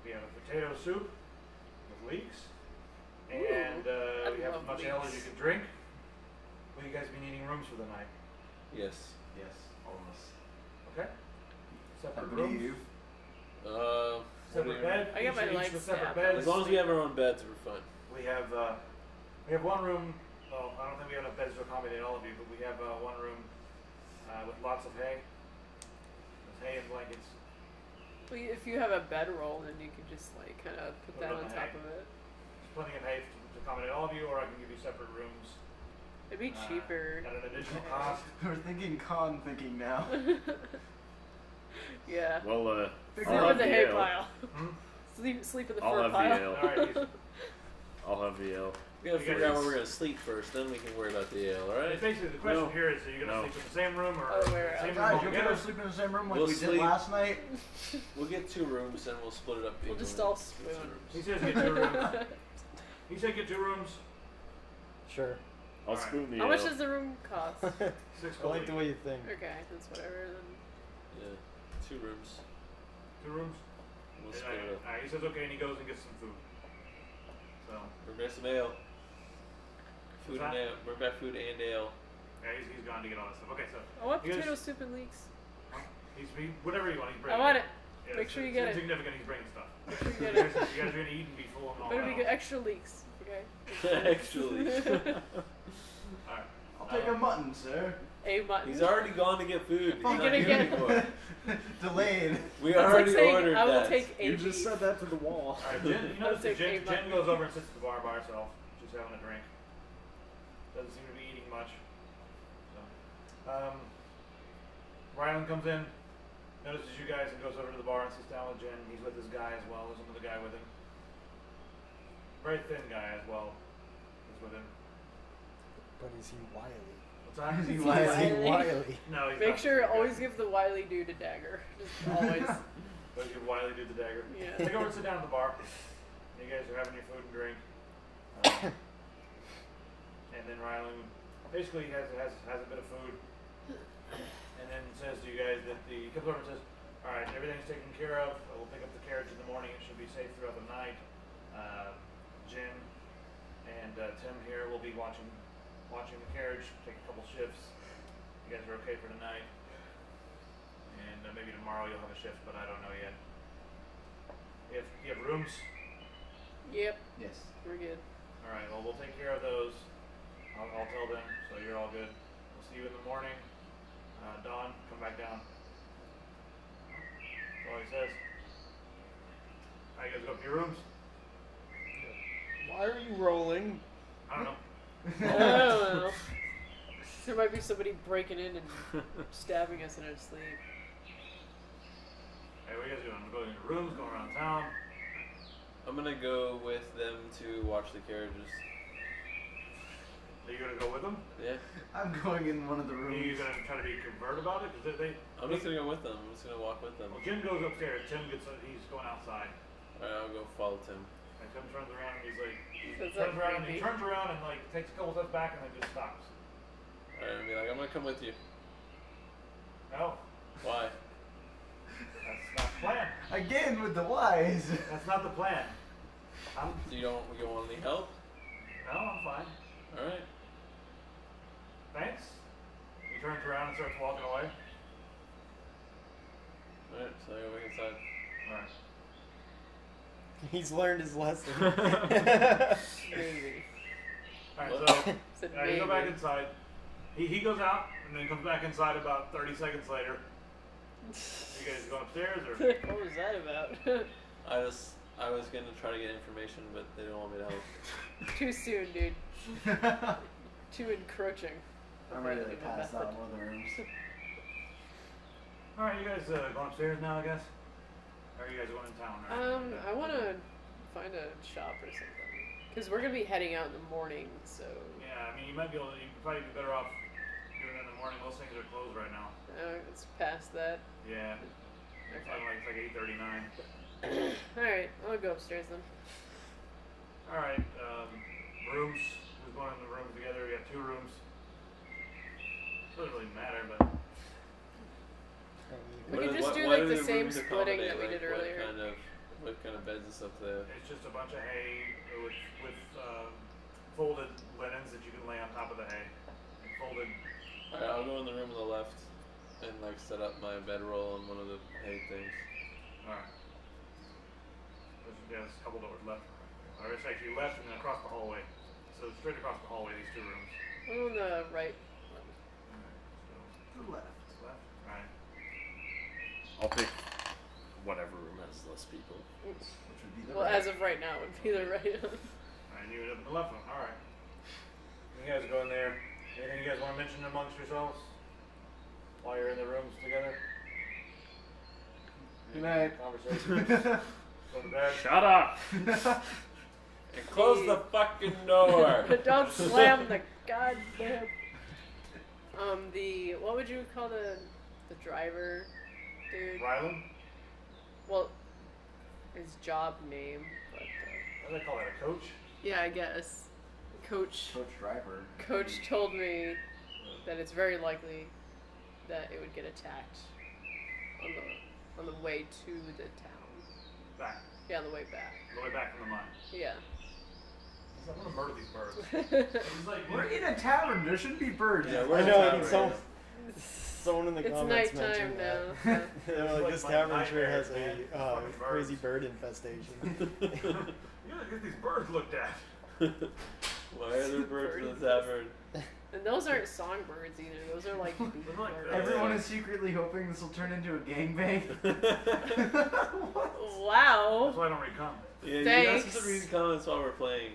we have a potato soup with leeks, and I we have love as much ale as leeks. you can drink. Will you guys be needing rooms for the night?" Yes. Yes, almost. Okay. I Separate rooms, believe. separate bed. I got my each legs with separate snapped. beds. As long as we have our own beds, we're fine. We have one room. Well, I don't think we have enough beds to accommodate all of you, but we have one room with lots of hay. There's hay and blankets. Well, if you have a bedroll, then you can just like kind of put Put it that on on the top hay. of it. There's plenty of hay to accommodate all of you, or I can give you separate rooms It'd be cheaper. at an additional cost. We're thinking con thinking now. Yeah. Well, Sleep I'll in have the the hay ale. pile. Hmm? Sleep in the I'll fur have the pile. ale. Alright, I'll have the ale. We gotta You figure guys- out where we're gonna sleep first, then we can worry about the ale, alright? basically the question No. here is: are you gonna No. sleep in the same room or Oh, where same else? room Guys, you altogether? gonna sleep in the same room like We'll we sleep. did last night? We'll get 2 rooms and we'll split it up. We'll evenly. just all Get spoon. 2 rooms. He says get 2 rooms. He said get 2 rooms. Sure. I'll Alright. spoon the How ale. much does the room cost? 6 I like the gold. way you think. Okay, that's whatever then. Yeah, 2 rooms. 2 rooms. We'll split it up. He says okay, and he goes and gets some food. So Bring back some ale. Food What's and that? ale. Bring back food and ale. yeah, he's gone to get all that stuff. Okay, so I want You guys- potato soup and leeks. whatever you want, he's I bringing. want it. Yeah, Make it's- sure you it's get it. insignificant. He's bringing stuff. Make sure you You get guys, it. you guys are gonna eat and be full and all Better that. be good. Extra leeks. Okay. Actually. Alright. I'll take a mutton, sir. A mutton. He's already gone to get food. He's You're not gonna here get- anymore. Delayed. We That's like already saying, ordered I will that. take a You just beef. said that to the wall. Alright, Jen, you notice that I'll take Jen, a Jen mutton. goes over and sits at the bar by herself, just having a drink. Doesn't seem to be eating much. So, Rylan comes in, notices you guys, and goes over to the bar and sits down with Jen. He's with his guy as well. There's another guy with him. Very thin guy as well. Is with him. But is he wily? What's that? Is he Is he wily? Is he wily? wily? No, he's Make not. sure always give the wily dude a dagger. Just always. Always give Wiley dude the dagger. Yeah. Take over and sit down at the bar. You guys are having your food and drink. And then Rylan basically has a bit of food. And then says to you guys that he comes over and says, alright, everything's taken care of. We'll pick up the carriage in the morning. It should be safe throughout the night. Jim and Tim here will be watching the carriage, take a couple shifts. You guys are okay for tonight. And maybe tomorrow you'll have a shift, but I don't know yet. If you have rooms, Yep, Yes. we're good. alright, well we'll take care of those. I'll tell them, so you're all good. We'll see you in the morning. Dawn, come back down. That's all he says. Alright, you guys go up to your rooms? Why are you rolling? I don't know. Oh, there might be somebody breaking in and stabbing us in our sleep. Hey, what are you guys doing? I'm going to your rooms, going around town. I'm gonna go with them to watch the carriages. Are you gonna go with them? Yeah. I'm going in one of the Are you rooms. gonna try to be covert about it? Because I'm just gonna go with them. I'm just gonna walk with them. well, Jim goes upstairs. Tim he's going outside. Alright, I'll go follow Tim. And Tim turns around and he's like, That's turns like around and he creepy. turns around and like takes a couple steps back and then just stops. Alright, I'll be like, I'm gonna come with you. No, Why? that's not the plan. Again with the wise. That's not the plan. So you don't want any help? No, I'm fine. Alright. Thanks. He turns around and starts walking away. Alright, so I go back inside. Alright. He's learned his lesson. Maybe. Alright, What? so Said you go back maybe. inside. He goes out and then comes back inside about 30 seconds later. You guys going upstairs or? What was that about? I was gonna try to get information, but they don't want me to help. Too soon, dude. Too encroaching. I'm ready to Apparently, pass my out method. in one of the rooms. Alright, you guys going upstairs now, I guess? Or are you guys going in town? Right? I want to find a shop or something. Because we're going to be heading out in the morning, so. Yeah, I mean, you might be able to, you'd probably be better off doing it in the morning. Most things are closed right now. It's past that. Yeah. It's Okay. like 8:39. Alright, I'll go upstairs then. Alright, rooms. Who's going in the rooms together? We got 2 rooms. Doesn't really matter, but We What can is- just what- do what like do the the same rooms splitting that we accommodate? did Like, earlier. What kind of beds and stuff there? it's just a bunch of hay with folded linens that you can lay on top of the hay. And folded. Alright, I'll go in the room on the left and like set up my bedroll on one of the hay things. Alright. There's a couple doors left. Or it's actually left and then across the hallway. So straight across the hallway, these 2 rooms. I'm on the right. Alright, so To the left. it's left. Alright. I'll pick whatever room has less people. Which would be the Well, right. as of right now, it would be the right. Alright, you ended up in the left one. Alright. You guys go in there. Anything you guys want to mention amongst yourselves? While you're in the rooms together? Good night. Conversation. Go to bed. Shut up! And close the fucking door. Don't slam the goddamn. What would you call the driver, dude? Rylan? Well, his job name, but What do they call that? A coach? yeah, I guess. Coach Driver. told me that it's very likely that it would get attacked on the way to the town. Back. Yeah, on the way back. On the way back from the mine. Yeah. I'm gonna murder these birds. He's like, We're in a tavern. There shouldn't be birds. Yeah, I we're know. in It's town someone in the It's comments nighttime mentioned now. that. They're like, Like this my tavern sure nightmares, has man. a Fucking crazy birds. bird infestation. you gotta get these birds looked at. Why are there birds in the tavern? And those aren't songbirds either. Those are like bee like birds. Everyone is secretly hoping this will turn into a gangbang. Wow. That's why I don't read comments. Yeah, you guys Thanks. have to read comments while we're playing.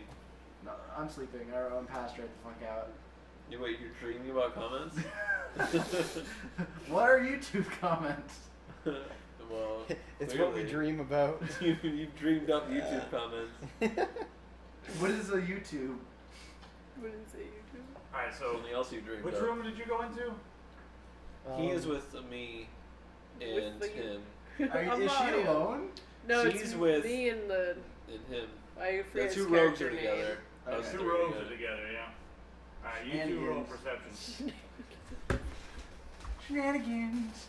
No, I'm sleeping. I'm passed right the fuck out. You wait, you're dreaming about comments? What are YouTube comments? Well, It's what we clearly. dream about. You've dreamed up YouTube comments. What is a YouTube? What is it, YouTube? Alright, so Something else you dreamed which up. room did you go into? He is with me and With the- him. I'm Is she not- alone? No, She's it's with- me and the. And him. I The forget two his rogues character are name. together. Okay. Us Two three rogues are are together, yeah. Alright, you two Shenanigans. roll perception. Shenanigans.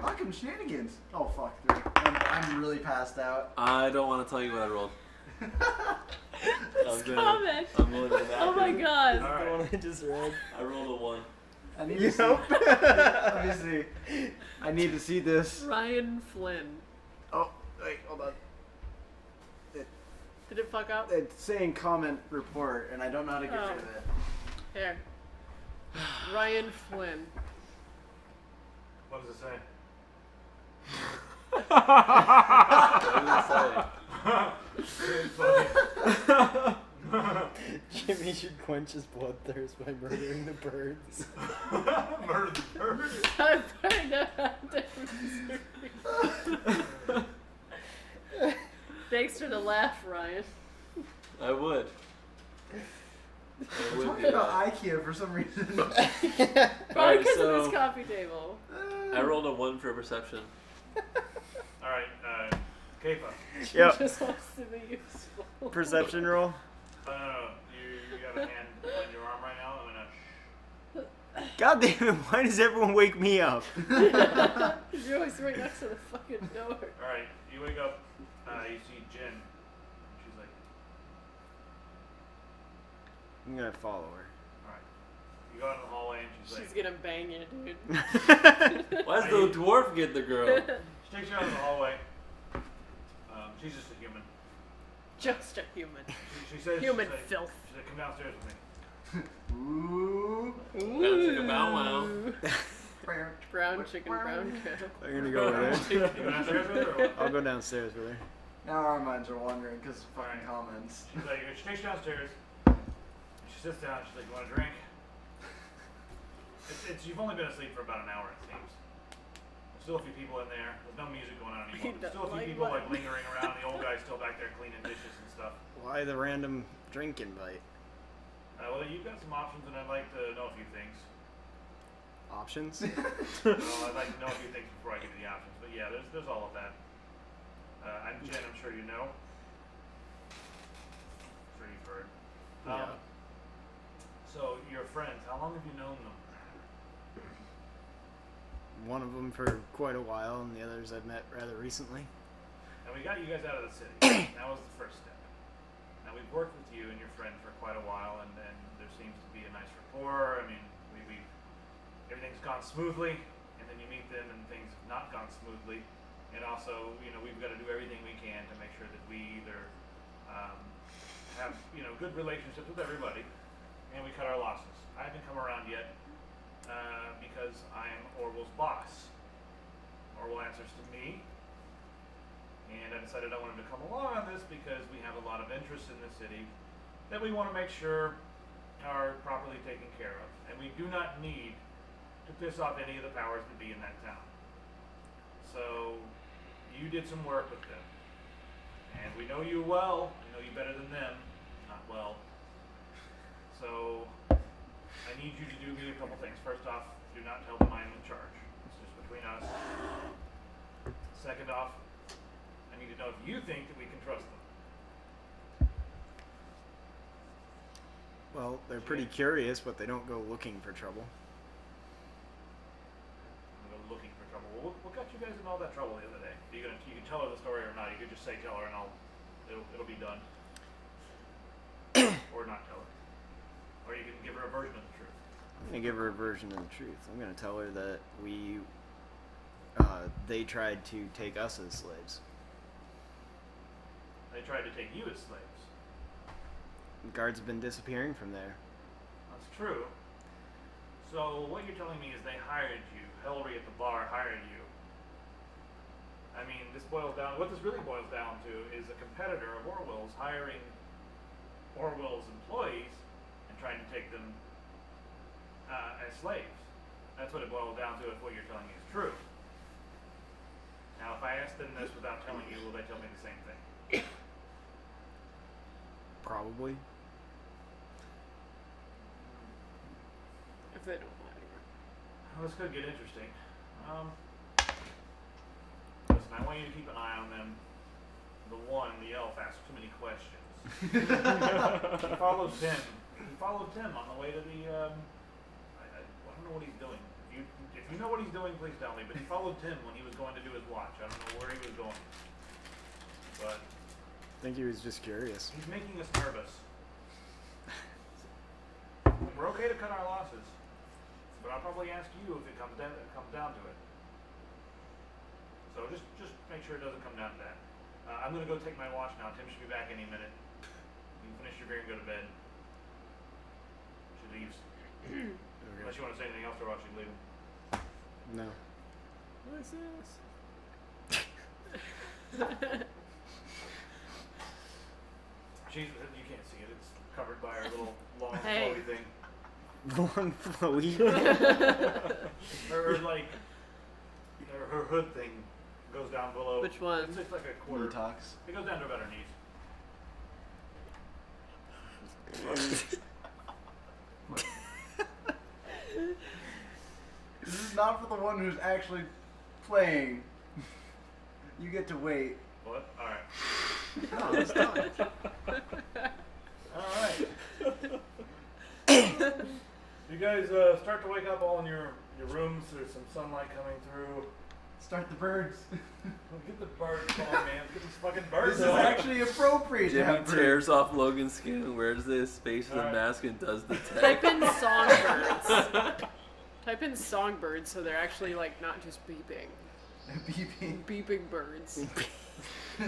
Fucking shenanigans. Oh fuck. I'm really passed out. I don't want to tell you what I rolled. This comment. I'm willing to back Oh my it. god. The one I just read. I rolled a 1. I need to see. Let me see. I need to see this. Ryan Flynn. Oh, wait, hold on. Did it fuck up? It's saying comment report, and I don't know how to get Oh. rid of it. Here. Ryan Flynn. What does it say? What It's funny. Jimmy should quench his bloodthirst by murdering the birds. Murder the bird. I find out. Thanks for the laugh, Ryan. I would. I We're would talking do about that. IKEA for some reason. Probably Alright, because of so- this coffee table. I rolled a 1 for perception. Alright, Kepa. Yep. Just wants to be useful. Perception roll. No. You got a hand on your arm right now. I'm gonna. God damn it! Why does everyone wake me up? You're always right next to the fucking door. Alright, you wake up. You see Jen. She's like, I'm gonna follow her. alright. You go out in the hallway and she's She's like, gonna bang you, dude. Why does the dwarf get the girl? she takes you out in the hallway. She's just a human. Just a human. She says, Human she's like, filth. She's like, come downstairs with me. Ooh. Brown chicken bow wow. Brown chicken, brown cow. I'm gonna go with her. You go downstairs with her or what? I'll go downstairs with her. Now our minds are wandering because of fucking comments. She's like, she takes you downstairs. She sits down. She's like, you want a drink? You've only been asleep for about an hour, it seems. There's still a few people in there. There's no music going on anymore. There's still a few people like lingering around. The old guy's still back there cleaning dishes and stuff. Why the random drink invite? Well, you've got some options, and I'd like to know a few things. Options? I'd like to know a few things before I give you the options. But yeah, there's all of that. I'm Jen. I'm sure you know. I'm sure you've heard. Yeah. So your friends, how long have you known them? One of them for quite a while, and the others I've met rather recently. And we got you guys out of the city. That was the first step. Now we've worked with you and your friend for quite a while, and there seems to be a nice rapport. I mean, everything's gone smoothly, and then you meet them and things have not gone smoothly. And also, we've got to do everything we can to make sure that we either have, good relationships with everybody, and we cut our losses. I haven't come around yet because I am Orwell's boss. Orwell answers to me, and I decided I wanted to come along on this because we have a lot of interests in the city that we want to make sure are properly taken care of. And we do not need to piss off any of the powers that be in that town. So you did some work with them. And we know you well. We know you better than them. Not well. So, I need you to do me a couple things. First off, do not tell them I am in charge. It's just between us. Second off, I need to know if you think that we can trust them. Well, they're pretty curious, but they don't go looking for trouble. I'm gonna go looking for trouble. Well, what got you guys in all that trouble the other day? You can tell her the story or not. You could just say tell her, and it'll be done. Or not tell her. Or you can give her a version of the truth. I'm gonna give her a version of the truth. I'm gonna tell her that they tried to take us as slaves. They tried to take you as slaves. The guards have been disappearing from there. That's true. So what you're telling me is they hired you. Hillary at the bar hired you. I mean, what this really boils down to is a competitor of Orwell's hiring Orwell's employees and trying to take them as slaves. That's what it boils down to if what you're telling me is true. Now, if I ask them this without telling you, will they tell me the same thing? Probably. If they don't matter. Well, this could get interesting. Listen, I want you to keep an eye on them. The elf asks too many questions. He followed Tim. He followed Tim on the way to the. I don't know what he's doing. If you know what he's doing, please tell me. But he followed Tim when he was going to do his watch. I don't know where he was going. But I think he was just curious. he's making us nervous. We're okay to cut our losses, but I'll probably ask you if it comes down to it. So just make sure it doesn't come down to that. I'm gonna go take my watch now. Tim should be back any minute. You can finish your beer and go to bed. She leaves. Unless you want to say anything else to her while she's leaving. No. What is this? You can't see it. It's covered by her little long Hey. flowy thing. Long flowy. Her hood thing goes down below. Which one? It's like a quarter. Detox. It goes down to about her knees. This is not for the one who's actually playing. You get to wait. What? Alright. No, it's done. Alright. You guys start to wake up all in your rooms. There's some sunlight coming through. Start the birds. Get the birds on, man. Get these fucking birds This is on. actually appropriate to Jimmy have birds. tears off Logan's skin, wears this, faces the Alright. mask, and does the Type tech. in songbirds. Type in songbirds so they're actually like not just beeping. Beeping. Beeping birds.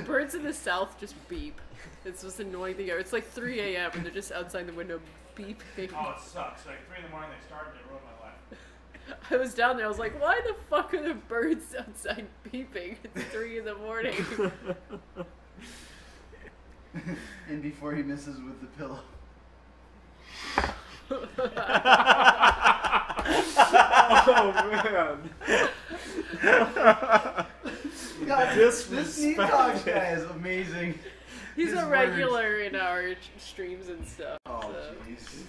Birds in the south just beep. It's this annoying thing. It's like 3 a.m. and they're just outside the window beeping. Oh, it sucks. Like 3 in the morning they started and it ruined my life. I was down there. I was like, why the fuck are the birds outside beeping? It's 3 in the morning. And before he misses with the pillow. Oh man. God, this Disrespect. Detox guy is amazing. He's His a regular in our streams and stuff. Oh, so. jeez.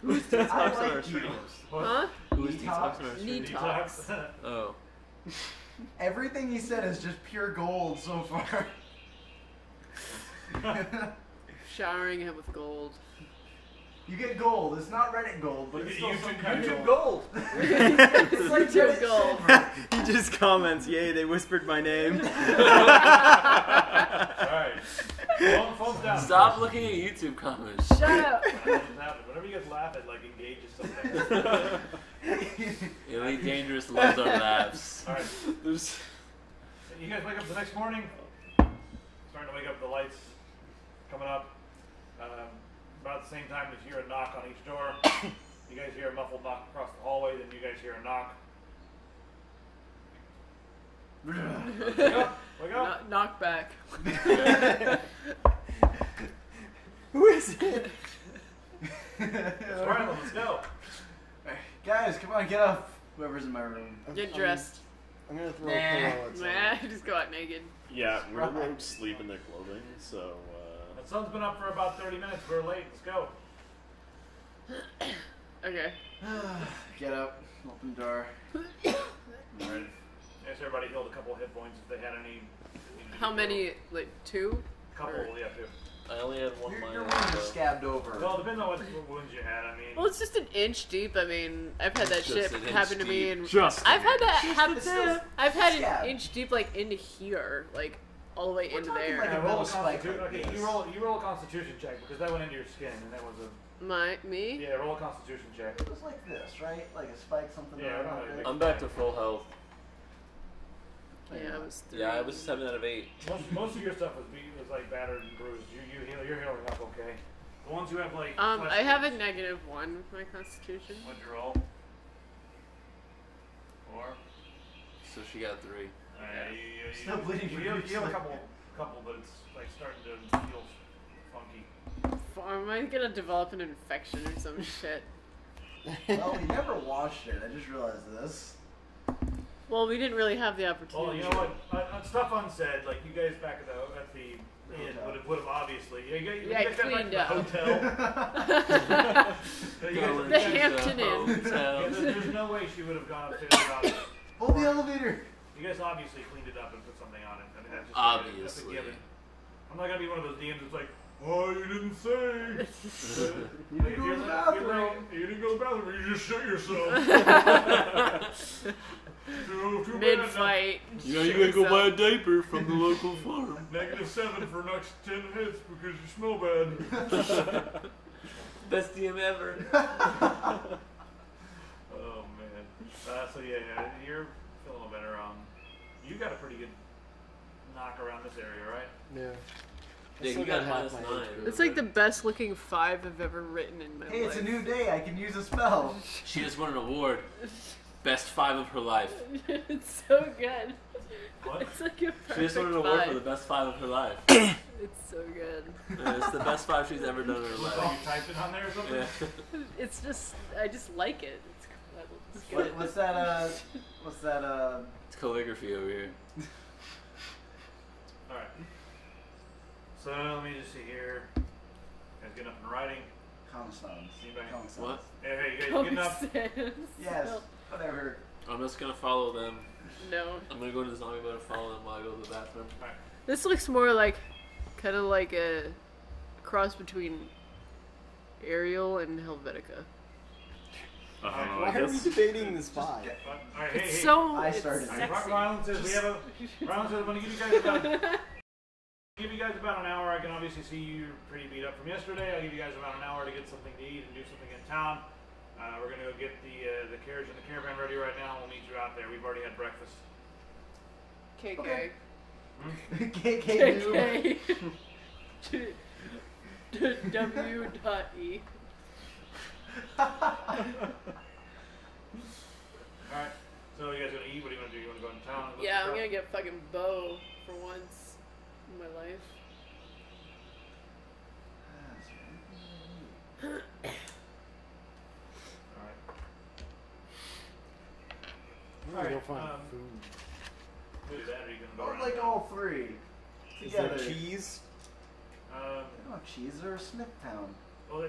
Who's I detox on our like stream? Detox. Huh? Who is Detox. detox on our stream? Detox. Oh. Everything he said is just pure gold so far. Showering him with gold. You get gold. It's not Reddit gold, but it's still some kind of YouTube gold. gold. It's like YouTube Reddit gold. silver. He just comments, "Yay, they whispered my name." Alright. Phone's down. Stop looking at YouTube comments. Shut up! Whenever you guys laugh, it like engages something. Elite Dangerous loves our laughs. Alright. There's... You guys wake up the next morning. Starting to wake up, the lights coming up. About the same time as you hear a knock on each door. You guys hear a muffled knock across the hallway, then you guys hear a knock. Wake up! Wake up! Knock back. Who is it? Let's go. Guys, come on, get up. Whoever's in my room. Get dressed. I'm gonna throw Nah. a pillow at someone. Nah, just go out naked. Yeah, real rogues sleep in their clothing, so The sun's been up for about 30 minutes. We're late. Let's go. Okay. Get up. Open the door. Alright. Yes, everybody healed a couple hit points if they had any. How many? Like 2? Couple, Or- yeah, 2. I only had one Your minor. wounds are so- scabbed over. Well, it depends on what wounds you had. I mean, Well, it's just an inch deep. I mean, I've had that Just shit an inch happen to me, deep. and Just I've an had that inch. happen. It's still I've had scab. an inch deep, like into here, like all the way We're into talking there. like yeah, a roll a metal spike constitution. like Okay, this. you roll a constitution check because that went into your skin and that was a Me? yeah. Roll a constitution check. It was like this, right? Like a spike, something Yeah, around I don't know. there. I'm back to full health. Yeah, I was 3. Yeah, I was 7 out of 8. Most of your stuff was like battered and bruised. You're healing up okay. The ones who have like flesh I have a wounds, -1 with my constitution. What'd you roll? 4. So she got 3. You Still bleeding heal a profusely. couple, but it's like starting to feel funky. Am I gonna develop an infection or some shit? Well, we never washed it. I just realized this. Well, we didn't really have the Well, opportunity. you know what? Stuff unsaid, like you guys back at the inn would have obviously. You guys got back cleaned to the up. hotel. You guys- The Hampton Inn. Yeah, there's no way she would have gone upstairs without it. Hold the elevator. You guys obviously cleaned it up and put something on it. I mean, that's just Obviously. That's a given. I'm not gonna be one of those DMs that's like, oh, you didn't say. You didn't go to the bathroom. You didn't go to the bathroom. You just shit yourself. Too bad. Mid-fight. you know you gotta go buy a diaper from the local farm. -7 for next 10 hits because you smell bad. Best DM ever. Oh man. So yeah, you're feeling a little better. You got a pretty good knock around this area, right? Yeah. Yeah, Still you got half -9. my HP. It's like the best looking 5 I've ever written in my Hey, life. it's a new day. I can use a spell. She just won an award. Best 5 of her life. It's so good. What? It's like a She just won an perfect award for 5. the best 5 of her life. It's so good. And it's the best 5 she's ever done in her Looks like life. you typed it on there or something. Yeah. It's just, I just like it. It's good. What's that? What's that? It's calligraphy over here. All right. So let me just see here. Guys getting up and writing. Constance. Anybody? Constance. What? Hey, you guys Comic getting up? Sans. Yes. Whatever. I'm just gonna follow them. No. I'm gonna go to the zombie mode and follow them while I go to the bathroom. This looks more like, kind of like a cross between Ariel and Helvetica. I Why are we guess. debating this 5? All right, hey, It's hey. so I it's started. sexy. Rylan says we have a. Rylan says I'm gonna give you guys about an hour. I can obviously see you're pretty beat up from yesterday. I'll give you guys about an hour to get something to eat and do something in town. We're gonna go get the carriage and the caravan ready right now. And we'll meet you out there. We've already had breakfast. KK. Okay. KK. W.E. Alright. So you guys gonna eat? What do you wanna do? You wanna go in town? and look Yeah, for I'm gonna stuff? get fucking bow for once in my life. Alright. I'm gonna go Alright, find food. Do that, or are you gonna go Oh, around like town? all three Is there together. cheese? They don't have cheese. They're a Smithtown. Well,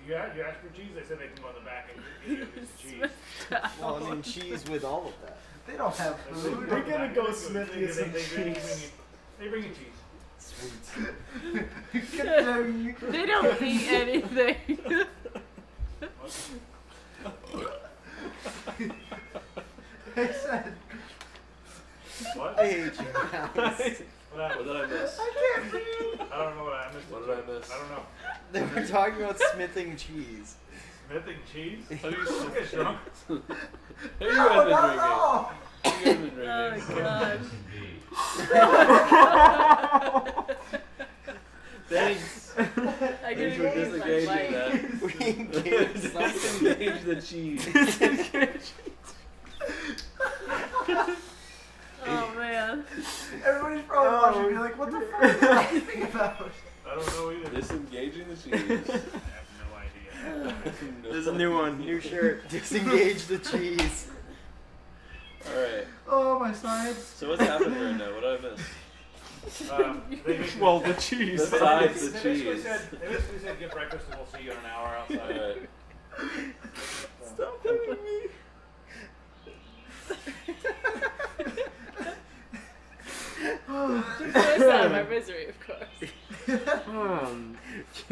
you asked for cheese. They said they can go in the back and give you a piece of cheese. Well, I mean cheese with all of that. They don't have They food. bring We're it gonna back. go They- Smithy they- with some they bring cheese. They bring you cheese. Sweet. They don't eat anything. I said, What? I hate you guys. What happened? What did I miss? I can't breathe. I don't know what I missed. What did I miss? I don't know. They were talking about smithing cheese. Smithing cheese? How do you You guys drunk? Hey, you No, guys been not drinking? at all. You guys been Oh drinking? god. Thanks. I Thanks didn't for use my disengaging bite. that. We engaged something. Disengage the cheese. Oh man. Everybody's probably watching me like, what the fuck are you laughing about? I don't know either. Disengaging the cheese. I have no idea. There's a new one, new shirt. Disengage the cheese. Alright. Oh, my sides. So what's happening right now? What did I miss? Well, the cheese. Besides the They basically cheese. said get breakfast and we'll see you in an hour outside. Alright. Stop hitting me. Just us out of my misery, of course.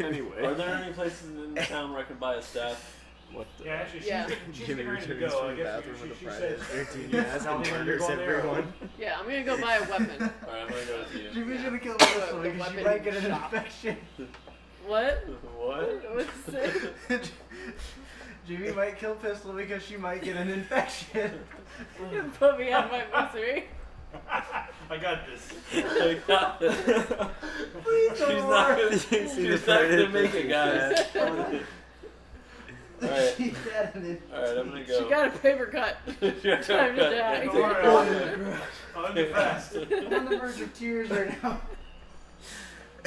Anyway. Are there any places in town where I can buy a staff? What the? Yeah, actually, Yeah. she's Jimmy getting ready to returns go. from I the guess bathroom with a she private says, routine you as tell and me when you're murders going there. everyone. Yeah, I'm gonna go buy a weapon. Alright, I'm gonna go with you. Jimmy's gonna kill The Pistol because she weapon might get an shop. infection. What? What? What's it? Jimmy might kill Pistol because she might get an infection. You put me out of my misery. I got this. I got it. Please She's don't not worry. gonna, she's not gonna make it, guys. Alright. She had an Alright, I'm gonna go. She got a paper cut. Time to die. Don't worry, on the fast. I'm on the verge of tears right now.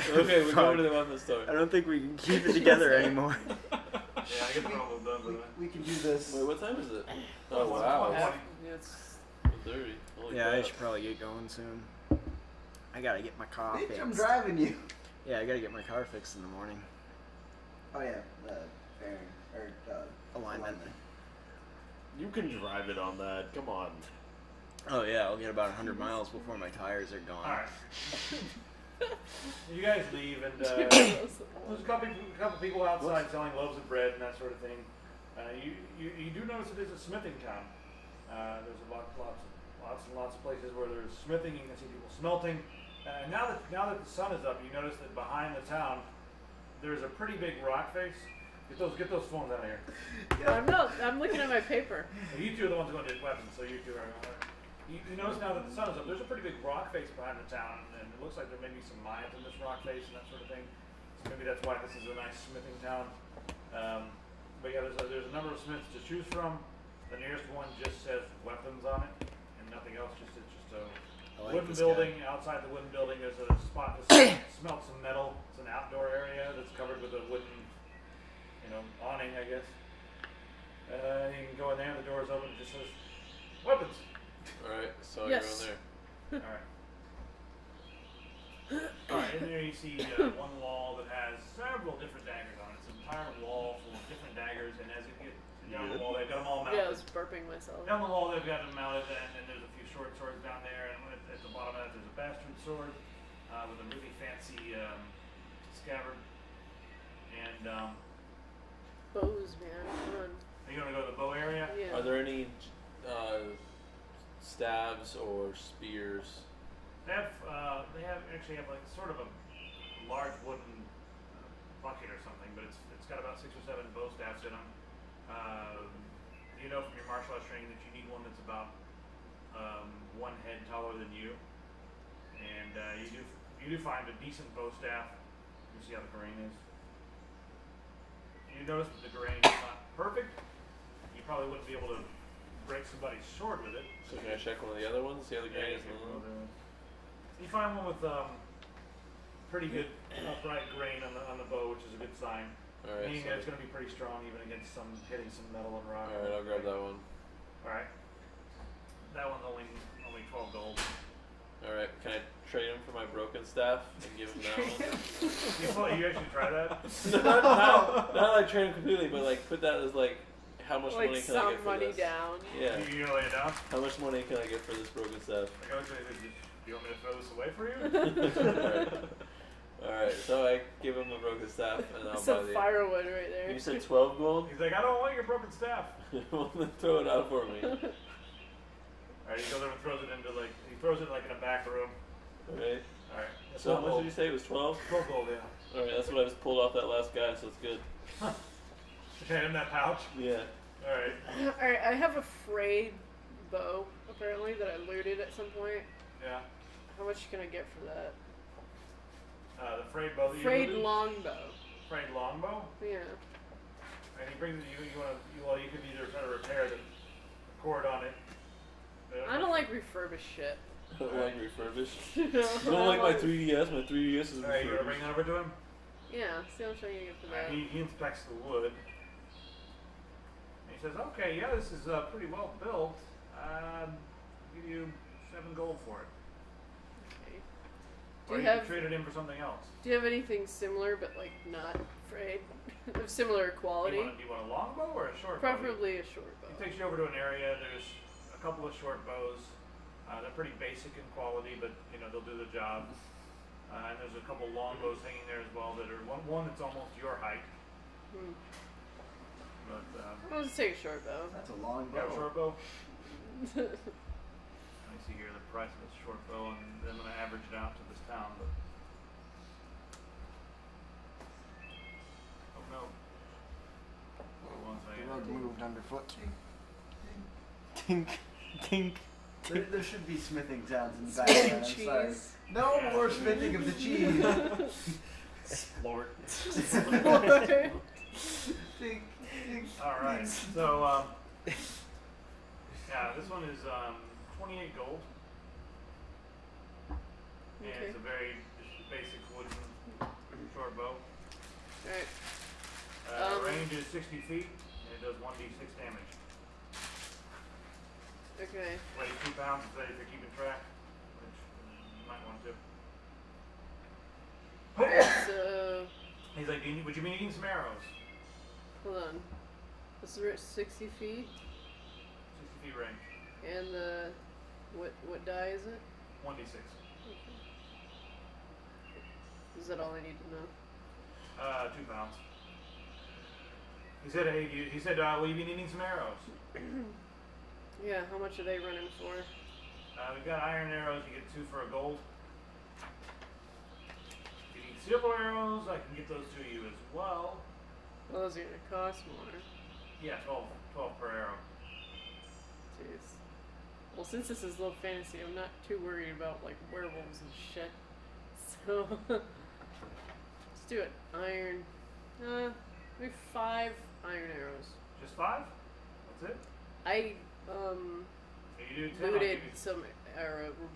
Okay, we're going to the weapon store. I don't think we can keep it together anymore. Yeah, I get the problem done, by the way. We can do this. Wait, what time is it? Oh, One- wow. one- one- It's 30. Holy Yeah, I crap. should probably get going soon. I gotta get my car Bitch, fixed. I'm driving you. Yeah, I gotta get my car fixed in the morning. Oh yeah, fairing or Alignment. You can drive it on that. Come on. Oh yeah, I'll get about 100 miles before my tires are gone. Alright. You guys leave, and there's a couple people outside selling loaves of bread and that sort of thing. You do notice it is a smithing town. There's lots and lots of places where there's smithing. You can see people smelting. And now that the sun is up, you notice that behind the town there's a pretty big rock face. Get those phones out of here. I'm looking at my paper. You two are the ones going to get weapons, so you two are. You notice now that the sun is up, there's a pretty big rock face behind the town, and it looks like there may be some mines in this rock face and that sort of thing. So maybe that's why this is a nice smithing town. But yeah, there's a number of smiths to choose from. The nearest one just says weapons on it, and nothing else. It's just a I like wooden this building. guy. Outside the wooden building, there's a spot to smelt some metal. It's an outdoor area that's covered with a wooden, awning, I guess. You can go in there. The door's open. It just says weapons. Alright, so Yes. I go in there. Alright. Alright, in there you see one wall that has several different daggers on it. It's an entire wall full of different daggers, and as it gets down the wall, they've got them all mounted. Yeah, I was burping myself. Down the wall, they've got them mounted, and then there's a few short swords down there, and at the bottom of that, there's a bastard sword with a really fancy scabbard. And Bows, man. Come on. are you going to go to the bow area? Yeah. Are there any stabs or spears? They actually have like sort of a large wooden bucket or something, but it's got about 6 or 7 bow staffs in them. You know from your martial arts training that you need one that's about one head taller than you, and you do find a decent bow staff. You see how the grain is. You notice that the grain is not perfect. You probably wouldn't be able to break somebody's sword with it. So can I check one of the other ones? See how the grain is in the You find one with pretty good upright grain on the bow, which is a good sign. Alright, Meaning so, that it's going to be pretty strong even against hitting some metal and rock. alright, I'll grab that one. Alright. That one's only 12 gold. Alright, can I trade him for my broken staff and give him that one? You actually try that? Not like trade him completely, but like put that as like how much money Like can I some get for money this? down. Yeah. You gonna lay it down? How much money can I get for this broken staff? Like, do you want me to throw this away for you? Alright, so I give him a broken staff and I'll Some buy the. firewood right there. You said 12 gold? He's like, I don't want your broken staff. Well, then throw it out for me. Alright, he goes over and throws it into in a back room. Alright. Alright. So how much did you say? It was 12? 12 gold, yeah. Alright, that's what I just pulled off that last guy, so it's good. Just hand him that pouch. Yeah. Alright. Alright, I have a frayed bow, apparently, that I looted at some point. Yeah. How much can I get for that? The frayed bow that you Frayed looted? longbow. Frayed longbow? Yeah. And he brings it to you. You could either try to repair the cord on it. I don't like refurbished shit. I don't like refurbished. You You don't like my 3DS? My 3DS is Alright, you gonna bring refurbished. that over to him? Yeah, see how much I can get for that. He inspects the wood. And he says, okay, yeah, this is pretty well built. give you 7 gold for it. Okay. Or you can trade it in for something else. Do you have anything similar, but like not frayed, of similar quality? Do you want a longbow or a short bow? Preferably a short bow. It takes you over to an area. There's a couple of short bows. They're pretty basic in quality, but they'll do the job. And there's a couple long bows hanging there as well that are one that's almost your height. But I'll just take a short bow. That's a long you have a bow. short bow. Let me see here the price of this short bow, and then I'm gonna average it out to this town. But oh no. One The second. rug moved underfoot. Tink, tink. There should be smithing sounds in the Smithing background. I'm sorry. cheese. No more smithing of the cheese. Lord. Tink, tink, Alright, tink. so, yeah, this one is 28 gold. And Okay. it's a very just basic wooden short bow. Alright. Range is 60 feet, and it does 1d6 damage. Okay. Weighs 2 pounds, if you're keeping track, which you might want to. So, He's like, would you be needing some arrows? hold on. This is 60 feet, 60 feet range. and what die is it? 1d6. Is that all I need to know? 2 pounds. He said, will you be needing some arrows? Yeah, how much are they running for? We've got iron arrows, you get 2 for a gold. If you need silver arrows, I can get those to you as well. Well, those are gonna cost more. Yeah, 12 per arrow. Jeez. Well, since this is low fantasy, I'm not too worried about like werewolves and shit. So let's do it. Iron. Maybe 5 iron arrows. Just 5? That's it? I If you do 10, I'll looted give you... some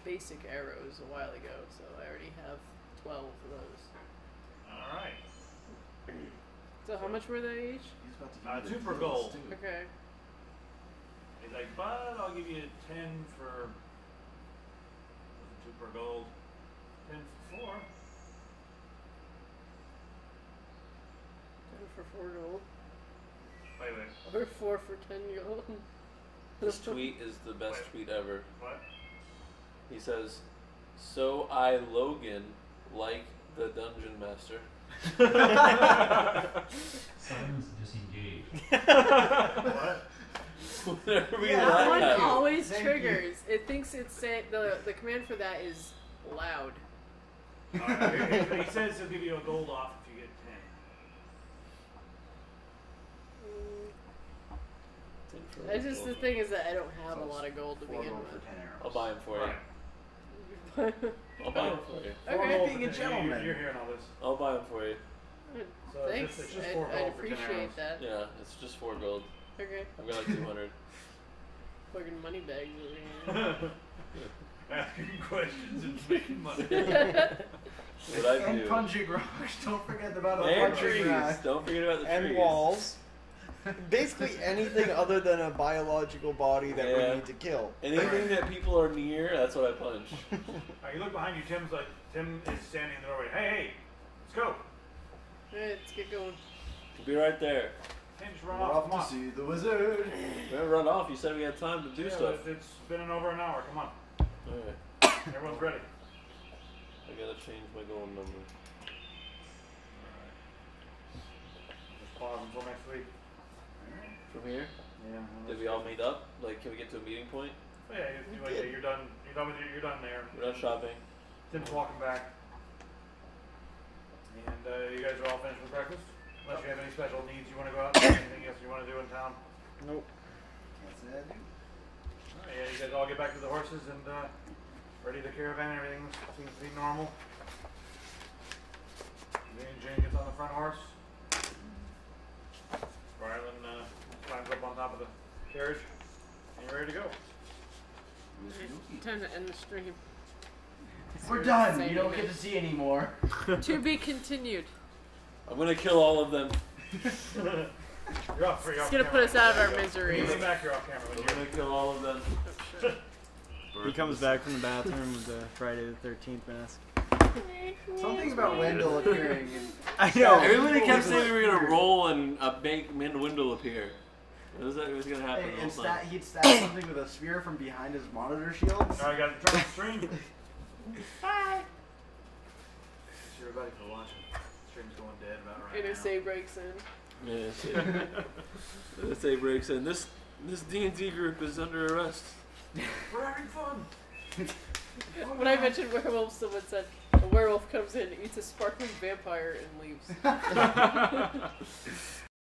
basic arrows a while ago, so I already have 12 of those. Alright. So how much were they each? He's about to give 2 you per the gold. too. Okay. He's like, but I'll give you 10 for... 2 per gold. 10 for 4. 10 for 4 gold. Wait. Or 4 for 10 gold. This tweet is the best tweet ever. What? He says, "So I Logan like the dungeon master." Silence disengaged. What? Whenever we That laugh one at it. always Thank triggers. It thinks it's saying the command for that is loud. He says he'll give you a gold off if you get 10. It's just the thing is that I don't have a lot of gold to 4 begin gold for with. 10 arrows. I'll buy him for you. Right. I'll buy him for you. Okay. Being a gentleman. You're hearing all this. I'll buy him for you. So Thanks. it's just 4 I gold for 10 appreciate arrows. that. Yeah, it's just 4 gold. Okay. I've got like 200. Fucking money bags over here. Asking questions and making money. What I And do. punching rocks. Don't forget about the And punching trees. rock. Don't forget about the And trees. walls. Basically anything other than a biological body that Yeah. we need to kill. Anything that people are near, that's what I punch. You look behind you. Tim is standing in the doorway. Hey, let's go. Alright, let's get going. Be right there. Tim, just run We're off. Come off on. to see the wizard. We haven't run off. You said we had time to do Yeah, stuff. but it's been over an hour. Come on. Alright. Everyone's ready. I gotta change my gold number. Just pause until next week. From here? Yeah. Did we all meet up? Like, can we get to a meeting point? Yeah, you're done. You're done there. We're not shopping. Tim's walking back. And you guys are all finished with breakfast? Unless you have any special needs you want to go out and anything else you want to do in town. Nope. Can't say I do. Alright, yeah, you guys all get back to the horses and ready the caravan. Everything seems to be normal. Jane gets on the front horse. Rylan climbs up on top of the carriage. And you're ready to go. Time to end the stream. We're done. Same You don't get minute. to see anymore. To be continued. I'm gonna kill all of them. You're off. You're It's off gonna camera. put us out of our When misery. you get back, you're off camera. When I'm you're gonna kill all of them. Oh, shit. He comes back from the bathroom with the Friday the 13th mask. Something about Wendell appearing. I know. Everybody kept saying we were gonna roll and make Wendell appear. It was gonna happen. Hey, the and whole time. he'd stab something with a spear from behind his monitor shields. Alright, guys, turn on the stream. Bye. Everybody for watching. Stream's going dead about right now. NSA breaks in. Yeah, let's say breaks in. This D&D group is under arrest. We're having fun. When I mentioned werewolves, someone said a werewolf comes in, eats a sparkling vampire, and leaves.